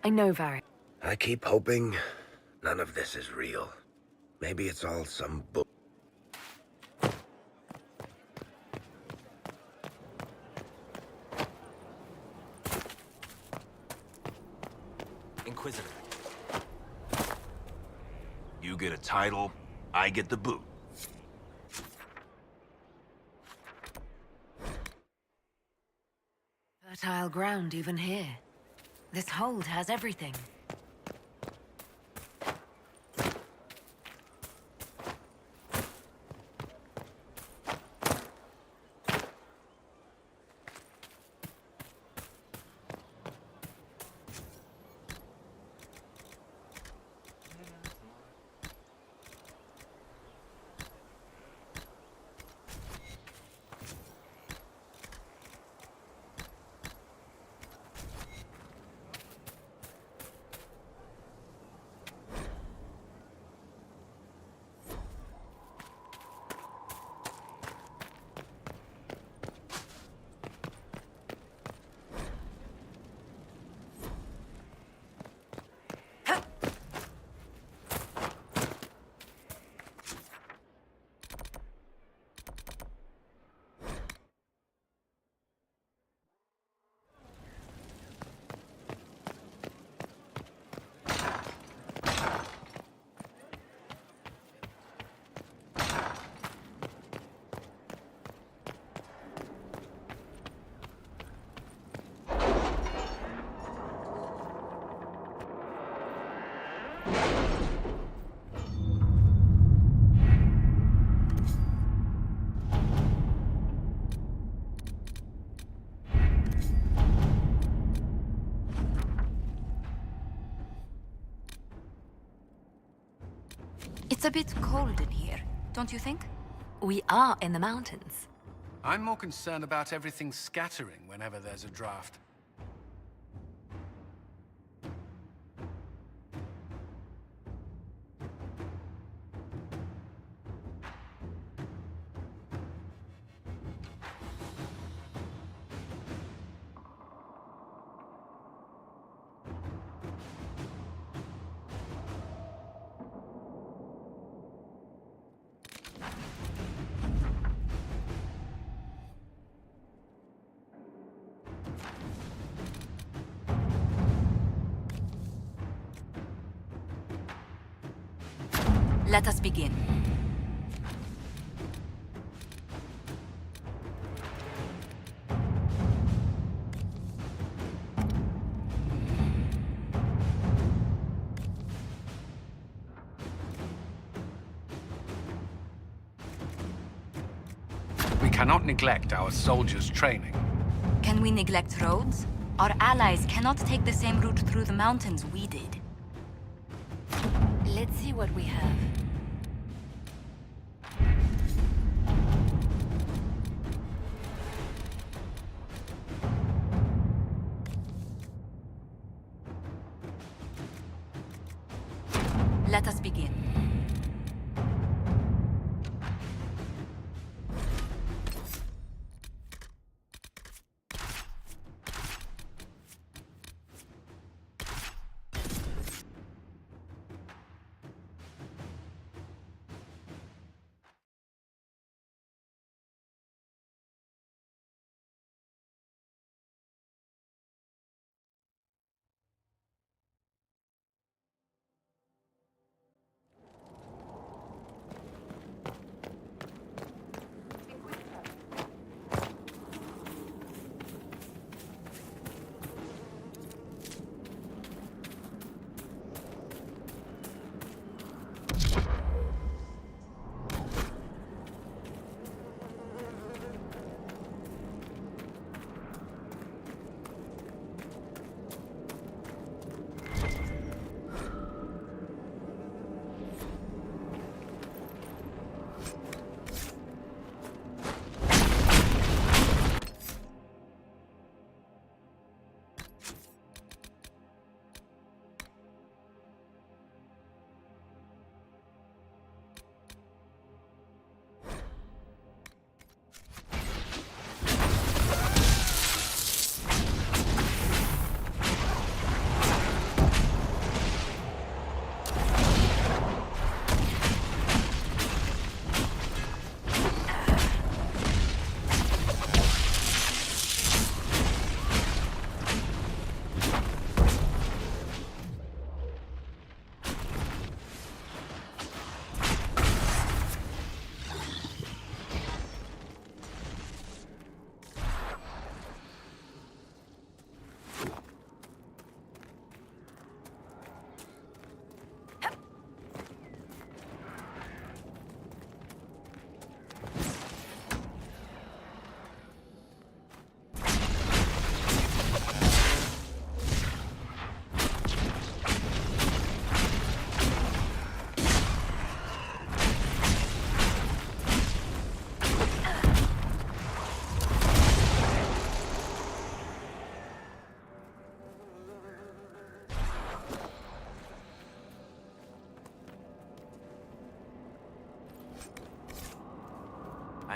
S10: I know, Varric.
S8: I keep hoping none of this is real. Maybe it's all some bull.
S20: Inquisitor. You get a title, I get the boot.
S10: Fertile ground even here. This hold has everything.
S13: It's a bit cold in here, don't you think?
S10: We are in the mountains.
S2: I'm more concerned about everything scattering whenever there's a draft.
S13: Let us begin.
S2: We cannot neglect our soldiers' training.
S13: Can we neglect roads? Our allies cannot take the same route through the mountains we did.
S10: Let's see what we have.
S13: Let us begin.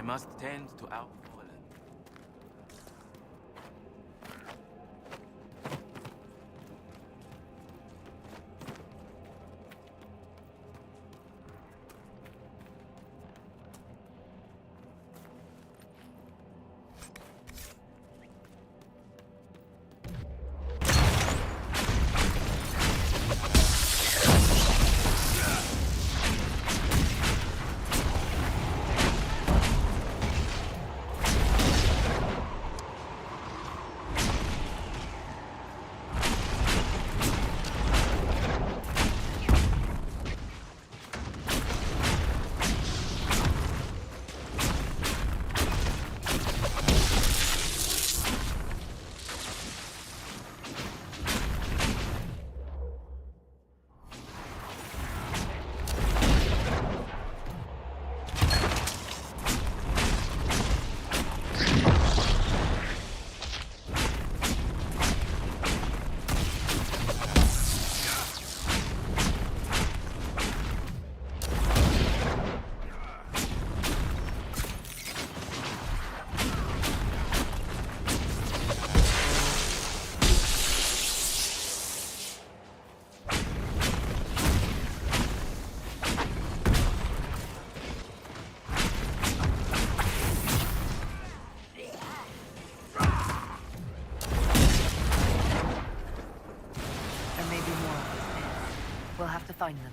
S18: I must tend to our fallen.
S10: There may be more. We'll have to find them.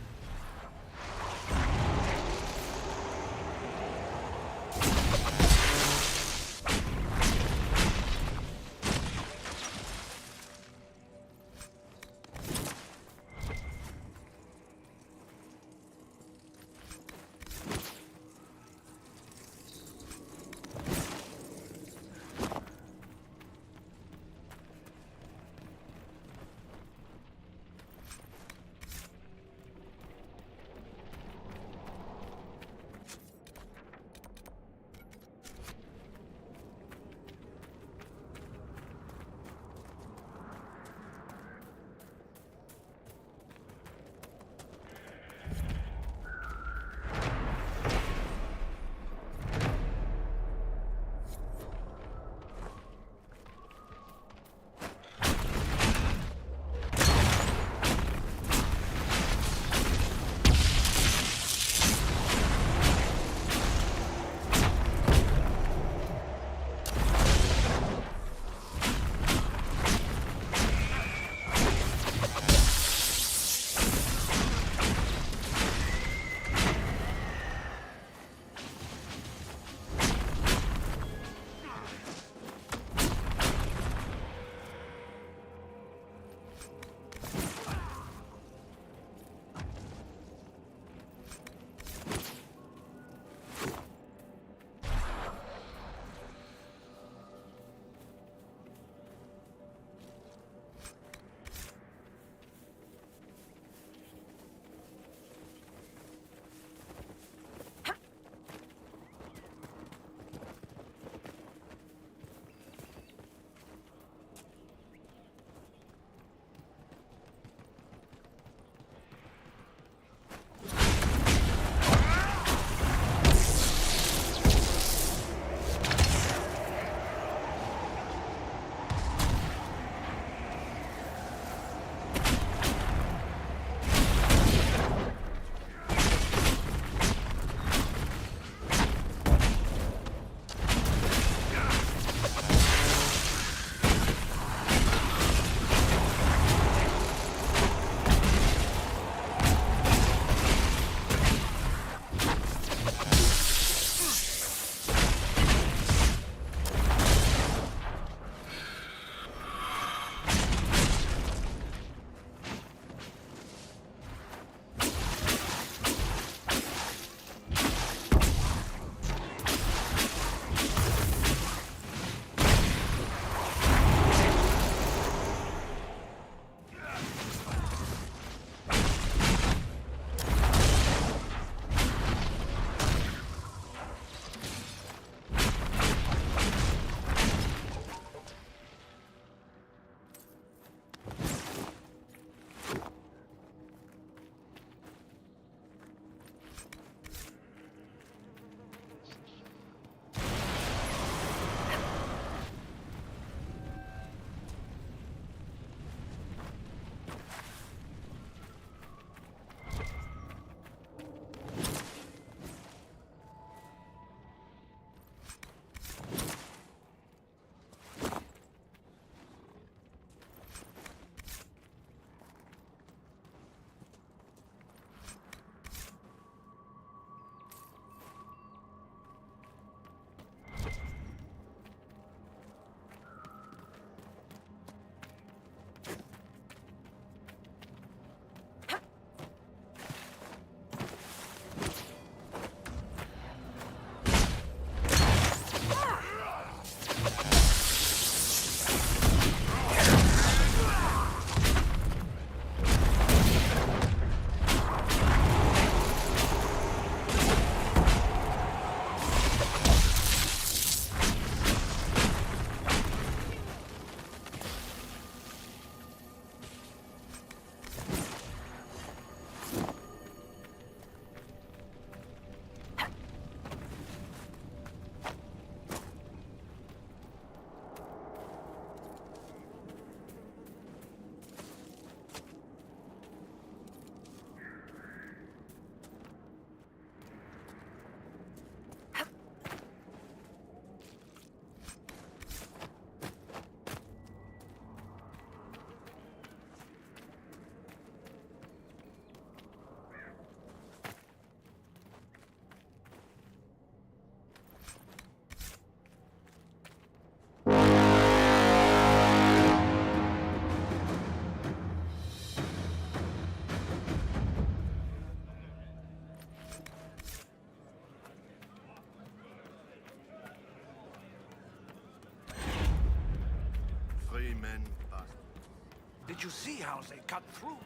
S20: Did you see how they cut through?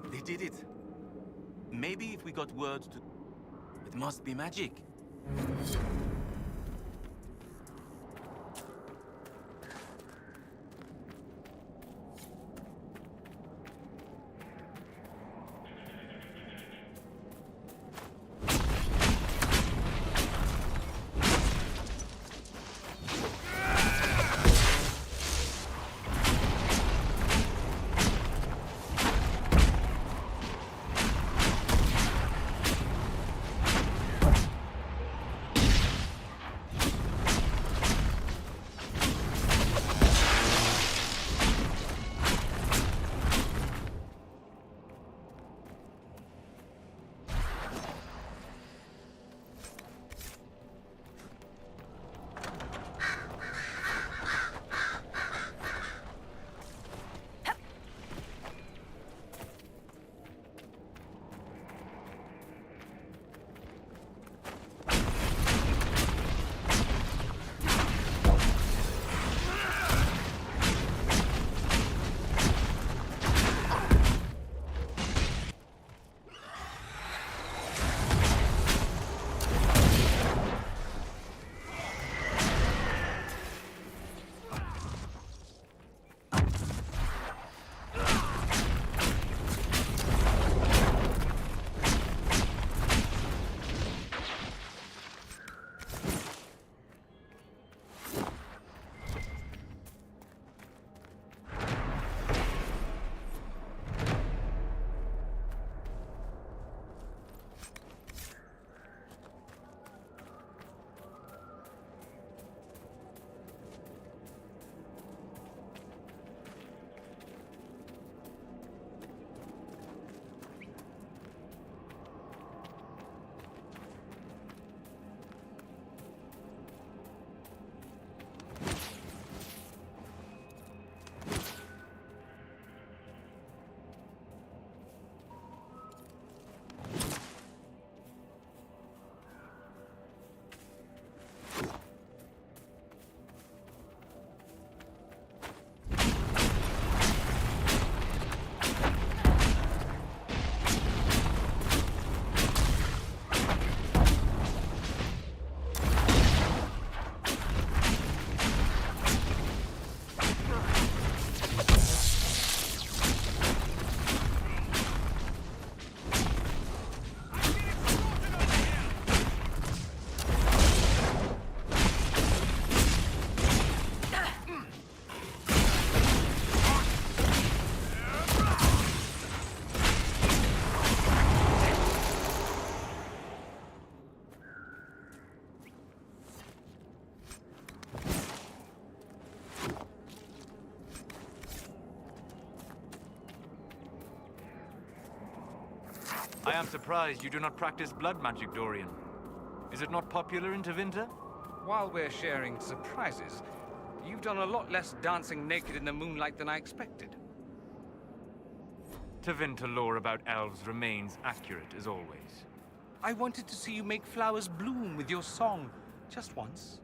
S16: They did it. Maybe if we got word to... It must be magic.
S7: I am surprised you do not practice blood magic, Dorian. Is it not popular in Tevinter?
S22: While we're sharing surprises, you've done a lot less dancing naked in the moonlight than I expected.
S7: Tevinter lore about elves remains accurate as always.
S22: I wanted to see you make flowers bloom with your song, just once.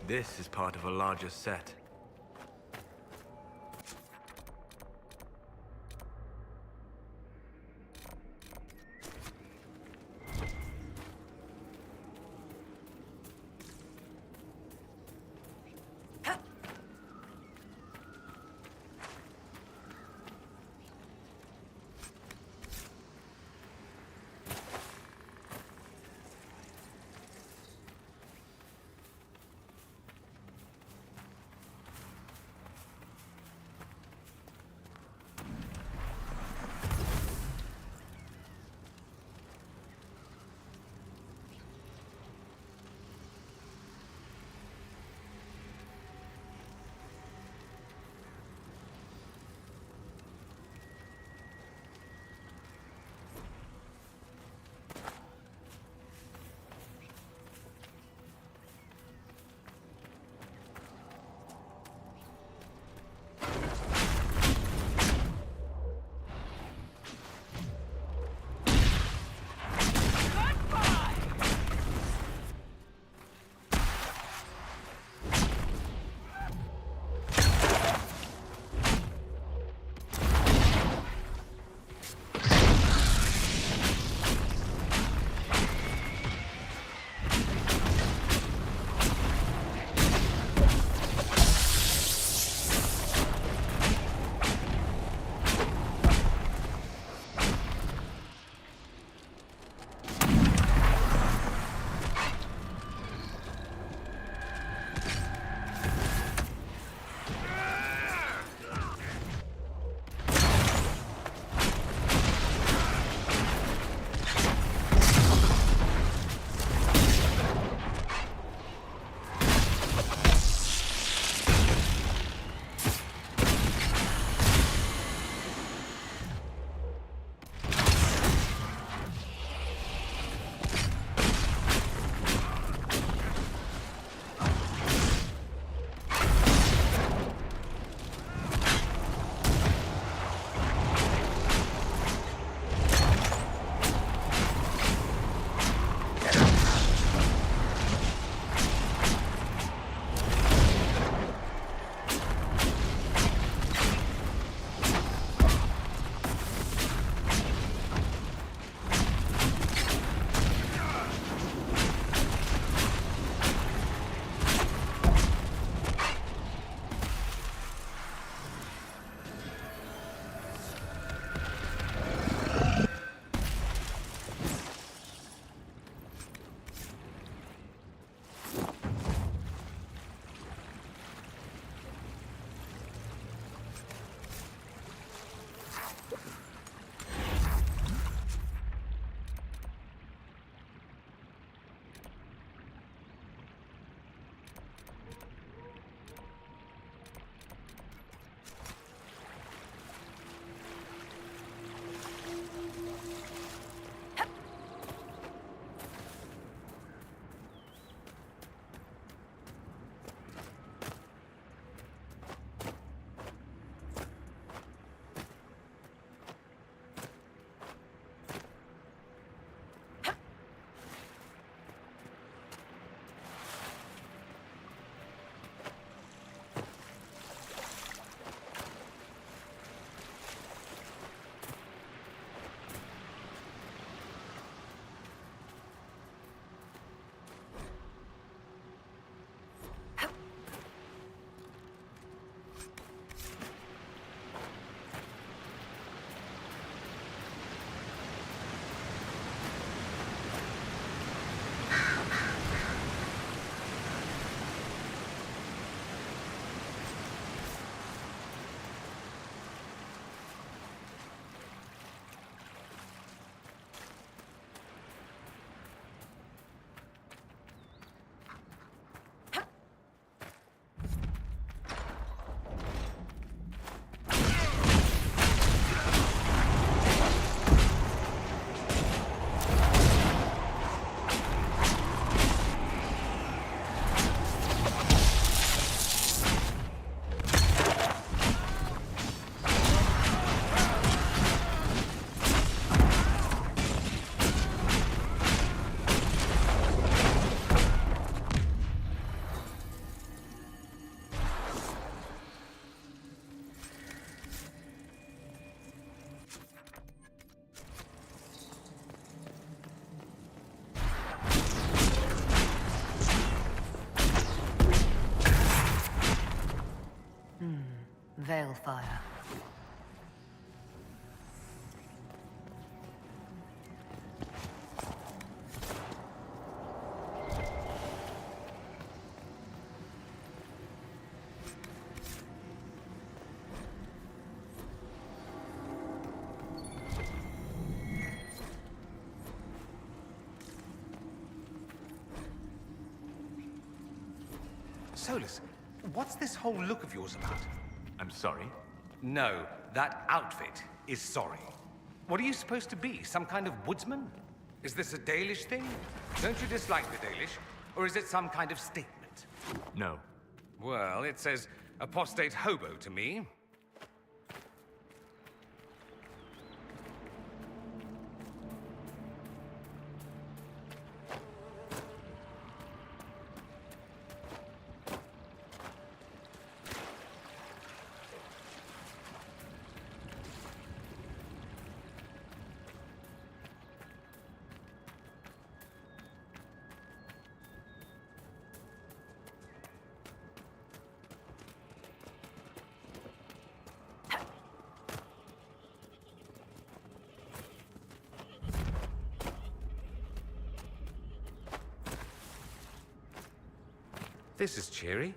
S7: This is part of a larger set.
S10: hellfire.
S22: Solus, what's this whole look of yours about?
S7: I'm sorry?
S22: No, that outfit is sorry. What are you supposed to be, some kind of woodsman? Is this a Dalish thing? Don't you dislike the Dalish? Or is it some kind of statement?
S7: No.
S22: Well, it says apostate hobo to me. This is cheery.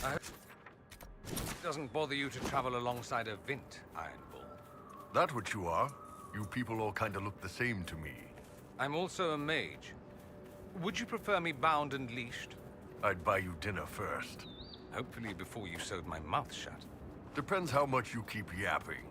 S22: I hope it doesn't bother you to travel alongside a Vint, Iron Bull.
S14: That what you are? You people all kinda look the same to me.
S22: I'm also a mage. Would you prefer me bound and leashed?
S14: I'd buy you dinner first.
S22: Hopefully before you sewed my mouth shut.
S14: Depends how much you keep yapping.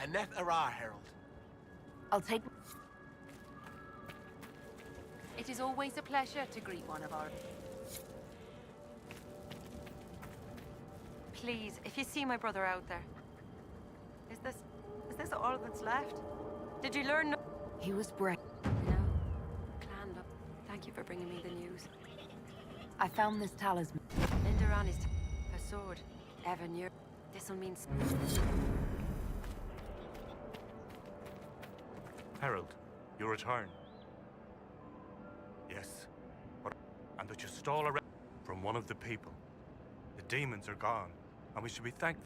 S12: Aneth Arar, Herald.
S10: I'll take...
S1: It is always a pleasure to greet one of our...
S5: Please, if you see my brother out there. Is this all that's left? Did you learn no...
S10: He was brave.
S5: No. Clan, look. Thank you for bringing me the news.
S10: I found this talisman.
S5: Lindaran is a sword. Evan, you're... This'll mean...
S9: Harold, you return. Yes, and that you stole a from one of the people. The demons are gone, and we should be thankful.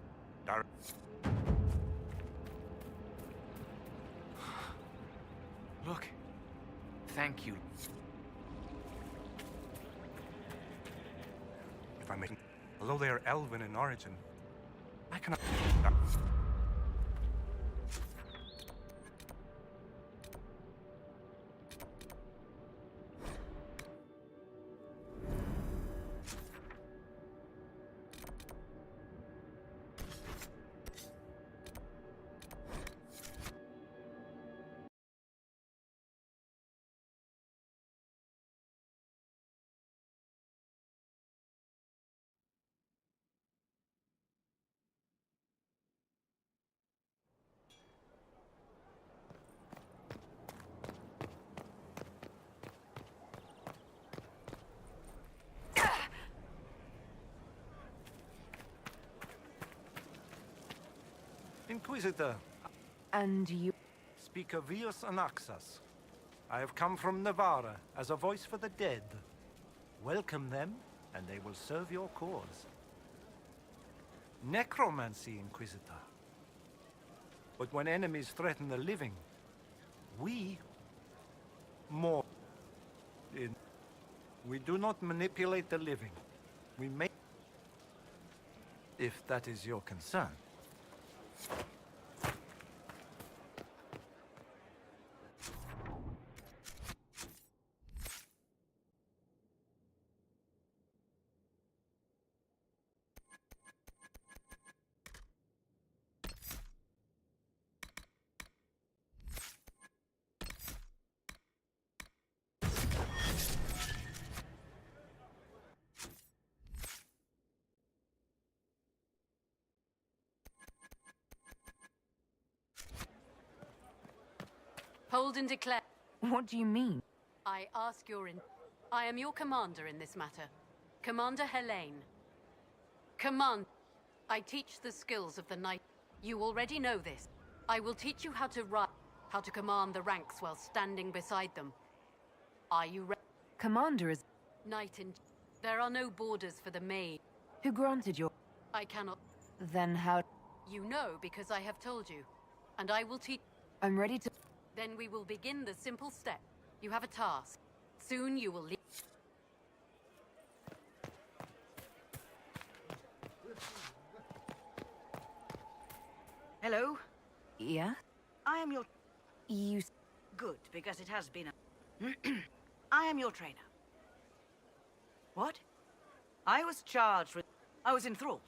S7: Look. Thank you.
S9: If I may, although they are elven in origin, I cannot.
S20: Inquisitor.
S10: And you...
S20: Speak Avius Anaxas. I have come from Navarra as a voice for the dead. Welcome them, and they will serve your cause. Necromancy, Inquisitor. But when enemies threaten the living, we... more... We do not manipulate the living. We make... If that is your concern.
S3: Hold and declare.
S10: What do you mean?
S3: I ask your in... I am your commander in this matter. Commander Helene. Command... I teach the skills of the knight. You already know this. I will teach you how to ride, how to command the ranks while standing beside them. Are you ready?
S10: Commander is...
S3: Knight in... There are no borders for the maid.
S10: Who granted your...
S3: I cannot...
S10: Then how...
S3: You know because I have told you. And I will teach...
S10: I'm ready to...
S3: Then we will begin the simple step. You have a task. Soon you will leave...
S15: Hello?
S10: Yeah?
S15: I am your...
S10: You...
S15: Good, because it has been a... I am your trainer. What? I was charged with... I was enthralled.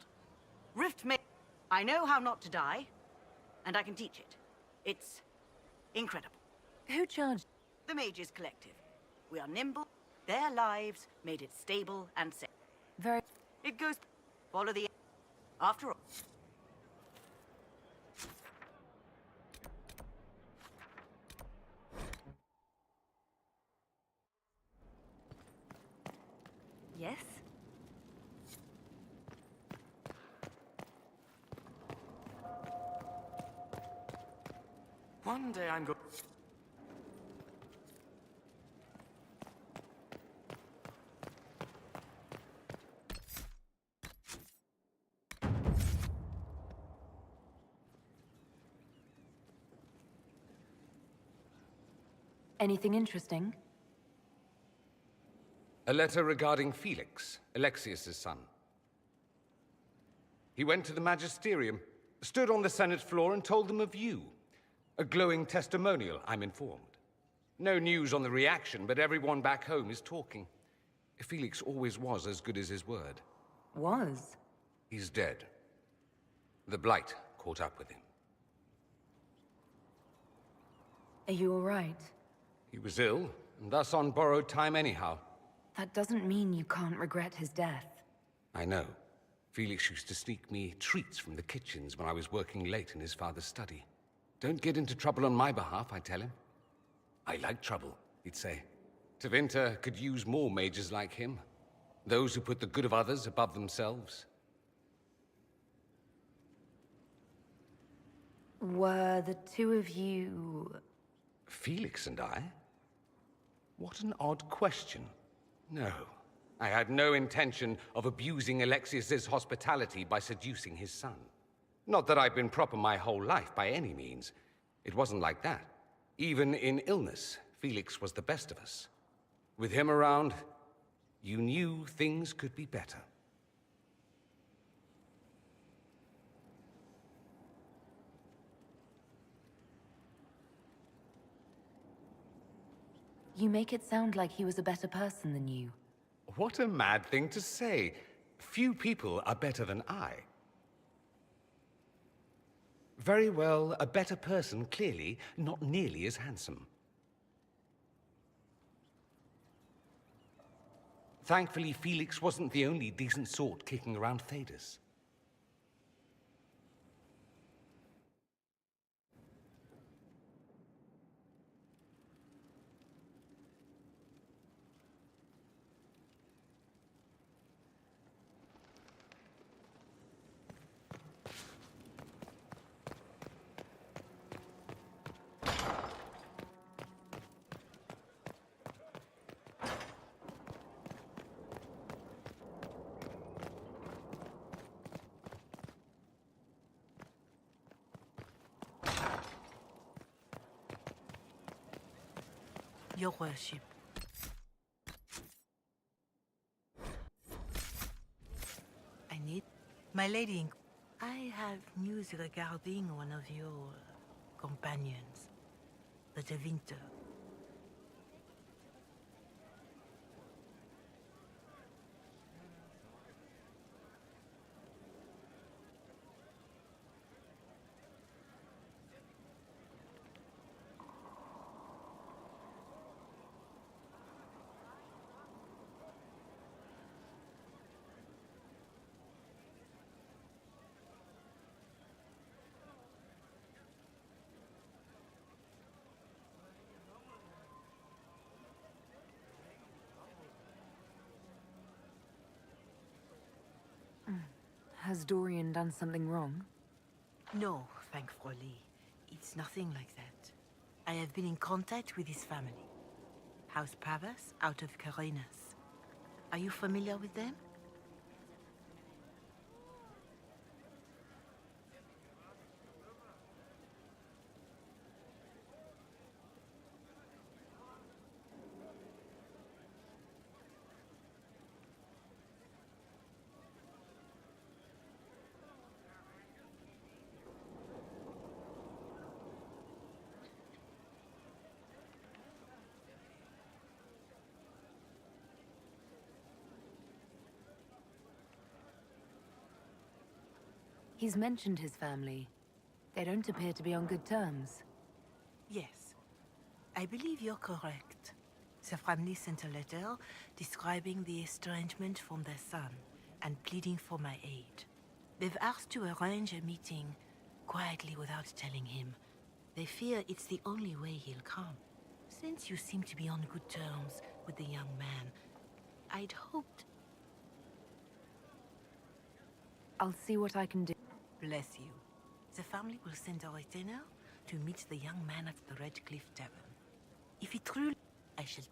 S15: Rift may... I know how not to die, and I can teach it. It's incredible.
S10: Who charged?
S15: The Mages Collective. We are nimble. Their lives made it stable and safe.
S10: Very...
S15: It goes... Follow the... After all...
S10: Yes?
S18: One day I'm going...
S10: Anything interesting?
S22: A letter regarding Felix, Alexius's son. He went to the Magisterium, stood on the Senate floor and told them of you. A glowing testimonial, I'm informed. No news on the reaction, but everyone back home is talking. Felix always was as good as his word.
S10: Was?
S22: He's dead. The Blight caught up with him.
S10: Are you all right?
S22: He was ill, and thus on borrowed time anyhow.
S10: That doesn't mean you can't regret his death.
S22: I know. Felix used to sneak me treats from the kitchens when I was working late in his father's study. Don't get into trouble on my behalf, I tell him. I like trouble, he'd say. Tevinter could use more mages like him. Those who put the good of others above themselves.
S10: Were the two of you...
S22: Felix and I? What an odd question. No, I had no intention of abusing Alexius's hospitality by seducing his son. Not that I've been proper my whole life, by any means. It wasn't like that. Even in illness, Felix was the best of us. With him around, you knew things could be better.
S10: You make it sound like he was a better person than you.
S22: What a mad thing to say. Few people are better than I. Very well, a better person, clearly, not nearly as handsome. Thankfully, Felix wasn't the only decent sort kicking around Thedas.
S15: Your worship. I need... My lady, I have news regarding one of your companions, the Tevinter.
S10: Has Dorian done something wrong?
S6: No, thankfully. It's nothing like that. I have been in contact with his family. House Pavas, out of Carinas. Are you familiar with them?
S10: He's mentioned his family. They don't appear to be on good terms.
S6: Yes. I believe you're correct. The family sent a letter describing the estrangement from their son and pleading for my aid. They've asked to arrange a meeting quietly without telling him. They fear it's the only way he'll come. Since you seem to be on good terms with the young man, I'd hoped...
S10: I'll see what I can do.
S6: Bless you. The family will send a retainer to meet the young man at the Red Cliff Tavern. If he truly... I shall...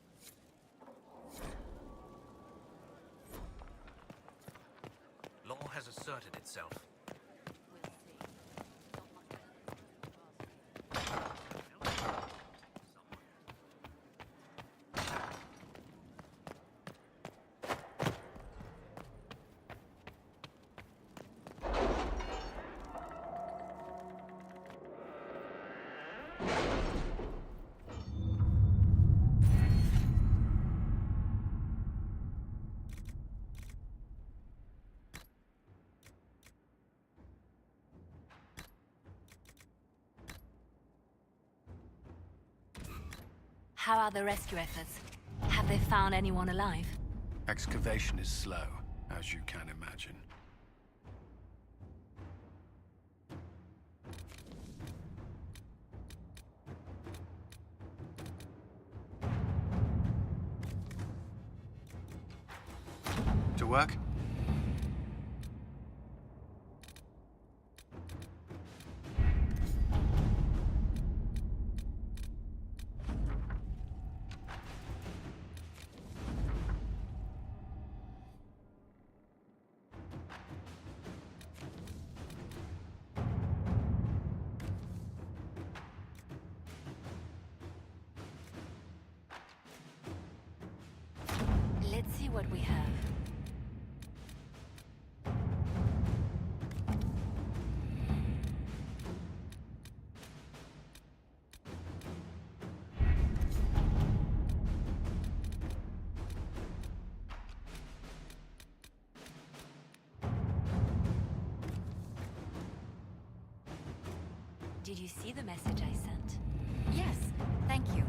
S18: Law has asserted itself.
S13: How are the rescue efforts? Have they found anyone alive?
S2: Excavation is slow, as you can imagine. To work?
S13: Let's see what we have. Did you see the message I sent? Yes, thank you.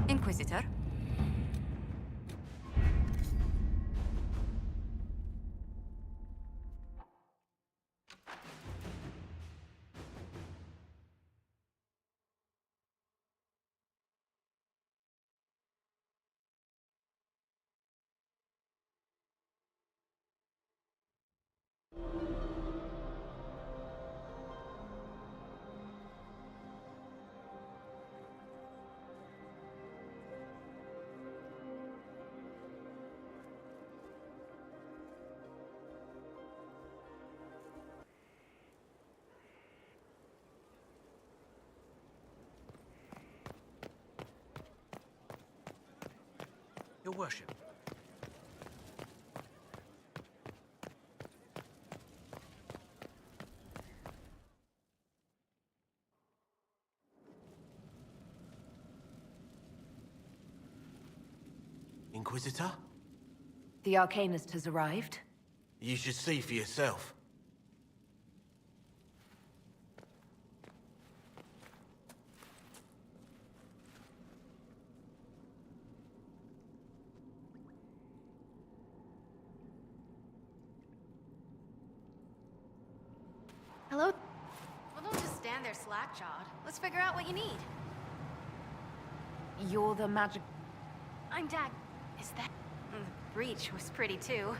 S13: Inquisitor?
S18: Your worship.
S12: Inquisitor?
S10: The Arcanist has arrived.
S12: You should see for yourself.
S17: Hello? Well, don't just stand there slack-jawed. Let's figure out what you need.
S10: You're the magic...
S17: I'm Dag. Is that... The breach was pretty, too.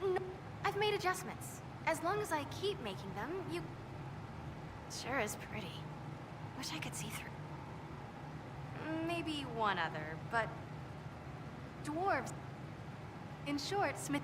S17: No, I've made adjustments. As long as I keep making them, you... Sure is pretty. Wish I could see through. Maybe one other, but... Dwarves. In short, Smith...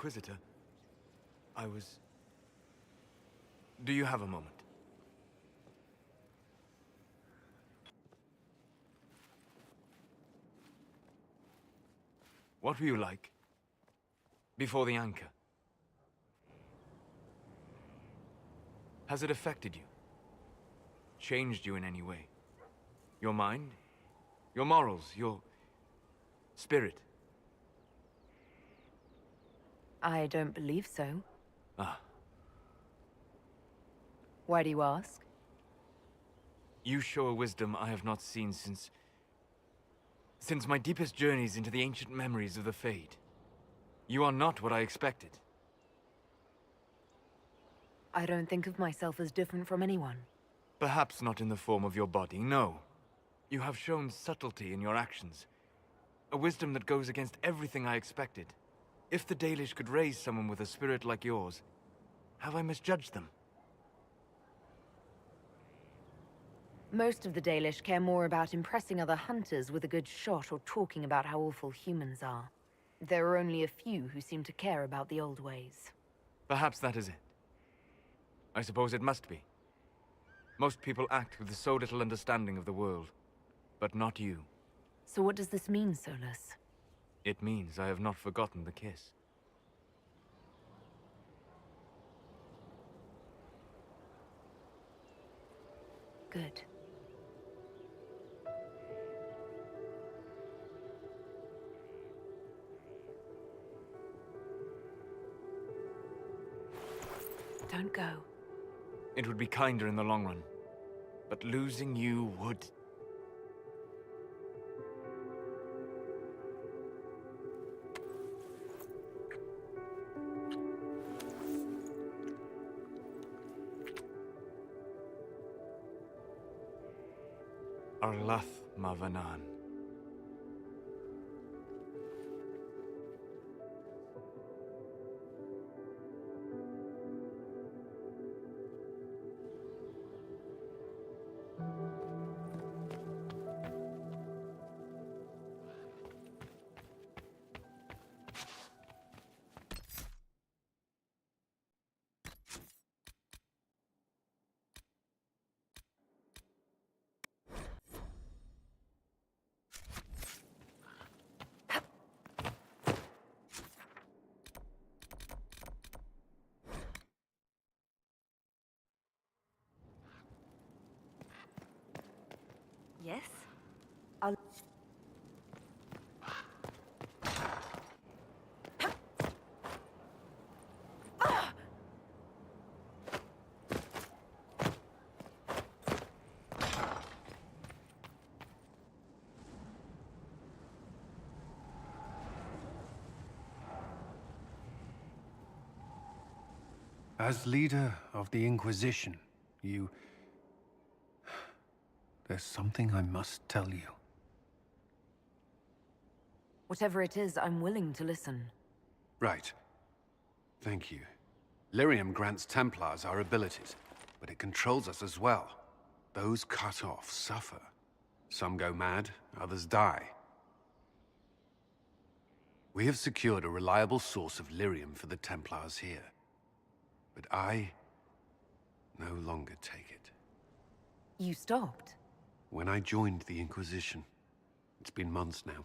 S7: Inquisitor. I was... Do you have a moment? What were you like before the anchor? Has it affected you? Changed you in any way? Your mind? Your morals? Your spirit?
S10: I don't believe so.
S7: Ah.
S10: Why do you ask?
S7: You show a wisdom I have not seen since my deepest journeys into the ancient memories of the Fade. You are not what I expected.
S10: I don't think of myself as different from anyone.
S7: Perhaps not in the form of your body, no. You have shown subtlety in your actions. A wisdom that goes against everything I expected. If the Dalish could raise someone with a spirit like yours, have I misjudged them?
S10: Most of the Dalish care more about impressing other hunters with a good shot or talking about how awful humans are. There are only a few who seem to care about the old ways.
S7: Perhaps that is it. I suppose it must be. Most people act with so little understanding of the world, but not you.
S10: So what does this mean, Solus?
S7: It means I have not forgotten the kiss.
S10: Good. Don't go.
S7: It would be kinder in the long run, but losing you would... Arlath Mavanan.
S5: Yes?
S10: I'll...
S2: As leader of the Inquisition, there's something I must tell you.
S10: Whatever it is, I'm willing to listen.
S2: Right. Thank you. Lyrium grants Templars our abilities, but it controls us as well. Those cut off suffer. Some go mad, others die. We have secured a reliable source of lyrium for the Templars here. But I no longer take it.
S10: You stopped?
S2: When I joined the Inquisition. It's been months now.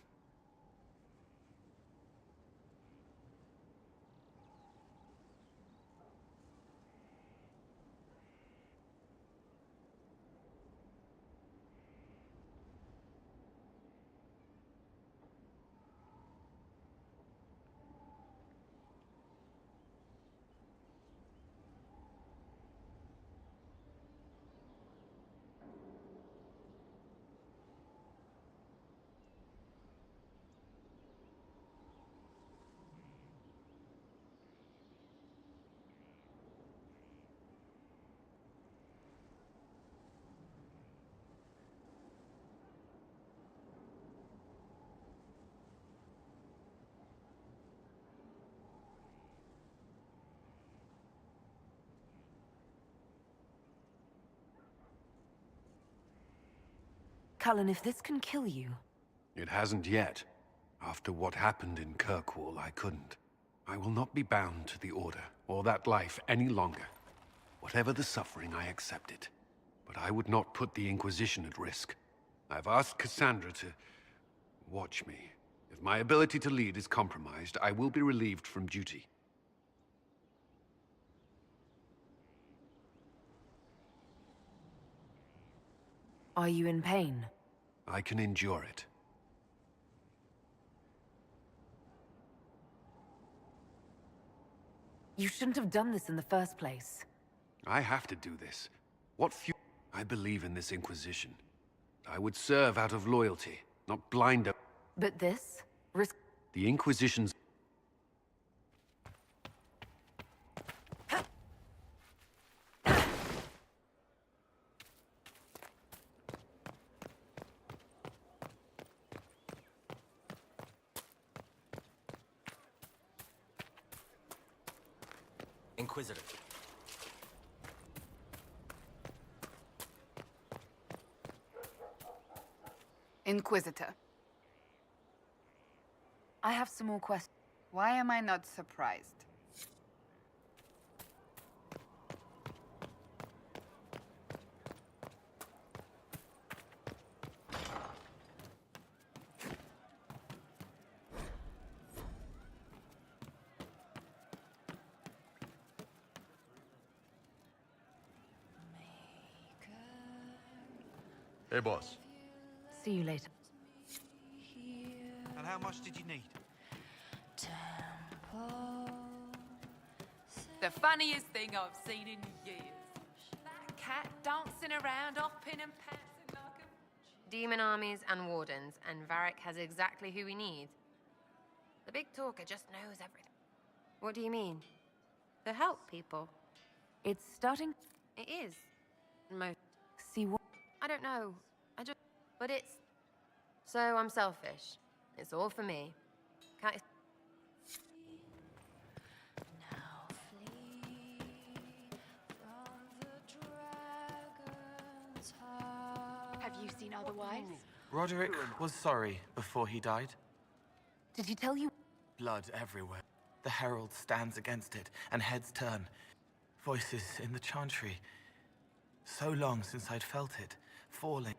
S10: Cullen, if this can kill you...
S2: It hasn't yet. After what happened in Kirkwall, I couldn't. I will not be bound to the Order, or that life any longer. Whatever the suffering, I accept it. But I would not put the Inquisition at risk. I've asked Cassandra to watch me. If my ability to lead is compromised, I will be relieved from duty.
S10: Are you in pain?
S2: I can endure it.
S10: You shouldn't have done this in the first place.
S2: I have to do this. I believe in this Inquisition. I would serve out of loyalty, not blind up.
S10: But this? Risk...
S2: The Inquisition's...
S4: Inquisitor.
S1: Inquisitor.
S10: I have some more questions.
S1: Why am I not surprised?
S14: Hey, boss.
S10: See you later.
S20: And how much did you need?
S1: The funniest thing I've seen in years. That cat dancing around, hopping and pouncing like a...
S5: Demon armies and wardens, and Varric has exactly who we need. The big talker just knows everything. What do you mean? To help people?
S10: It's starting...
S5: It is. Most.
S10: See what...
S5: I don't know. But it's... So I'm selfish. It's all for me. Can't...
S17: Have you seen otherwise?
S16: Roderick was sorry before he died.
S10: Did he tell you?
S16: Blood everywhere. The herald stands against it, and heads turn. Voices in the chantry. So long since I'd felt it, falling.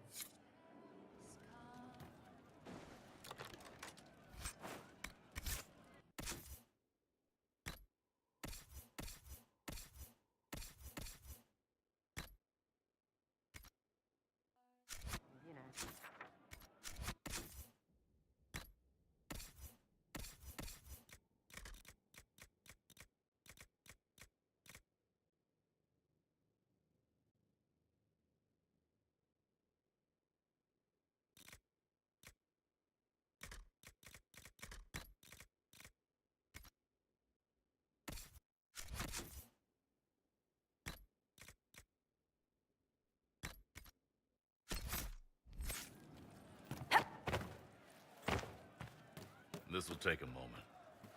S19: This will take a moment.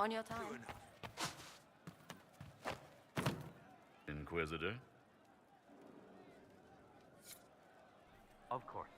S5: On your time.
S19: Inquisitor?
S4: Of course.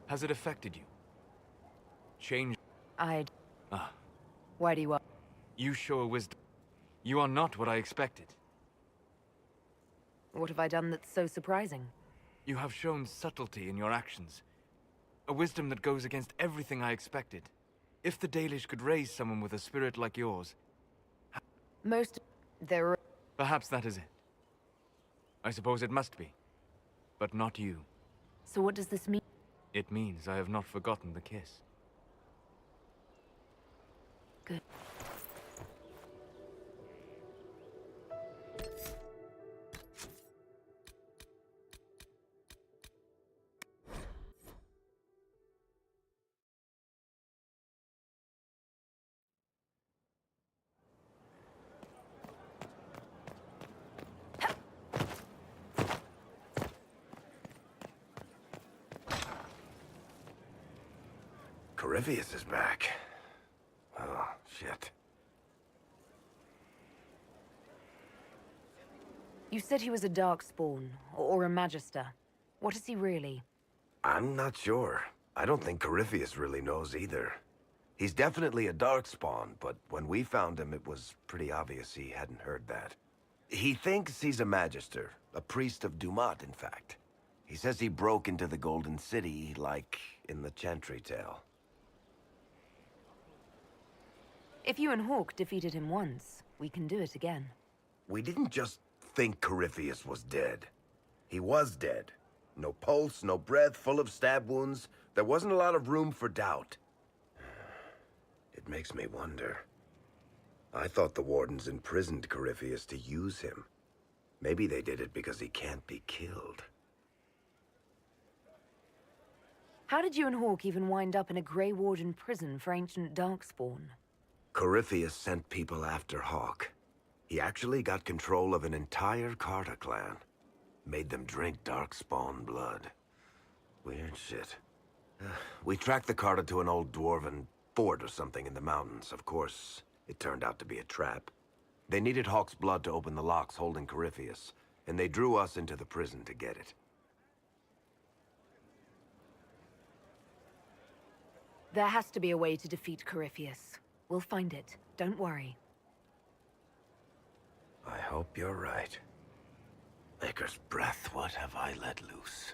S7: Has it affected you? Changed? Ah.
S10: Why do you...
S7: You show a wisdom. You are not what I expected.
S10: What have I done that's so surprising?
S7: You have shown subtlety in your actions. A wisdom that goes against everything I expected. If the Dalish could raise someone with a spirit like yours...
S10: There are...
S7: Perhaps that is it. I suppose it must be. But not you.
S10: So what does this mean?
S7: It means I have not forgotten the kiss.
S10: Good.
S8: Corypheus is back. Oh, shit.
S10: You said he was a Darkspawn, or a Magister. What is he really?
S8: I'm not sure. I don't think Corypheus really knows either. He's definitely a Darkspawn, but when we found him, it was pretty obvious he hadn't heard that. He thinks he's a Magister, a priest of Dumat, in fact. He says he broke into the Golden City, like in the Chantry tale.
S10: If you and Hawke defeated him once, we can do it again.
S8: We didn't just think Corypheus was dead. He was dead. No pulse, no breath, full of stab wounds. There wasn't a lot of room for doubt. It makes me wonder. I thought the Wardens imprisoned Corypheus to use him. Maybe they did it because he can't be killed.
S10: How did you and Hawke even wind up in a Grey Warden prison for ancient Darkspawn?
S8: Corypheus sent people after Hawke. He actually got control of an entire Carter clan. Made them drink Darkspawn blood. Weird shit. We tracked the Carter to an old dwarven fort or something in the mountains. Of course, it turned out to be a trap. They needed Hawke's blood to open the locks holding Corypheus, and they drew us into the prison to get it.
S10: There has to be a way to defeat Corypheus. We'll find it. Don't worry.
S8: I hope you're right. Maker's breath, what have I let loose?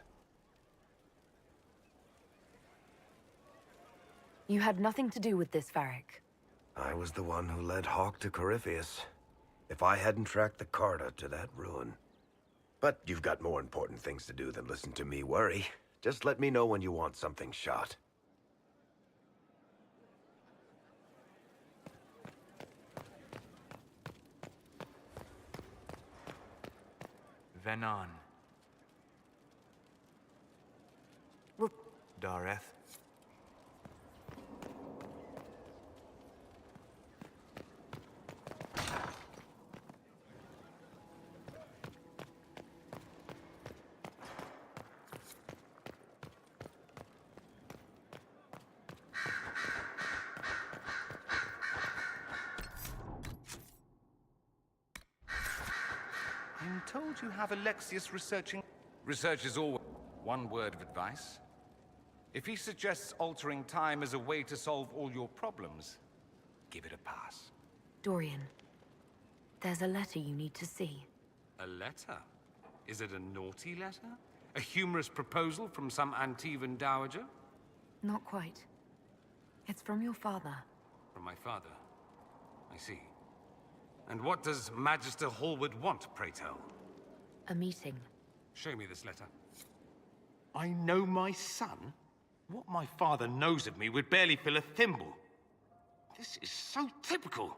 S10: You had nothing to do with this, Varric.
S8: I was the one who led Hawke to Corypheus. If I hadn't tracked the Carter to that ruin. But you've got more important things to do than listen to me worry. Just let me know when you want something shot.
S7: Venan.
S10: Well,
S7: Dareth.
S22: I'm told you have Alexius researching... Research is all one word of advice. If he suggests altering time as a way to solve all your problems, give it a pass.
S10: Dorian, there's a letter you need to see.
S22: A letter? Is it a naughty letter? A humorous proposal from some Antivan dowager?
S10: Not quite. It's from your father.
S22: From my father? I see. And what does Magister Hallward want, pray tell?
S10: A meeting.
S22: Show me this letter. I know my son? What my father knows of me would barely fill a thimble. This is so typical.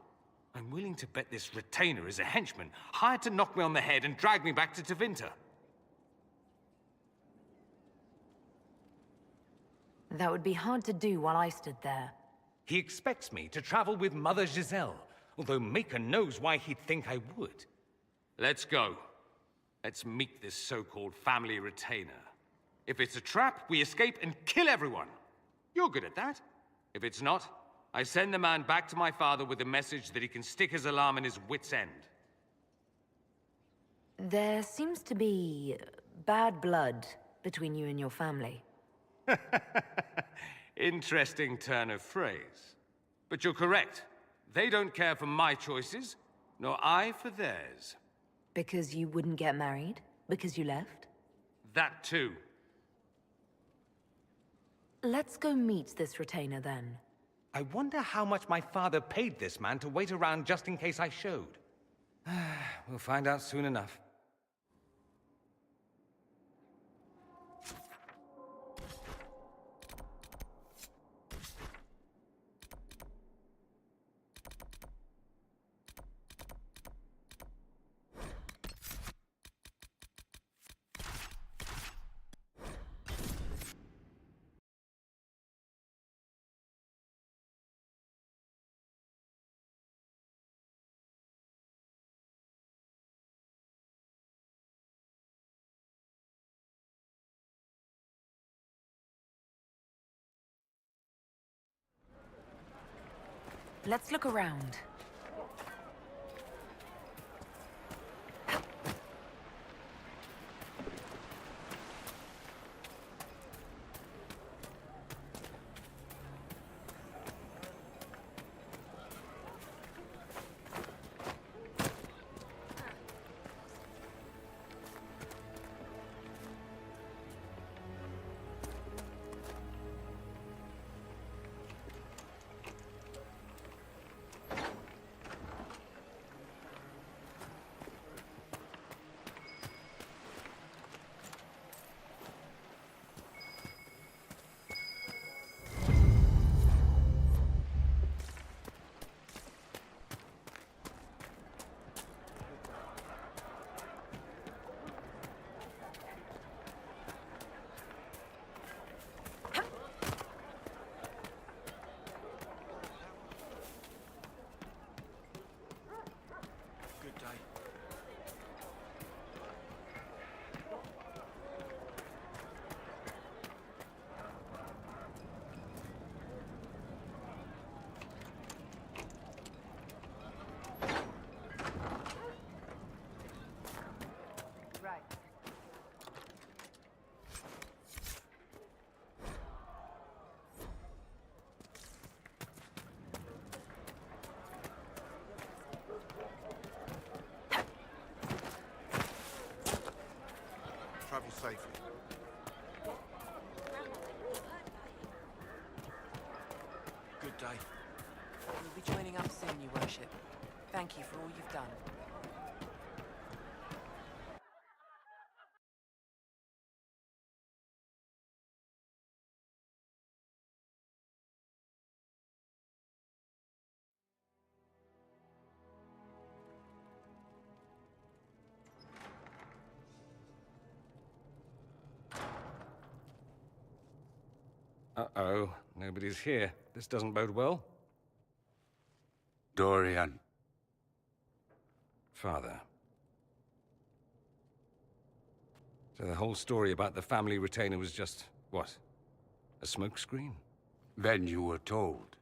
S22: I'm willing to bet this retainer is a henchman, hired to knock me on the head and drag me back to Tevinter.
S10: That would be hard to do while I stood there.
S22: He expects me to travel with Mother Giselle, although Maker knows why he'd think I would. Let's go. Let's meet this so-called family retainer. If it's a trap, we escape and kill everyone. You're good at that. If it's not, I send the man back to my father with a message that he can stick his alarm in his wit's end.
S10: There seems to be bad blood between you and your family.
S22: Interesting turn of phrase. But you're correct. They don't care for my choices, nor I for theirs.
S10: Because you wouldn't get married? Because you left?
S22: That too.
S10: Let's go meet this retainer then.
S22: I wonder how much my father paid this man to wait around just in case I showed. We'll find out soon enough.
S10: Let's look around.
S9: Travel safely.
S11: Good day.
S1: We'll be joining up soon, Your Worship. Thank you for all you've done.
S22: Uh-oh, nobody's here. This doesn't bode well.
S19: Dorian.
S22: Father. So the whole story about the family retainer was just, what? A smokescreen?
S19: Then you were told.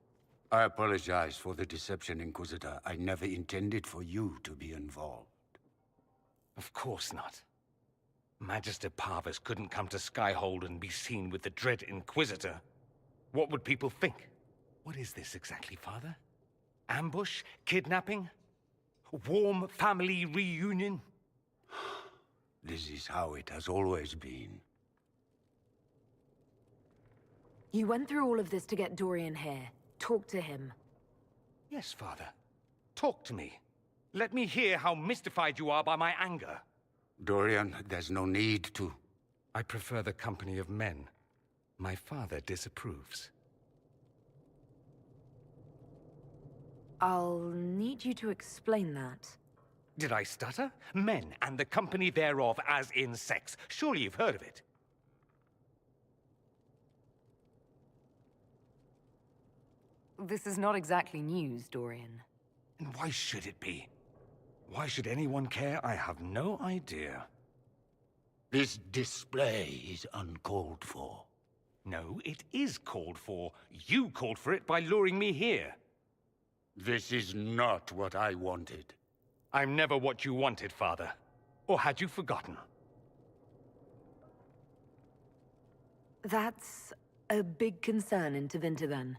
S19: I apologize for the deception, Inquisitor. I never intended for you to be involved.
S22: Of course not. Magister Parvus couldn't come to Skyhold and be seen with the dread Inquisitor. What would people think? What is this exactly, Father? Ambush? Kidnapping? Warm family reunion?
S19: This is how it has always been.
S10: You went through all of this to get Dorian here. Talk to him.
S22: Yes, Father. Talk to me. Let me hear how mystified you are by my anger.
S19: Dorian, there's no need to.
S22: I prefer the company of men. My father disapproves.
S10: I'll need you to explain that.
S22: Did I stutter? Men and the company thereof, as in sex. Surely you've heard of it.
S10: This is not exactly news, Dorian.
S22: And why should it be? Why should anyone care? I have no idea.
S19: This display is uncalled for.
S22: No, it is called for. You called for it by luring me here.
S19: This is not what I wanted.
S22: I'm never what you wanted, Father. Or had you forgotten?
S10: That's a big concern in Tevinter, then.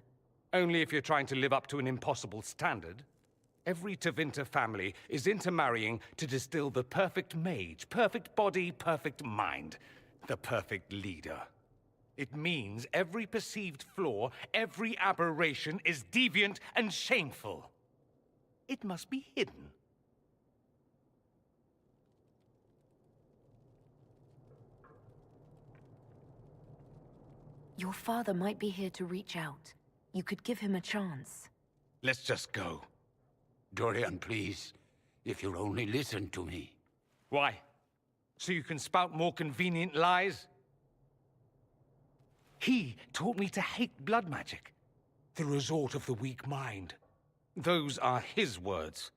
S22: Only if you're trying to live up to an impossible standard. Every Tevinter family is intermarrying to distill the perfect mage, perfect body, perfect mind, the perfect leader. It means every perceived flaw, every aberration is deviant and shameful. It must be hidden.
S10: Your father might be here to reach out. You could give him a chance.
S22: Let's just go.
S19: Dorian, please. If you'll only listen to me.
S22: Why? So you can spout more convenient lies? He taught me to hate blood magic. The resort of the weak mind. Those are his words.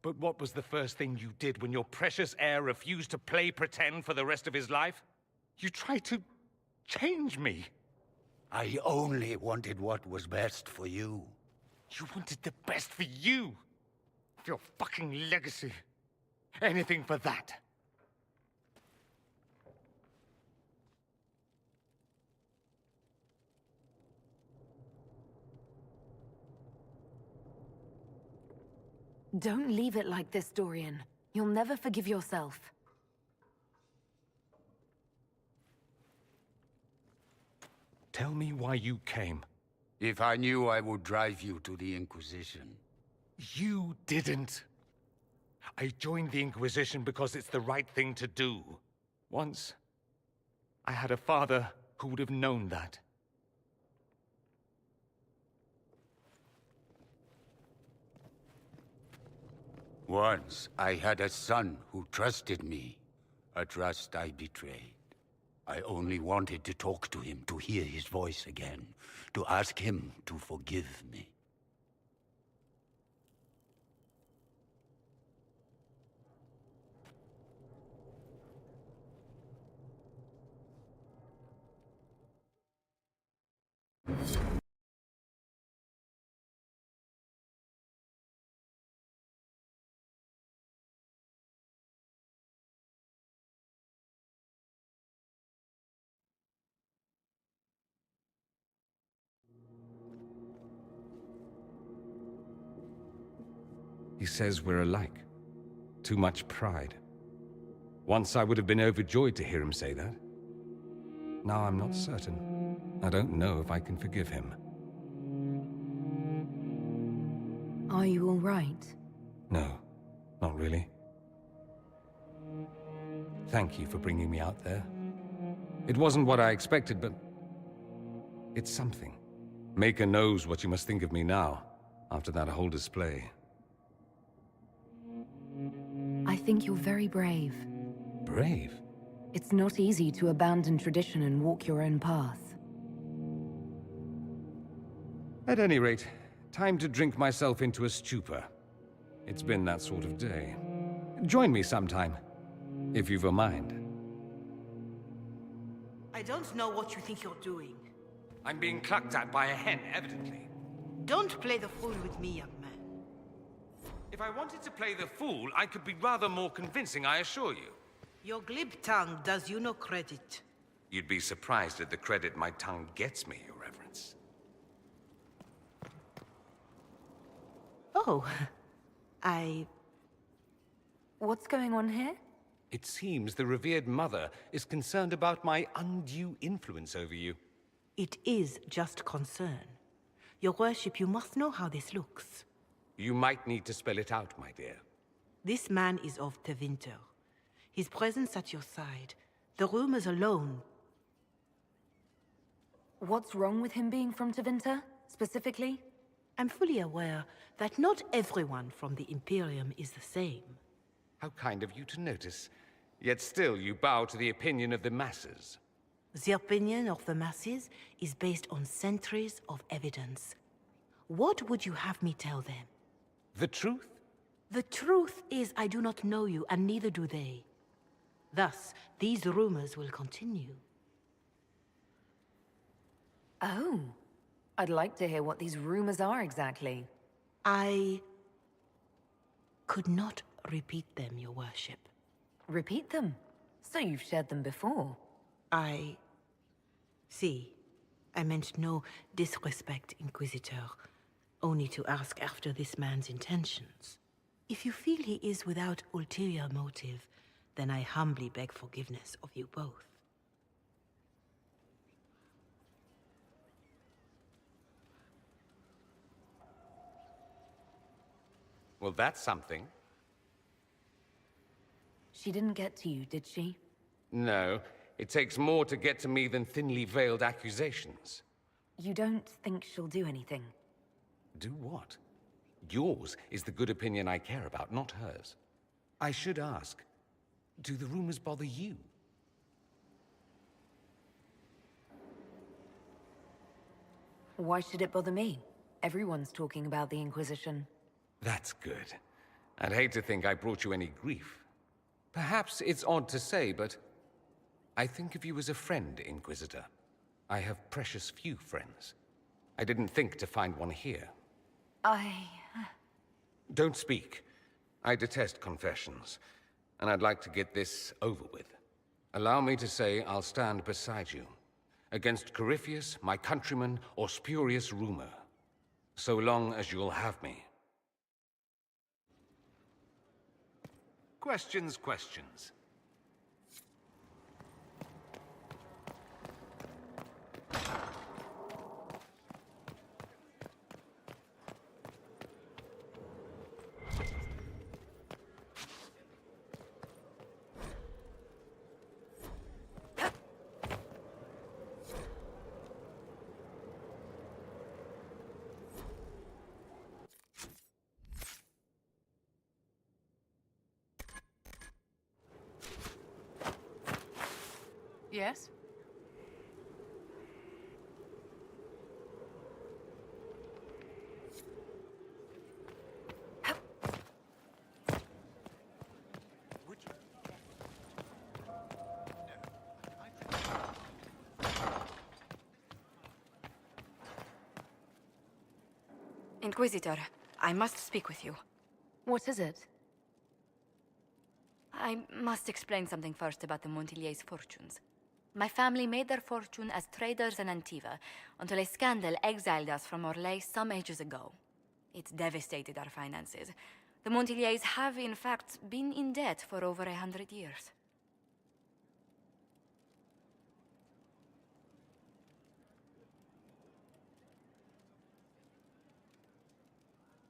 S22: But what was the first thing you did when your precious heir refused to play pretend for the rest of his life? You tried to change me.
S19: I only wanted what was best for you.
S22: You wanted the best for you. For your fucking legacy. Anything for that.
S10: Don't leave it like this, Dorian. You'll never forgive yourself.
S22: Tell me why you came.
S19: If I knew, I would drive you to the Inquisition.
S22: You didn't. I joined the Inquisition because it's the right thing to do. Once, I had a father who would have known that.
S19: Once, I had a son who trusted me. A trust I betrayed. I only wanted to talk to him, to hear his voice again, to ask him to forgive me.
S22: He says we're alike. Too much pride. Once I would have been overjoyed to hear him say that. Now I'm not certain. I don't know if I can forgive him.
S10: Are you all right?
S22: No, not really. Thank you for bringing me out there. It wasn't what I expected, but it's something. Maker knows what you must think of me now, after that whole display.
S10: I think you're very brave.
S22: Brave?
S10: It's not easy to abandon tradition and walk your own path.
S22: At any rate, time to drink myself into a stupor. It's been that sort of day. Join me sometime, if you've a mind.
S6: I don't know what you think you're doing.
S22: I'm being clucked at by a hen, evidently.
S6: Don't play the fool with me, young man.
S22: If I wanted to play the fool, I could be rather more convincing, I assure you.
S6: Your glib tongue does you no credit.
S22: You'd be surprised at the credit my tongue gets me, Your Reverence.
S6: Oh,
S10: What's going on here?
S22: It seems the revered mother is concerned about my undue influence over you.
S6: It is just concern. Your worship, you must know how this looks.
S22: You might need to spell it out, my dear.
S6: This man is of Tevinter. His presence at your side, the rumors alone.
S10: What's wrong with him being from Tevinter, specifically?
S6: I'm fully aware that not everyone from the Imperium is the same.
S22: How kind of you to notice. Yet still you bow to the opinion of the masses.
S6: The opinion of the masses is based on centuries of evidence. What would you have me tell them?
S22: The truth?
S6: The truth is I do not know you, and neither do they. Thus, these rumors will continue.
S10: Oh. I'd like to hear what these rumors are exactly.
S6: I could not repeat them, your worship.
S10: Repeat them? So you've shared them before.
S6: See, I meant no disrespect, Inquisitor. Only to ask after this man's intentions. If you feel he is without ulterior motive, then I humbly beg forgiveness of you both.
S22: Well, that's something.
S10: She didn't get to you, did she?
S22: No, it takes more to get to me than thinly veiled accusations.
S10: You don't think she'll do anything?
S22: Do what? Yours is the good opinion I care about, not hers. I should ask, do the rumors bother you?
S10: Why should it bother me? Everyone's talking about the Inquisition.
S22: That's good. I'd hate to think I brought you any grief. Perhaps it's odd to say, but I think of you as a friend, Inquisitor. I have precious few friends. I didn't think to find one here. Don't speak. I detest confessions, and I'd like to get this over with. Allow me to say I'll stand beside you, against Corypheus, my countrymen, or spurious rumor, so long as you'll have me. Questions, questions.
S1: Yes?
S13: Inquisitor, I must speak with you.
S10: What is it?
S13: I must explain something first about the Montiliers' fortunes. My family made their fortune as traders in Antiva until a scandal exiled us from Orlais some ages ago. It devastated our finances. The Montiliers have, in fact, been in debt for over 100 years.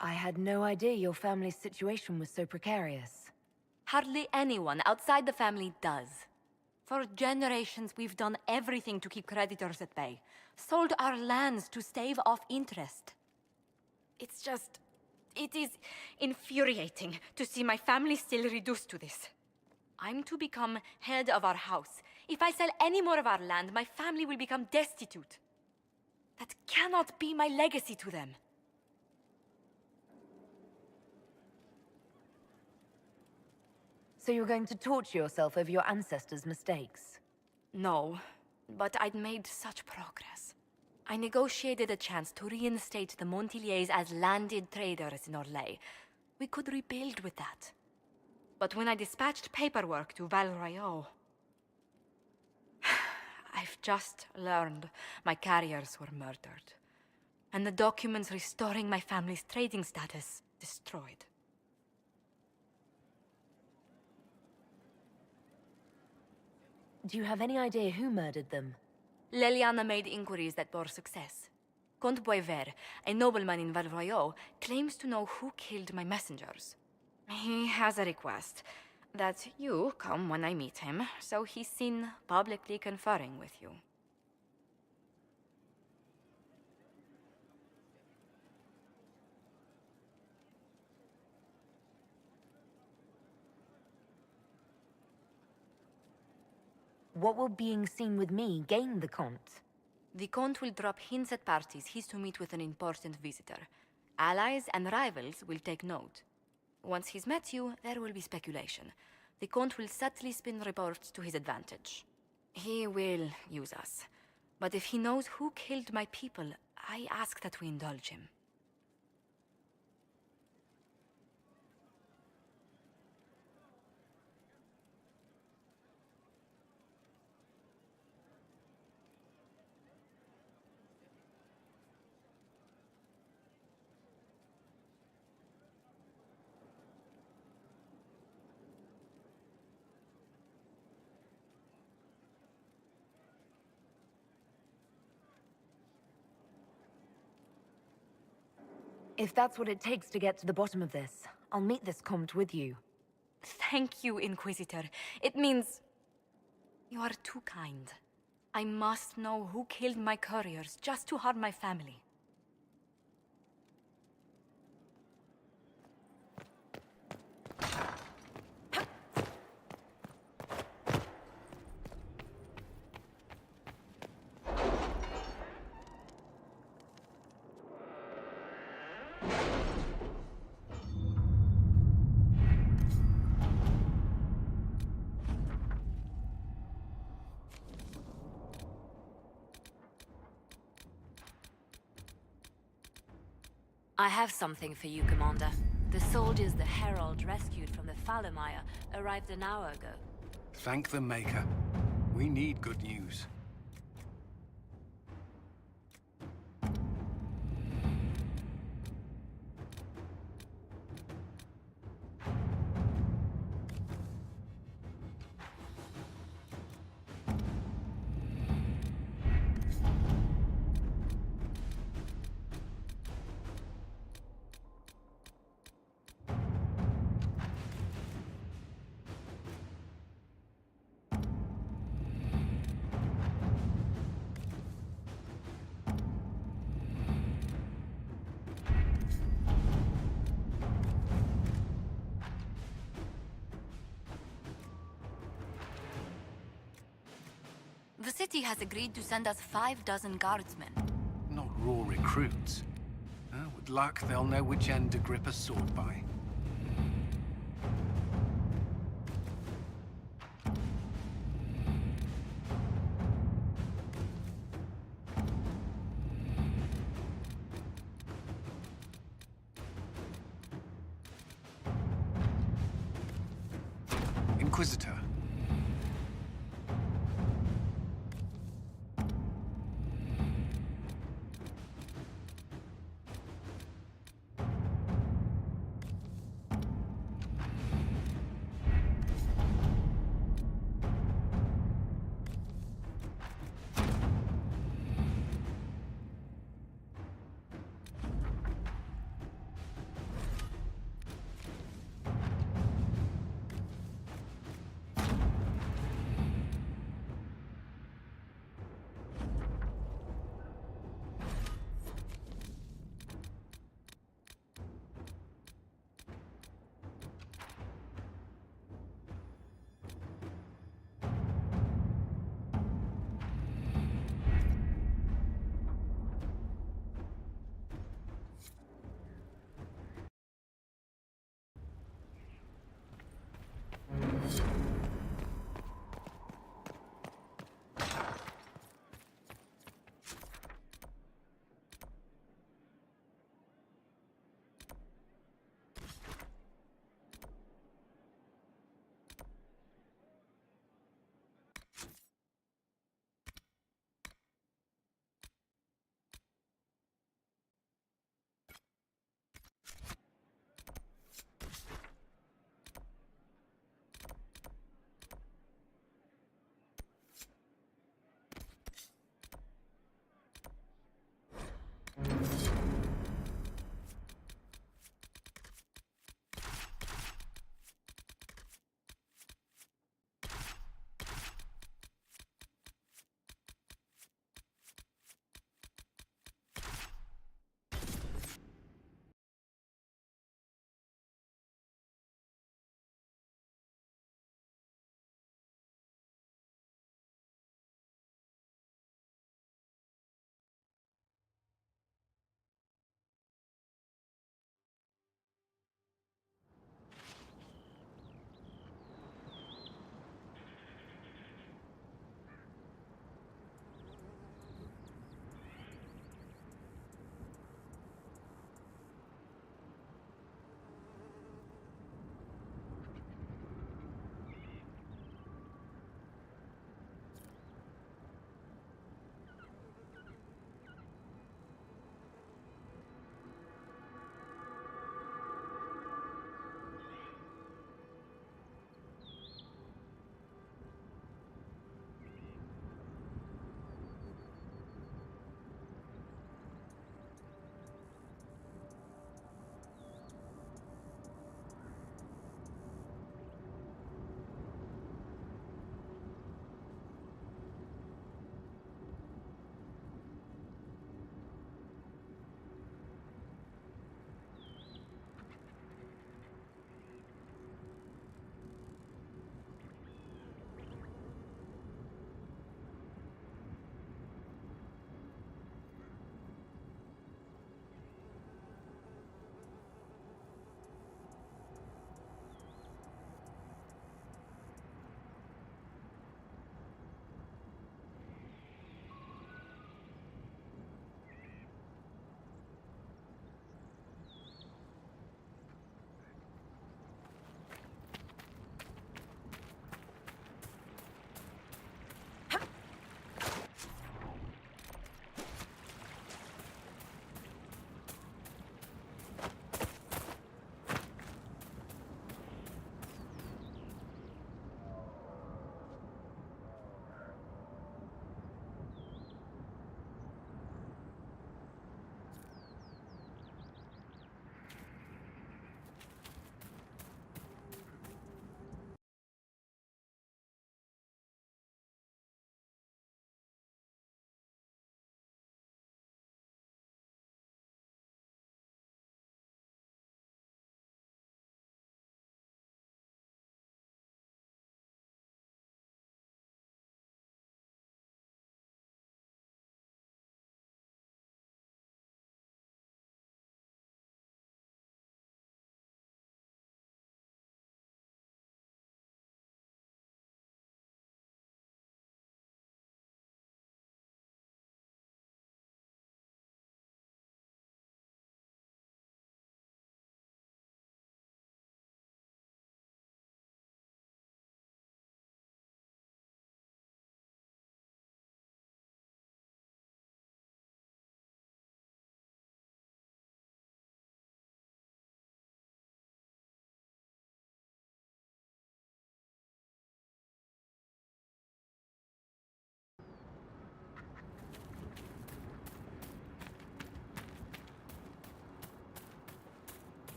S10: I had no idea your family's situation was so precarious.
S13: Hardly anyone outside the family does. For generations, we've done everything to keep creditors at bay. Sold our lands to stave off interest. It is infuriating to see my family still reduced to this. I'm to become head of our house. If I sell any more of our land, my family will become destitute. That cannot be my legacy to them.
S10: So you're going to torture yourself over your ancestors' mistakes?
S13: No, but I'd made such progress. I negotiated a chance to reinstate the Montiliers as landed traders in Orlais. We could rebuild with that. But when I dispatched paperwork to Val Royeaux, I've just learned my carriers were murdered, and the documents restoring my family's trading status destroyed.
S10: Do you have any idea who murdered them?
S13: Leliana made inquiries that bore success. Comte Boisvert, a nobleman in Val Royeaux, claims to know who killed my messengers. He has a request that you come when I meet him, so he's seen publicly conferring with you.
S10: What will being seen with me gain the Comte?
S13: The Comte will drop hints at parties he's to meet with an important visitor. Allies and rivals will take note. Once he's met you, there will be speculation. The Comte will subtly spin reports to his advantage. He will use us. But if he knows who killed my people, I ask that we indulge him.
S10: If that's what it takes to get to the bottom of this, I'll meet this Comte with you.
S13: Thank you, Inquisitor. It means you are too kind. I must know who killed my couriers just to harm my family. I have something for you, Commander. The soldiers the Herald rescued from the Fallermire arrived an hour ago.
S2: Thank the Maker. We need good news.
S13: The city has agreed to send us 5 dozen guardsmen.
S2: Not raw recruits. With luck, they'll know which end to grip a sword by. Inquisitor,